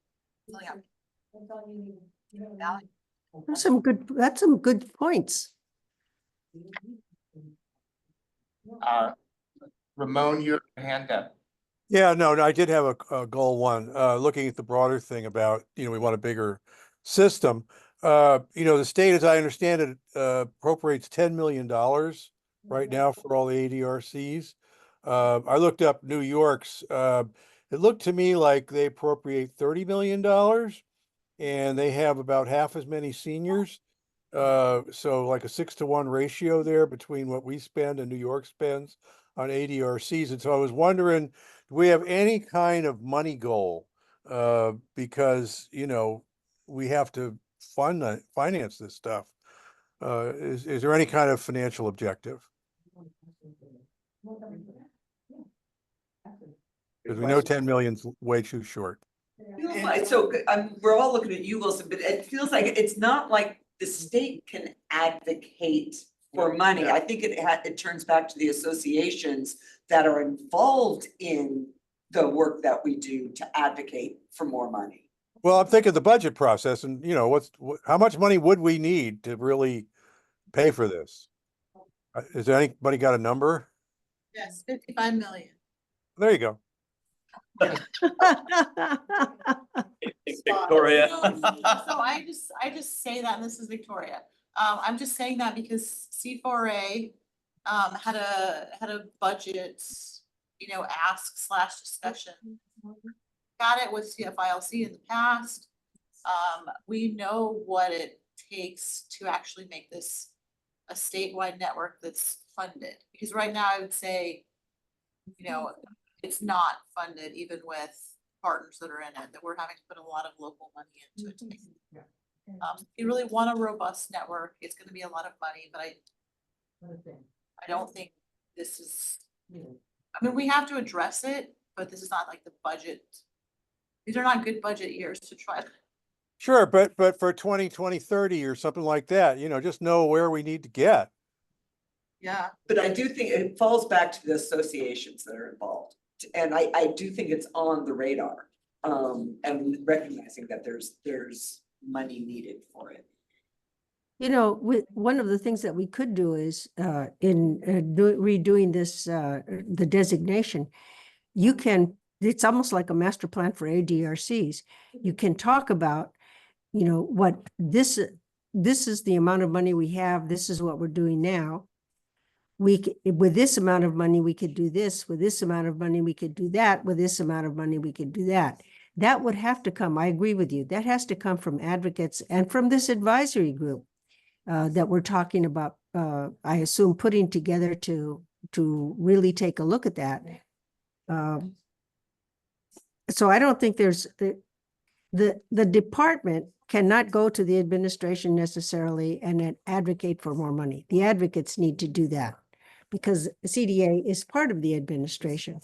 That's some good points. Ramon, your hand up. Yeah, no, I did have a goal one, looking at the broader thing about, we want a bigger system. The state, as I understand it, appropriates $10 million right now for all the ADRCs. I looked up New York's, it looked to me like they appropriate $30 million and they have about half as many seniors. So like a 6-to-1 ratio there between what we spend and New York spends on ADRCs. And so I was wondering, do we have any kind of money goal? Because, we have to finance this stuff. Is there any kind of financial objective? Because we know 10 million's way too short. Feels like, so we're all looking at you, Wilson, but it feels like it's not like the state can advocate for money. I think it turns back to the associations that are involved in the work that we do to advocate for more money. Well, I'm thinking the budget process and, how much money would we need to really pay for this? Is there anybody got a number? Yes, 55 million. There you go. Victoria. So I just say that, and this is Victoria. I'm just saying that because C4A had a budget, ask/discussion. Got it with CFILC in the past. We know what it takes to actually make this a statewide network that's funded. Because right now I would say, it's not funded even with partners that are in it, that we're having to put a lot of local money into it to make it. If you really want a robust network, it's gonna be a lot of money, but I don't think this is, we have to address it, but this is not like the budget. These are not good budget years to try. Sure, but for 2020, 30 or something like that, just know where we need to get. Yeah. But I do think it falls back to the associations that are involved. And I do think it's on the radar, and recognizing that there's money needed for it. One of the things that we could do is in redoing this, the designation, it's almost like a master plan for ADRCs. You can talk about, what this is the amount of money we have. This is what we're doing now. With this amount of money, we could do this. With this amount of money, we could do that. With this amount of money, we could do that. That would have to come. I agree with you. That has to come from advocates and from this advisory group that we're talking about. I assume putting together to really take a look at that. So I don't think there's the department cannot go to the administration necessarily and advocate for more money. The advocates need to do that because CDA is part of the administration.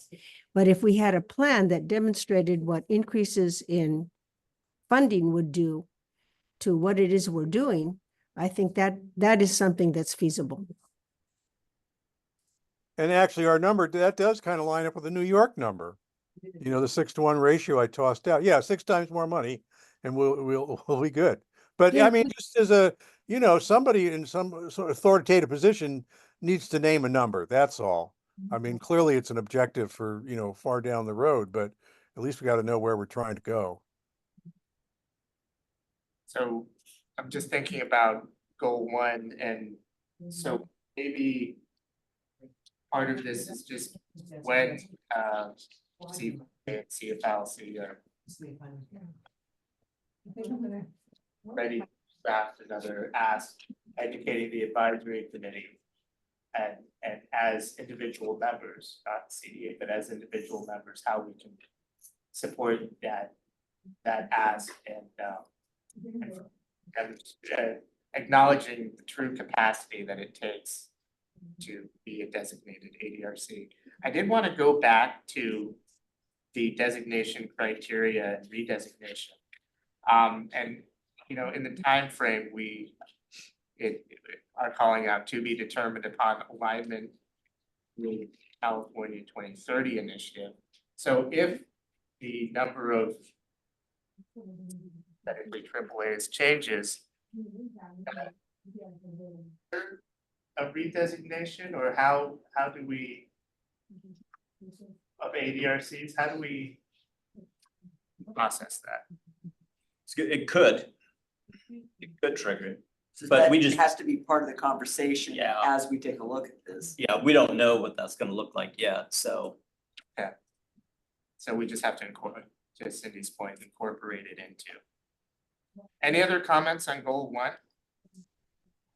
But if we had a plan that demonstrated what increases in funding would do to what it is we're doing, I think that is something that's feasible. And actually our number, that does kind of line up with the New York number. The 6-to-1 ratio I tossed out. Yeah, 6 times more money and we'll be good. But Yeah. Just as a, somebody in some sort of authoritative position needs to name a number. That's all. Clearly it's an objective for, far down the road, but at least we got to know where we're trying to go. So I'm just thinking about goal one, and so maybe part of this is just when CFLC are ready to draft another ask, educating the advisory committee. And as individual members, not CDA, but as individual members, how we can support that ask and acknowledging the true capacity that it takes to be a designated ADRC. I did want to go back to the designation criteria and redesignation. And you know, in the time frame, we are calling out to be determined upon alignment with California 2030 initiative. So if the number of that in the AAA's changes, a redesignation, or how do we of ADRCs, how do we process that? It could trigger it. So But that we just- has to be part of the conversation Yeah. as we take a look at this. Yeah, we don't know what that's gonna look like yet, so. Yeah. So we just have to incorporate, to Cindy's point, incorporate it into. Any other comments on goal one?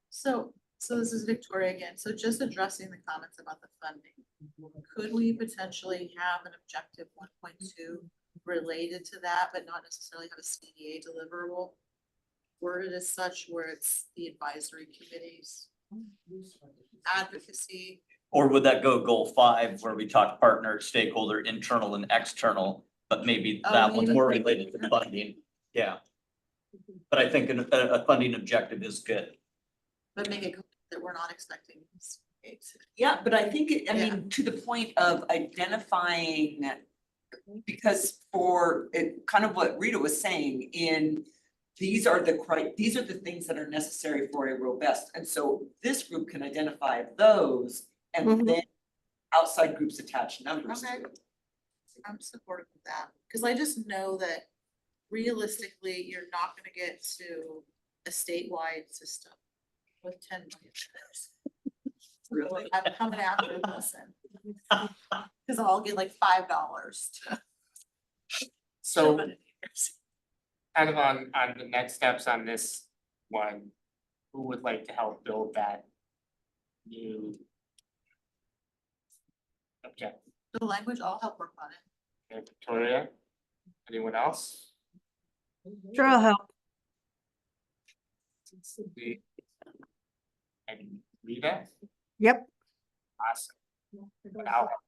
So this is Victoria again. So just addressing the comments about the funding. Could we potentially have an objective 1.2 related to that, but not necessarily have a CDA deliverable? Worded as such where it's the advisory committees, advocacy. Or would that go goal 5 where we talk partner, stakeholder, internal and external, but maybe Oh, that one's maybe. more related to funding, yeah. But I think a funding objective is good. But make it clear that we're not expecting CDAs. Yeah, but I think, I Yeah. mean, to the point of identifying, because for it, kind of what Rita was saying, these are the things that are necessary for a robust, and so this group can identify those and Mhm. then outside groups attach numbers to Okay. it. I'm supportive of that, because I just know that realistically, you're not gonna get to a statewide system with 10 million. Really? I'm coming after this, because I'll get like $5 to. So shove it in here. kind of on the next steps on this one, who would like to help build that new objective? The language, I'll help work on it. Okay, Victoria, anyone else? Sure, I'll help. Cindy? And Rita? Yep. Awesome. And I'll help.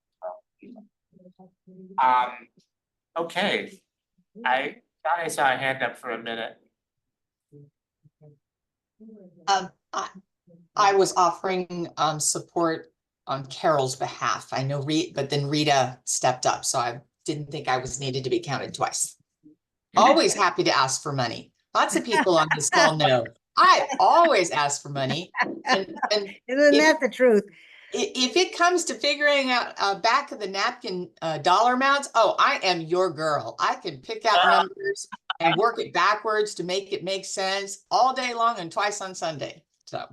Okay, I thought I saw a hand up for a minute. I was offering support on Carol's behalf. I know but then Rita stepped up, so I didn't think I was needed to be counted twice. Always happy to ask for money. Lots of people on this call know. I always ask for money. And Isn't that the truth? if it comes to figuring out back of the napkin dollar amounts, oh, I am your girl. I can pick out numbers and work it backwards to make it make sense all day long and twice on Sunday. So,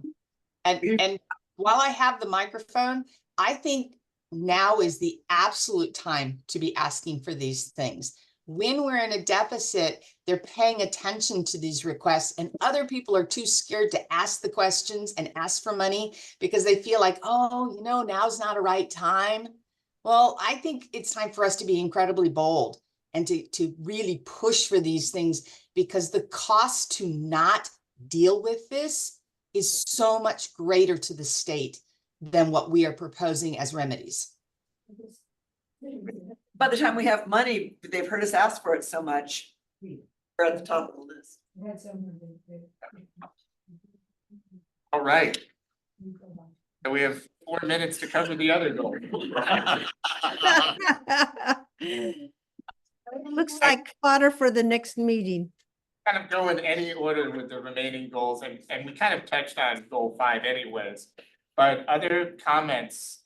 and while I have the microphone, I think now is the absolute time to be asking for these things. When we're in a deficit, they're paying attention to these requests, and other people are too scared to ask the questions and ask for money because they feel like, oh, now's not a right time. Well, I think it's time for us to be incredibly bold and to really push for these things, because the cost to not deal with this is so much greater to the state than what we are proposing as remedies. By the time we have money, they've heard us ask for it so much, we're at the top of the list. All right. So we have 4 minutes to cover the other goal. Looks like fodder for the next meeting. Kind of go in any order with the remaining goals, and we kind of touched on goal 5 anyways. But other comments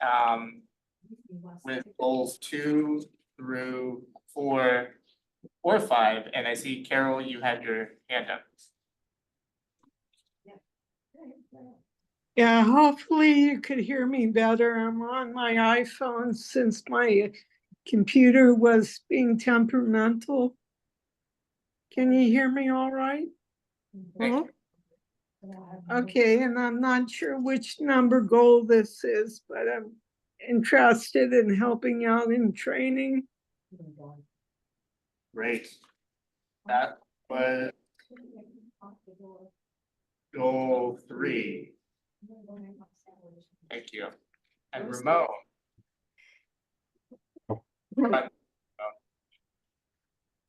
with goals 2 through 4 or 5, and I see Carol, you had your hand up. Yeah, hopefully you could hear me better. I'm on my iPhone since my computer was being temperamental. Can you hear me all right? Hello? Okay, and I'm not sure which number goal this is, but I'm interested in helping out in training. Great. That was goal 3. Thank you. And Ramon.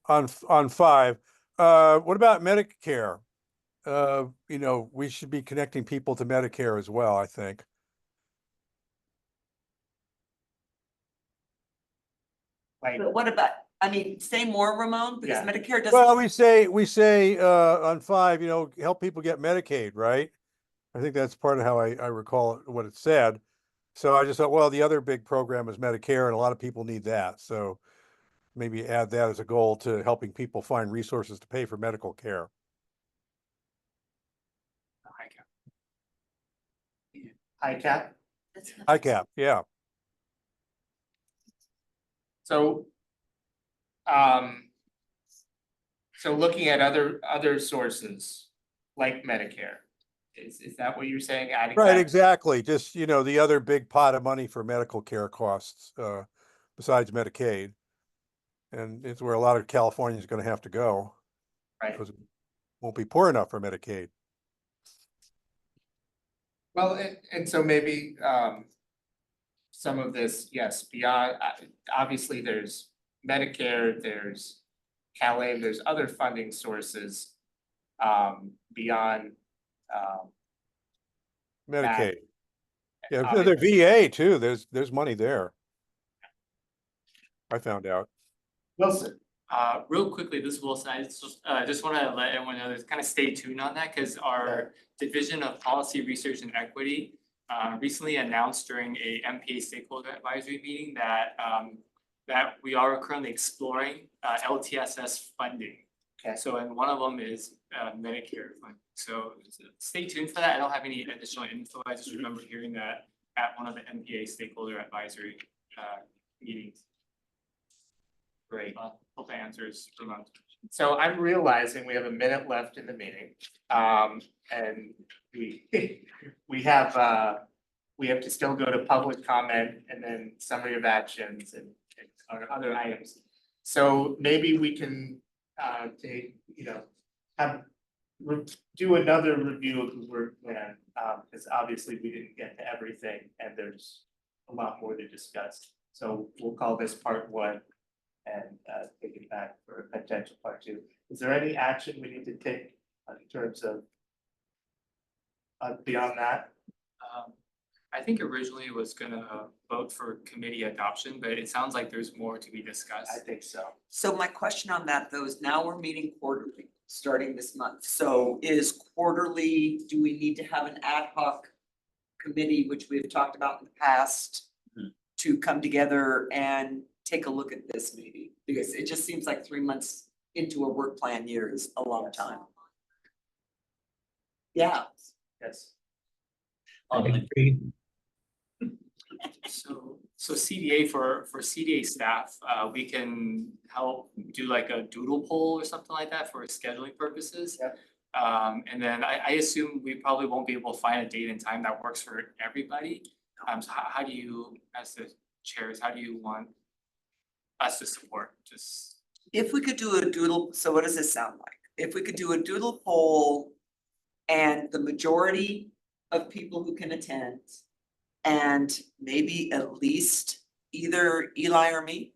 On 5, what about Medicare? You know, we should be connecting people to Medicare as well, I think. Like, But what about, I mean, say more, Ramon, because Yeah. Medicare doesn't. Well, we say on 5, you know, help people get Medicaid, right? I think that's part of how I recall what it said. So I just thought, well, the other big program is Medicare, and a lot of people need that. So maybe add that as a goal to helping people find resources to pay for medical care. ICAP. ICAP, yeah. So, so looking at other sources like Medicare, is that what you're saying? Adding Right, that? exactly. Just, you know, the other big pot of money for medical care costs, besides Medicaid. And it's where a lot of California is going to have to go. Right. Because it won't be poor enough for Medicaid. Well, and so maybe some of this, yes, beyond, obviously there's Medicare, there's CalAIM, there's other funding sources beyond Medicaid. Yeah, obviously. the VA too. There's money there. I found out. Wilson. Real quickly, this is Wilson. I just want to let everyone know, kind of stay tuned on that, because our Division of Policy Research and Equity recently announced during a MPA stakeholder advisory meeting that that we are currently exploring LTSS funding. Okay. So, and one of them is Medicare funding. So stay tuned for that. I don't have any additional info. I just remember hearing that at one of the MPA stakeholder advisory meetings. Great. Hope that answers Ramon's question. So I'm realizing we have a minute left in the meeting. And we have to still go to public comment and then summary of actions and other items. So maybe we can take, do another review of the work plan, because obviously we didn't get to everything and there's a lot more to discuss. So we'll call this part 1 and take it back for a potential part 2. Is there any action we need to take in terms of beyond that? I think originally it was gonna vote for committee adoption, but it sounds like there's more to be discussed. I think so. So my question on that though is now we're meeting quarterly, starting this month. So is quarterly, do we need to have an ad hoc committee, which we've talked about in the past, to come together and take a look at this maybe? Because it just seems like 3 months into a work plan year is a long time. Yeah. Yes. So CDA for CDA staff, we can help do like a doodle poll or something like that for scheduling purposes. Yep. And then I assume we probably won't be able to find a date and time that works for everybody. So how do you, as the chairs, how do you want us to support? Just If we could do a doodle, so what does this sound like? If we could do a doodle poll and the majority of people who can attend, and maybe at least either Eli or me.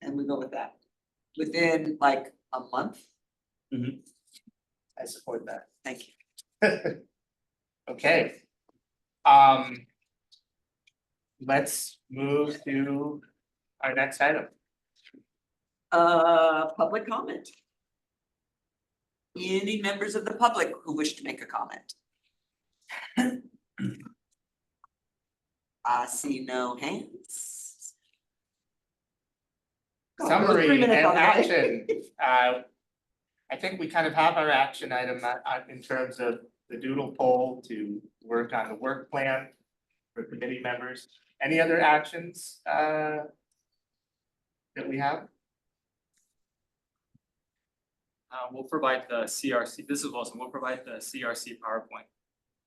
And we go with that. Within like a month. I support that. Thank you. Okay. Let's move to our next item. Public comment. Any members of the public who wish to make a comment? I see no hands. God, we're 3 Summary and minutes on the way. action. I think we kind of have our action item in terms of the doodle poll to work on the work plan for committee members. Any other actions that we have? We'll provide the CRC, this is awesome, we'll provide the CRC PowerPoint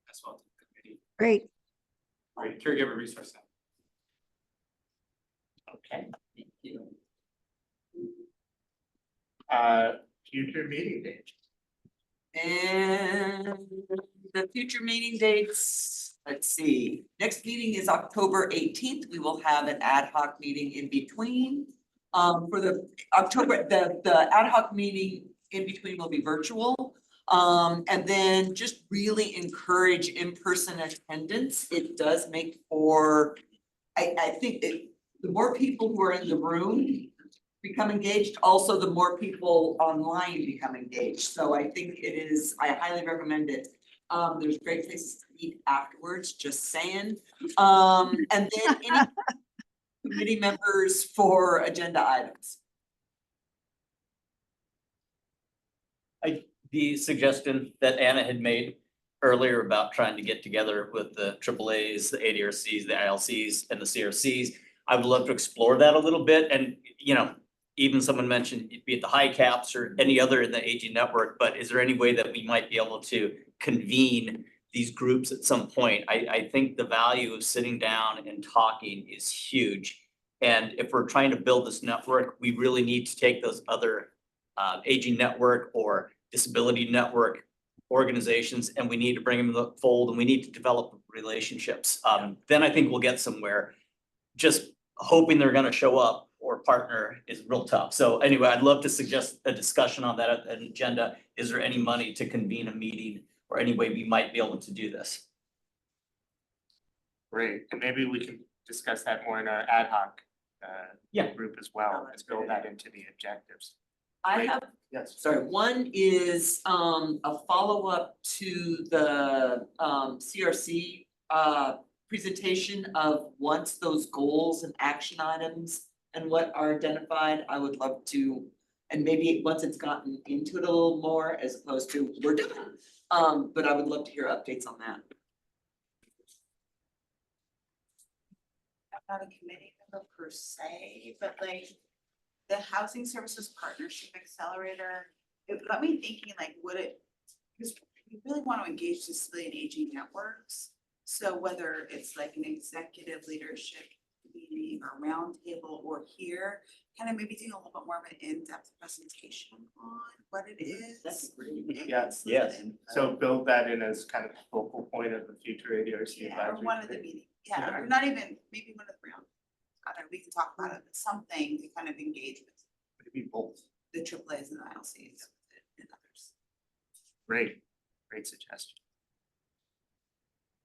as well to the committee. Great. Right, caregiver resource center. Okay, thank you. Future meeting date. And the future meeting dates, let's see, next meeting is October 18th. We will have an ad hoc meeting in between. For the October, the ad hoc meeting in between will be virtual. And then just really encourage in-person attendance. It does make for, I think the more people who are in the room become engaged, also the more people online become engaged. So I think it is, I highly recommend it. There's great places to eat afterwards, just saying. And then any committee members for agenda items. The suggestion that Anna had made earlier about trying to get together with the AAAs, the ADRCs, the ILCs, and the CRCs, I would love to explore that a little bit. And, you know, even someone mentioned it'd be at the high caps or any other in the AG network, but is there any way that we might be able to convene these groups at some point? I think the value of sitting down and talking is huge. And if we're trying to build this network, we really need to take those other AG network or disability network organizations, and we need to bring them in the fold, and we need to develop relationships. Then I think we'll get somewhere. Just hoping they're gonna show up or partner is real tough. So anyway, I'd love to suggest a discussion on that at an agenda. Is there any money to convene a meeting or any way we might be able to do this? Great, and maybe we can discuss that more in our ad hoc group as well, let's build that into the objectives. I have, Yes. sorry, one is a follow-up to the CRC presentation of once those goals and action items and what are identified, I would love to, and maybe once it's gotten into it a little more as opposed to we're done. But I would love to hear updates on that. I'm not a committee member per se, but like the Housing Services Partnership Accelerator, it got me thinking like because we really want to engage disability and aging networks. So whether it's like an executive leadership meeting or roundtable or here, kind of maybe doing a little bit more of an in-depth presentation on what it is. That's great. Yes, so build that in as kind of a focal point of the future ADRC Yeah, or advisory. one of the meetings, yeah, or not even, maybe one of the round. I don't know, we can talk about it, but something to kind of engage with Maybe both. the AAAs and the ILCs and others. Great suggestion.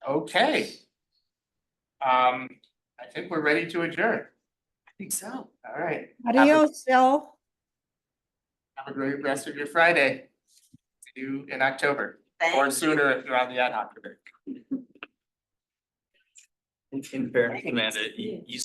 Okay. I think we're ready to adjourn. I think so. All right. Adios, Phil. Have a great rest of your Friday. See you in October or sooner if you're on the ad hoc committee. In fairness, Amanda, you